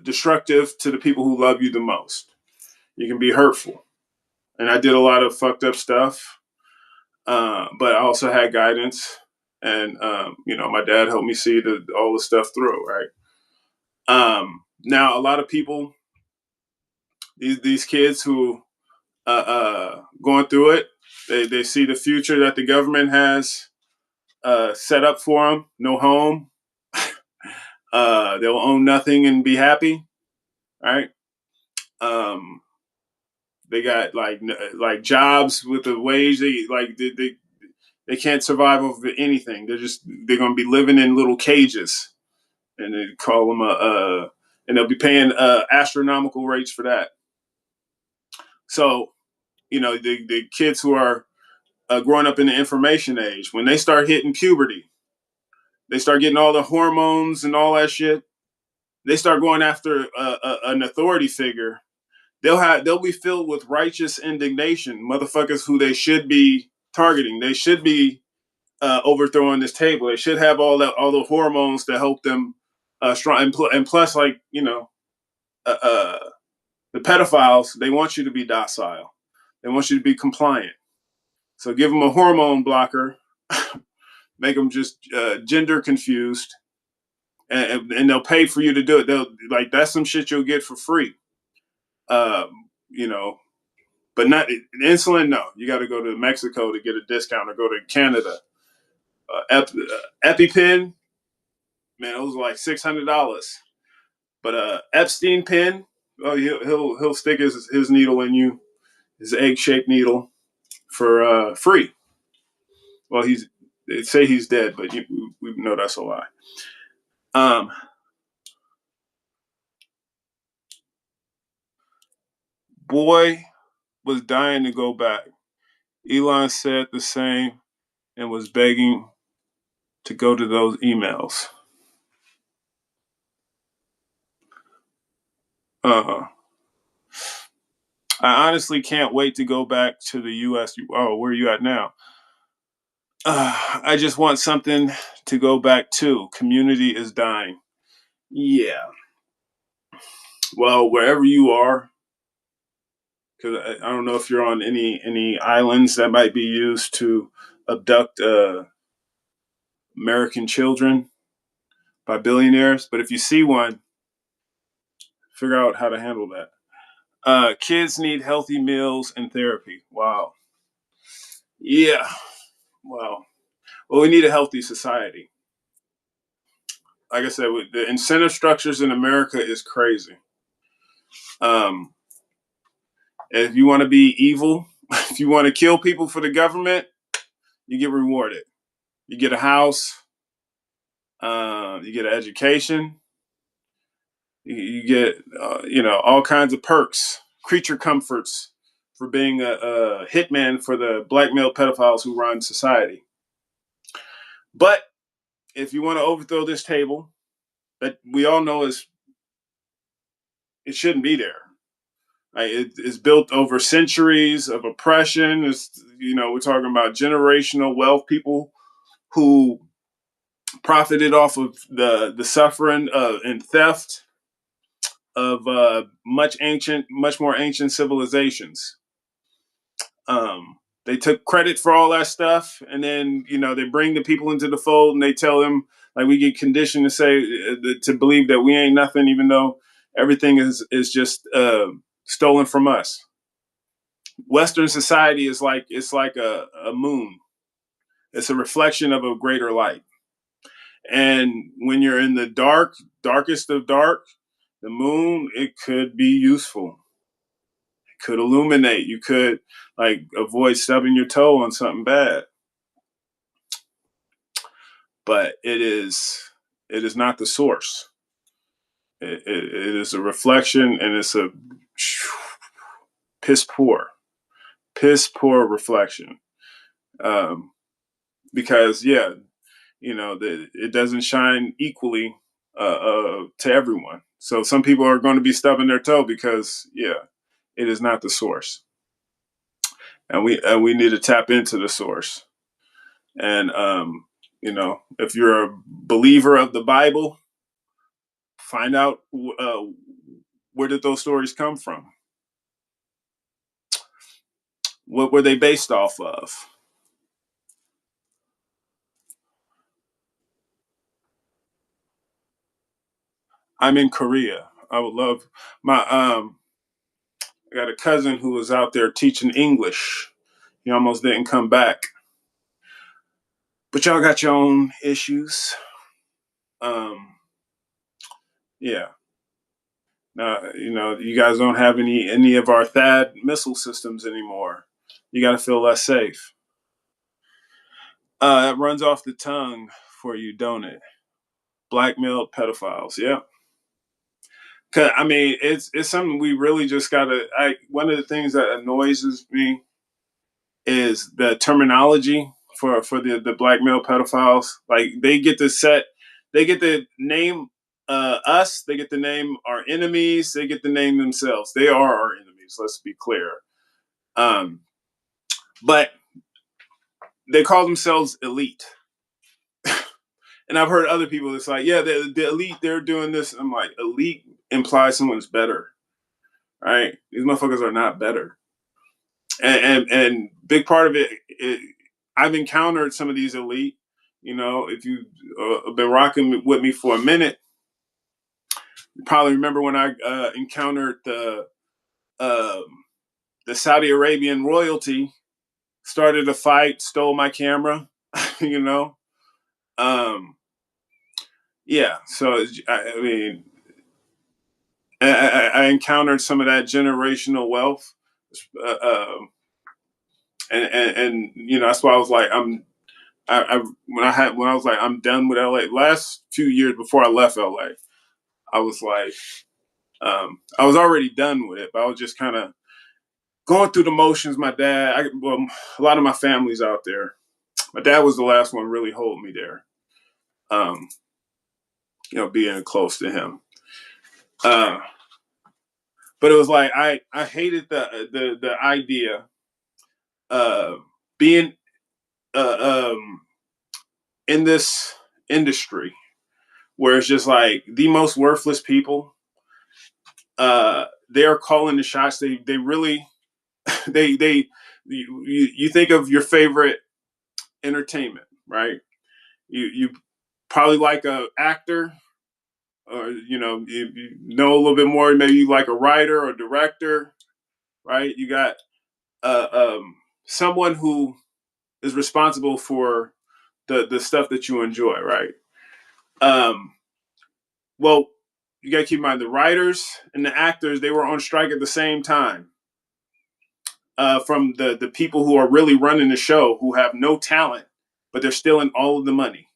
destructive to the people who love you the most. You can be hurtful, and I did a lot of fucked up stuff, but I also had guidance, and my dad helped me see all the stuff through. Right. Now, a lot of people, these kids who going through it, they see the future that the government has set up for them. No home. They'll own nothing and be happy. Right. Um, they got like jobs with the wage. They can't survive off of anything. They're gonna be living in little cages, and they call them and they'll be paying astronomical rates for that. So the kids who are growing up in the information age, when they start hitting puberty, they start getting all the hormones and all that shit. They start going after an authority figure. They'll be filled with righteous indignation, motherfuckers who they should be targeting. They should be overthrowing this table. They should have all the hormones to help them strong. And plus, uh, uh, the pedophiles, they want you to be docile. They want you to be compliant. So give them a hormone blocker, make them just gender confused, and they'll pay for you to do it. That's some shit you'll get for free. You know, but not insulin. No, you got to go to Mexico to get a discount, or go to Canada. EpiPen, man, it was like $600. But Epstein pen, oh, he'll stick his needle in you, his egg shaped needle, for free. Well, they say he's dead, but we know that's a lie. Boy was dying to go back. Elon said the same and was begging to go to those emails. I honestly can't wait to go back to the U.S. Oh, where are you at now? I just want something to go back to. Community is dying. Yeah. Well, wherever you are, because I don't know if you're on any islands that might be used to abduct American children by billionaires, but if you see one, figure out how to handle that. Kids need healthy meals and therapy. Wow. Yeah. Wow. Well, we need a healthy society. Like I said, the incentive structures in America is crazy. Um, if you want to be evil, if you want to kill people for the government, you get rewarded. You get a house, you get an education, you get all kinds of perks, creature comforts for being a hitman for the blackmail pedophiles who run society. But if you want to overthrow this table, that we all know it shouldn't be there. It's built over centuries of oppression. We're talking about generational wealth, people who profited off of the suffering and theft of much more ancient civilizations. They took credit for all that stuff, and then they bring the people into the fold and they tell them Like we get conditioned to say to believe that we ain't nothing, even though everything is just stolen from us. Western society is like it's like a moon. It's a reflection of a greater light. And when you're in the darkest of dark, the moon, it could be useful. It could illuminate. You could like avoid stubbing your toe on something bad. But it is not the source. It is a reflection, and it's a piss poor reflection. Because yeah, it doesn't shine equally to everyone. So some people are going to be stubbing their toe because yeah, it is not the source, and we need to tap into the source. And if you're a believer of the Bible, find out where did those stories come from? What were they based off of? I'm in Korea. I would love my I got a cousin who was out there teaching English. He almost didn't come back. But y'all got your own issues. Um, yeah. You guys don't have any of our THAAD missile systems anymore. You got to feel less safe. It runs off the tongue for you, don't it? Blackmailed pedophiles. Yeah. 'Cause, I mean, it's something we really just gotta. One of the things that annoys me is the terminology for the blackmail pedophiles. Like they get to name us, they get to name our enemies, they get to name themselves. They are our enemies. Let's be clear. Um, but they call themselves elite. And I've heard other people. It's like, yeah, the elite. They're doing this. I'm like, elite implies someone's better, right? These motherfuckers are not better. And big part of it, I've encountered some of these elite. If you've been rocking with me for a minute, you probably remember when I encountered um, the Saudi Arabian royalty, started a fight, stole my camera. you know, um, yeah. So I mean, I encountered some of that generational wealth, uh, um, and that's why I was like, when I was like, I'm done with LA. Last few years before I left LA, I was like, I was already done with it, but I was just kind of going through the motions. My dad, a lot of my family's out there. My dad was the last one really holding me there. Um, being close to him. Uh, but it was like I hated the idea of being in this industry where it's just like the most worthless people. They're calling the shots. They really they you think of your favorite entertainment, right? You probably like a actor, or you know a little bit more. Maybe you like a writer or director, right? You got someone who is responsible for the stuff that you enjoy, right? Um, well, you got to keep in mind the writers and the actors, they were on strike at the same time. From the people who are really running the show, who have no talent, but they're stealing all of the money,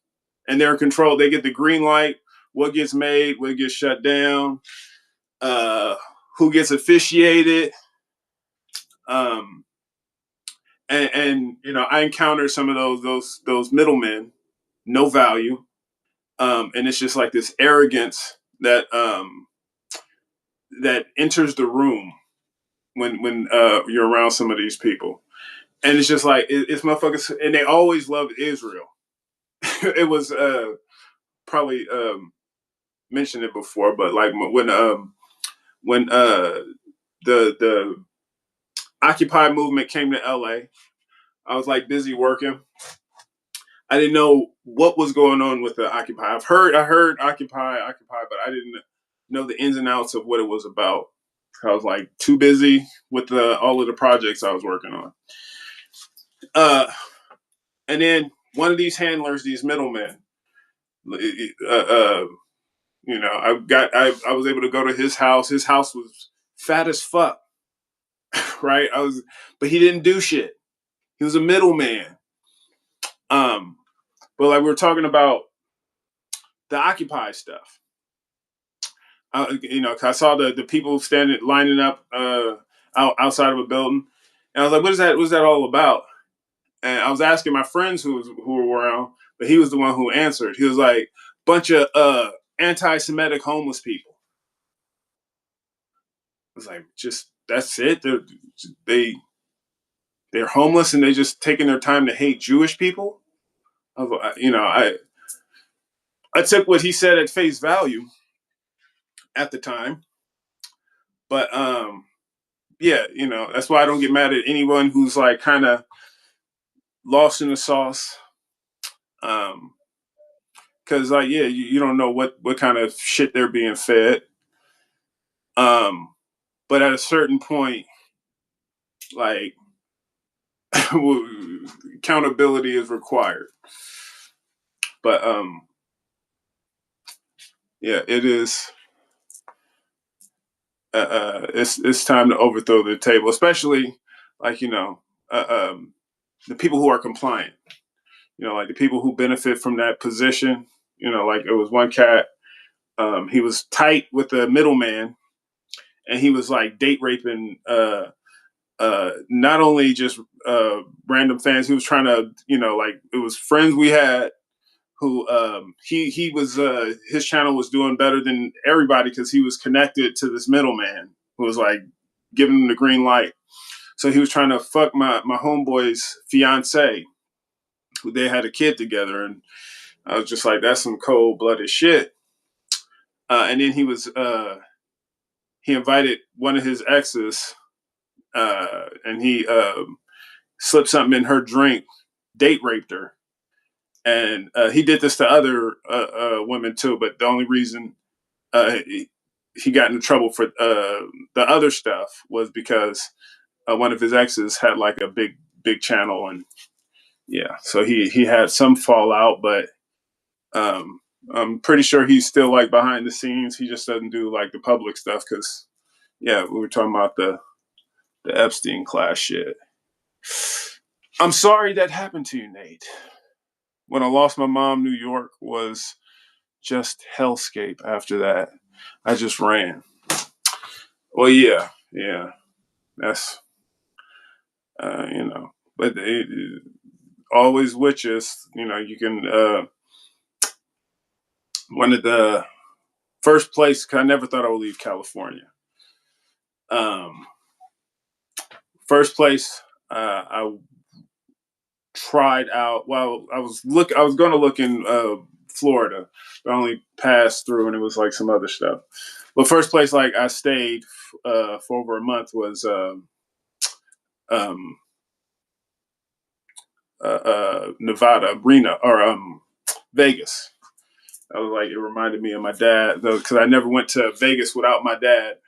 and they're in control. They get the green light. What gets made, what gets shut down, uh, who gets officiated, um, and I encountered some of those middlemen, no value, and it's just like this arrogance that enters the room when you're around some of these people. And it's just like it's motherfuckers, and they always loved Israel. It was probably mentioned it before, but like when the Occupy movement came to LA, I was like busy working. I didn't know what was going on with the Occupy. I heard Occupy, but I didn't know the ins and outs of what it was about. I was like too busy with all of the projects I was working on. And then one of these handlers, these middlemen, I was able to go to his house. His house was fat as fuck, right? But he didn't do shit. He was a middleman. But like we were talking about the Occupy stuff. 'Cause I saw the people lining up outside of a building, and I was like, What is that all about?" And I was asking my friends who were around, but he was the one who answered. He was like, "Bunch of anti-Semitic homeless people." I was like, "Just that's it? They're homeless and they just taking their time to hate Jewish people?" I took what he said at face value at the time, but yeah, that's why I don't get mad at anyone who's like kind of lost in the sauce. Because like, yeah, you don't know what kind of shit they're being fed. But at a certain point, like accountability is required. But yeah, it is. It's time to overthrow the table, especially like the people who are compliant. Like the people who benefit from that position. Like it was one cat. He was tight with the middleman, and he was like date raping. Not only just random fans. He was trying to, like it was friends we had who he was his channel was doing better than everybody because he was connected to this middleman who was like giving him the green light. So he was trying to fuck my homeboy's fiance, who they had a kid together, and I was just like, that's some cold blooded shit. And then he invited one of his exes, and he slipped something in her drink, date raped her. And he did this to other women too, but the only reason he got into trouble for the other stuff was because one of his exes had like a big channel, and yeah, so he had some fallout, but I'm pretty sure he's still like behind the scenes. He just doesn't do like the public stuff because yeah, we were talking about the Epstein class shit. I'm sorry that happened to you, Nate. When I lost my mom, New York was just hellscape after that. I just ran. Well, yeah, that's but always witches. You can one of the first place. 'Cause I never thought I would leave California. Um, First place I tried out. Well, I was going to look in Florida, but I only passed through, and it was like some other stuff. But first place like I stayed for over a month was um, Nevada, Reno, or Vegas. I was like, it reminded me of my dad, though, because I never went to Vegas without my dad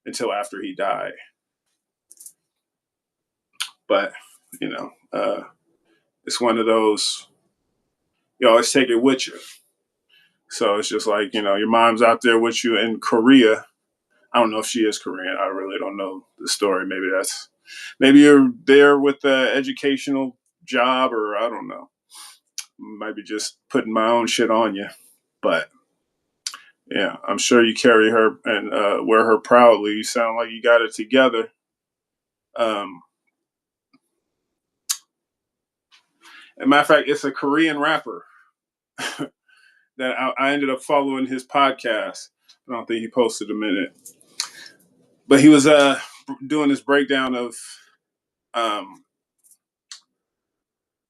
until after he died. But it's one of those you always take it with you. So it's just like your mom's out there with you in Korea. I don't know if she is Korean. I really don't know the story. Maybe you're there with the educational job, or I don't know. Might be just putting my own shit on you, but yeah, I'm sure you carry her and wear her proudly. You sound like you got it together. Um, As a matter of fact, it's a Korean rapper that I ended up following his podcast. I don't think he posted a minute, but he was doing this breakdown of um,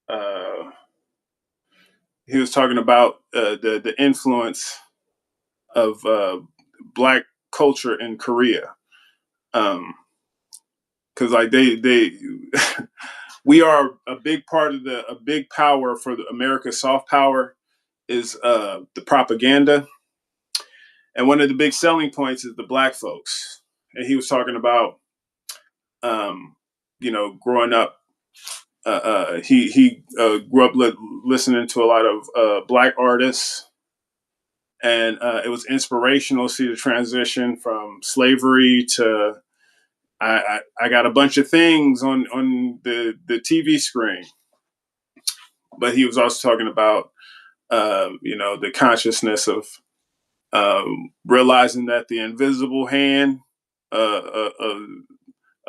uh, he was talking about the influence of black culture in Korea, because like they we are a big part of a big power for America's soft power is the propaganda. And one of the big selling points is the black folks. And he was talking about, growing up. He grew up listening to a lot of black artists, and it was inspirational to see the transition from slavery to I got a bunch of things on the TV screen. But he was also talking about the consciousness of realizing that the invisible hand uh, uh, uh,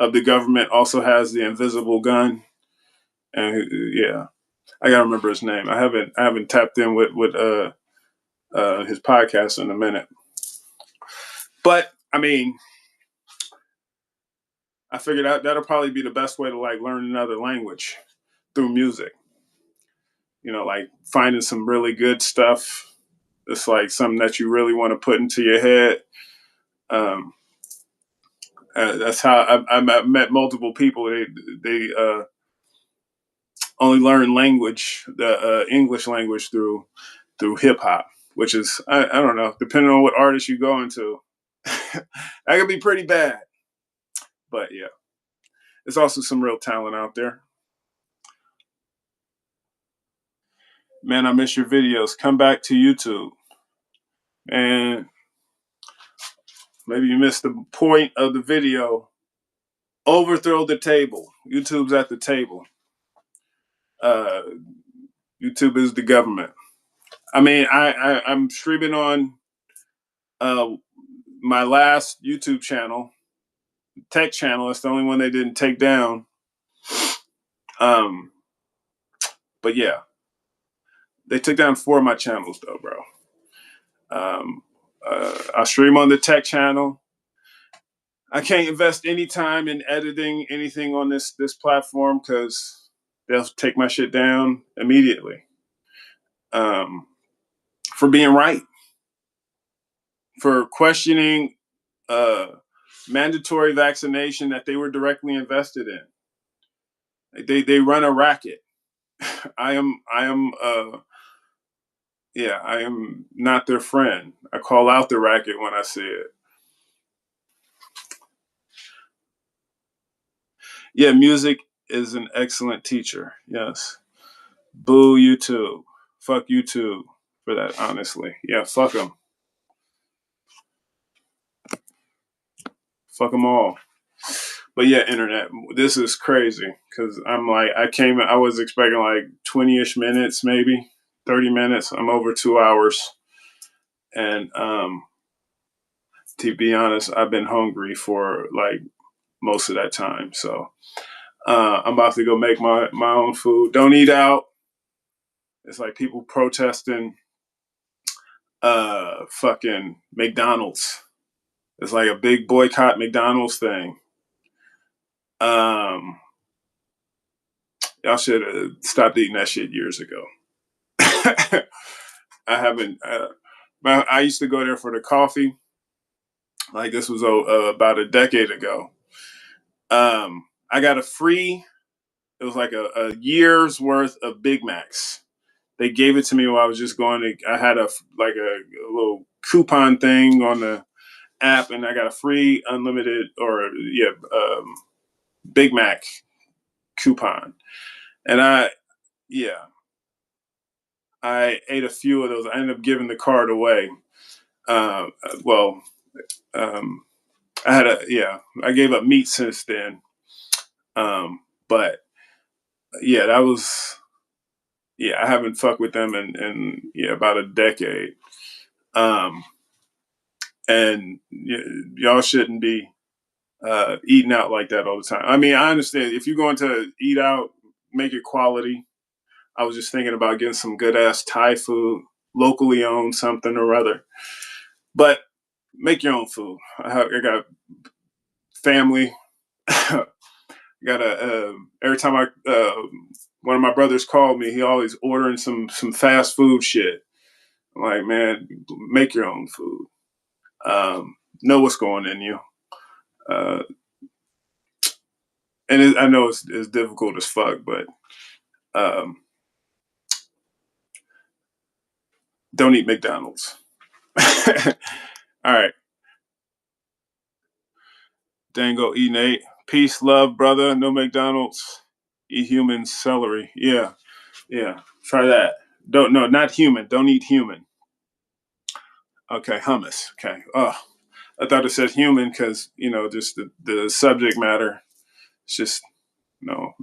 of the government also has the invisible gun. And yeah, I gotta remember his name. I haven't tapped in with his podcast in a minute. But I mean, I figured out that'll probably be the best way to like learn another language through music. Like finding some really good stuff. It's like something that you really want to put into your head. Um, that's how I met multiple people. They only learn language, the English language through hip hop, which is I don't know, depending on what artist you go into, that could be pretty bad. But yeah, there's also some real talent out there. Man, I miss your videos. Come back to YouTube. And maybe you missed the point of the video. Overthrow the table. YouTube's at the table. Uh, YouTube is the government. I mean, I'm streaming on uh, my last YouTube channel, tech channel. It's the only one they didn't take down. Um, but yeah, they took down 4 of my channels though, bro. I stream on the tech channel. I can't invest any time in editing anything on this platform because they'll take my shit down immediately. For being right, for questioning uh, mandatory vaccination that they were directly invested in. They run a racket. I am I am not their friend. I call out the racket when I see it. Yeah, music is an excellent teacher. Yes. Boo YouTube. Fuck YouTube for that, honestly. Yeah, fuck them. Fuck them all. But yeah, internet, this is crazy because I'm like, I was expecting like 20-ish minutes, maybe 30 minutes. I'm over 2 hours. And to be honest, I've been hungry for like most of that time. So I'm about to go make my own food. Don't eat out. It's like people protesting fucking McDonald's. It's like a big boycott McDonald's thing. Um, y'all should have stopped eating that shit years ago. I haven't. I used to go there for the coffee. Like this was about a decade ago. I got a free. It was like a year's worth of Big Macs. They gave it to me while I was just going to. I had a little coupon thing on the app, and I got a free unlimited Big Mac coupon. And I ate a few of those. I ended up giving the card away. Uh, well, um, I gave up meat since then. But yeah, that was, I haven't fucked with them in about a decade. Um, and y'all shouldn't be eating out like that all the time. I mean, I understand if you're going to eat out, make it quality. I was just thinking about getting some good ass Thai food, locally owned something or other. But make your own food. I got family. Got a every time one of my brothers called me, he always ordering some fast food shit. I'm like, man, make your own food. Know what's going in you. Uh, and I know it's difficult as fuck, but don't eat McDonald's. All right. Dango E Nate. Peace, love, brother. No McDonald's. Eat human celery. Yeah. Yeah. Try that. Not human. Don't eat human. Okay, hummus. Okay. Oh, I thought it said human because, just the subject matter. It's just no.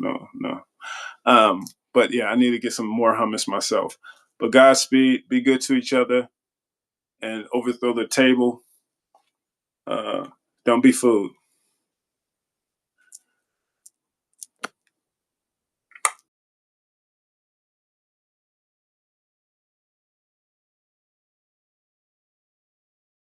But yeah, I need to get some more hummus myself. But Godspeed, be good to each other and overthrow the table. Don't be food.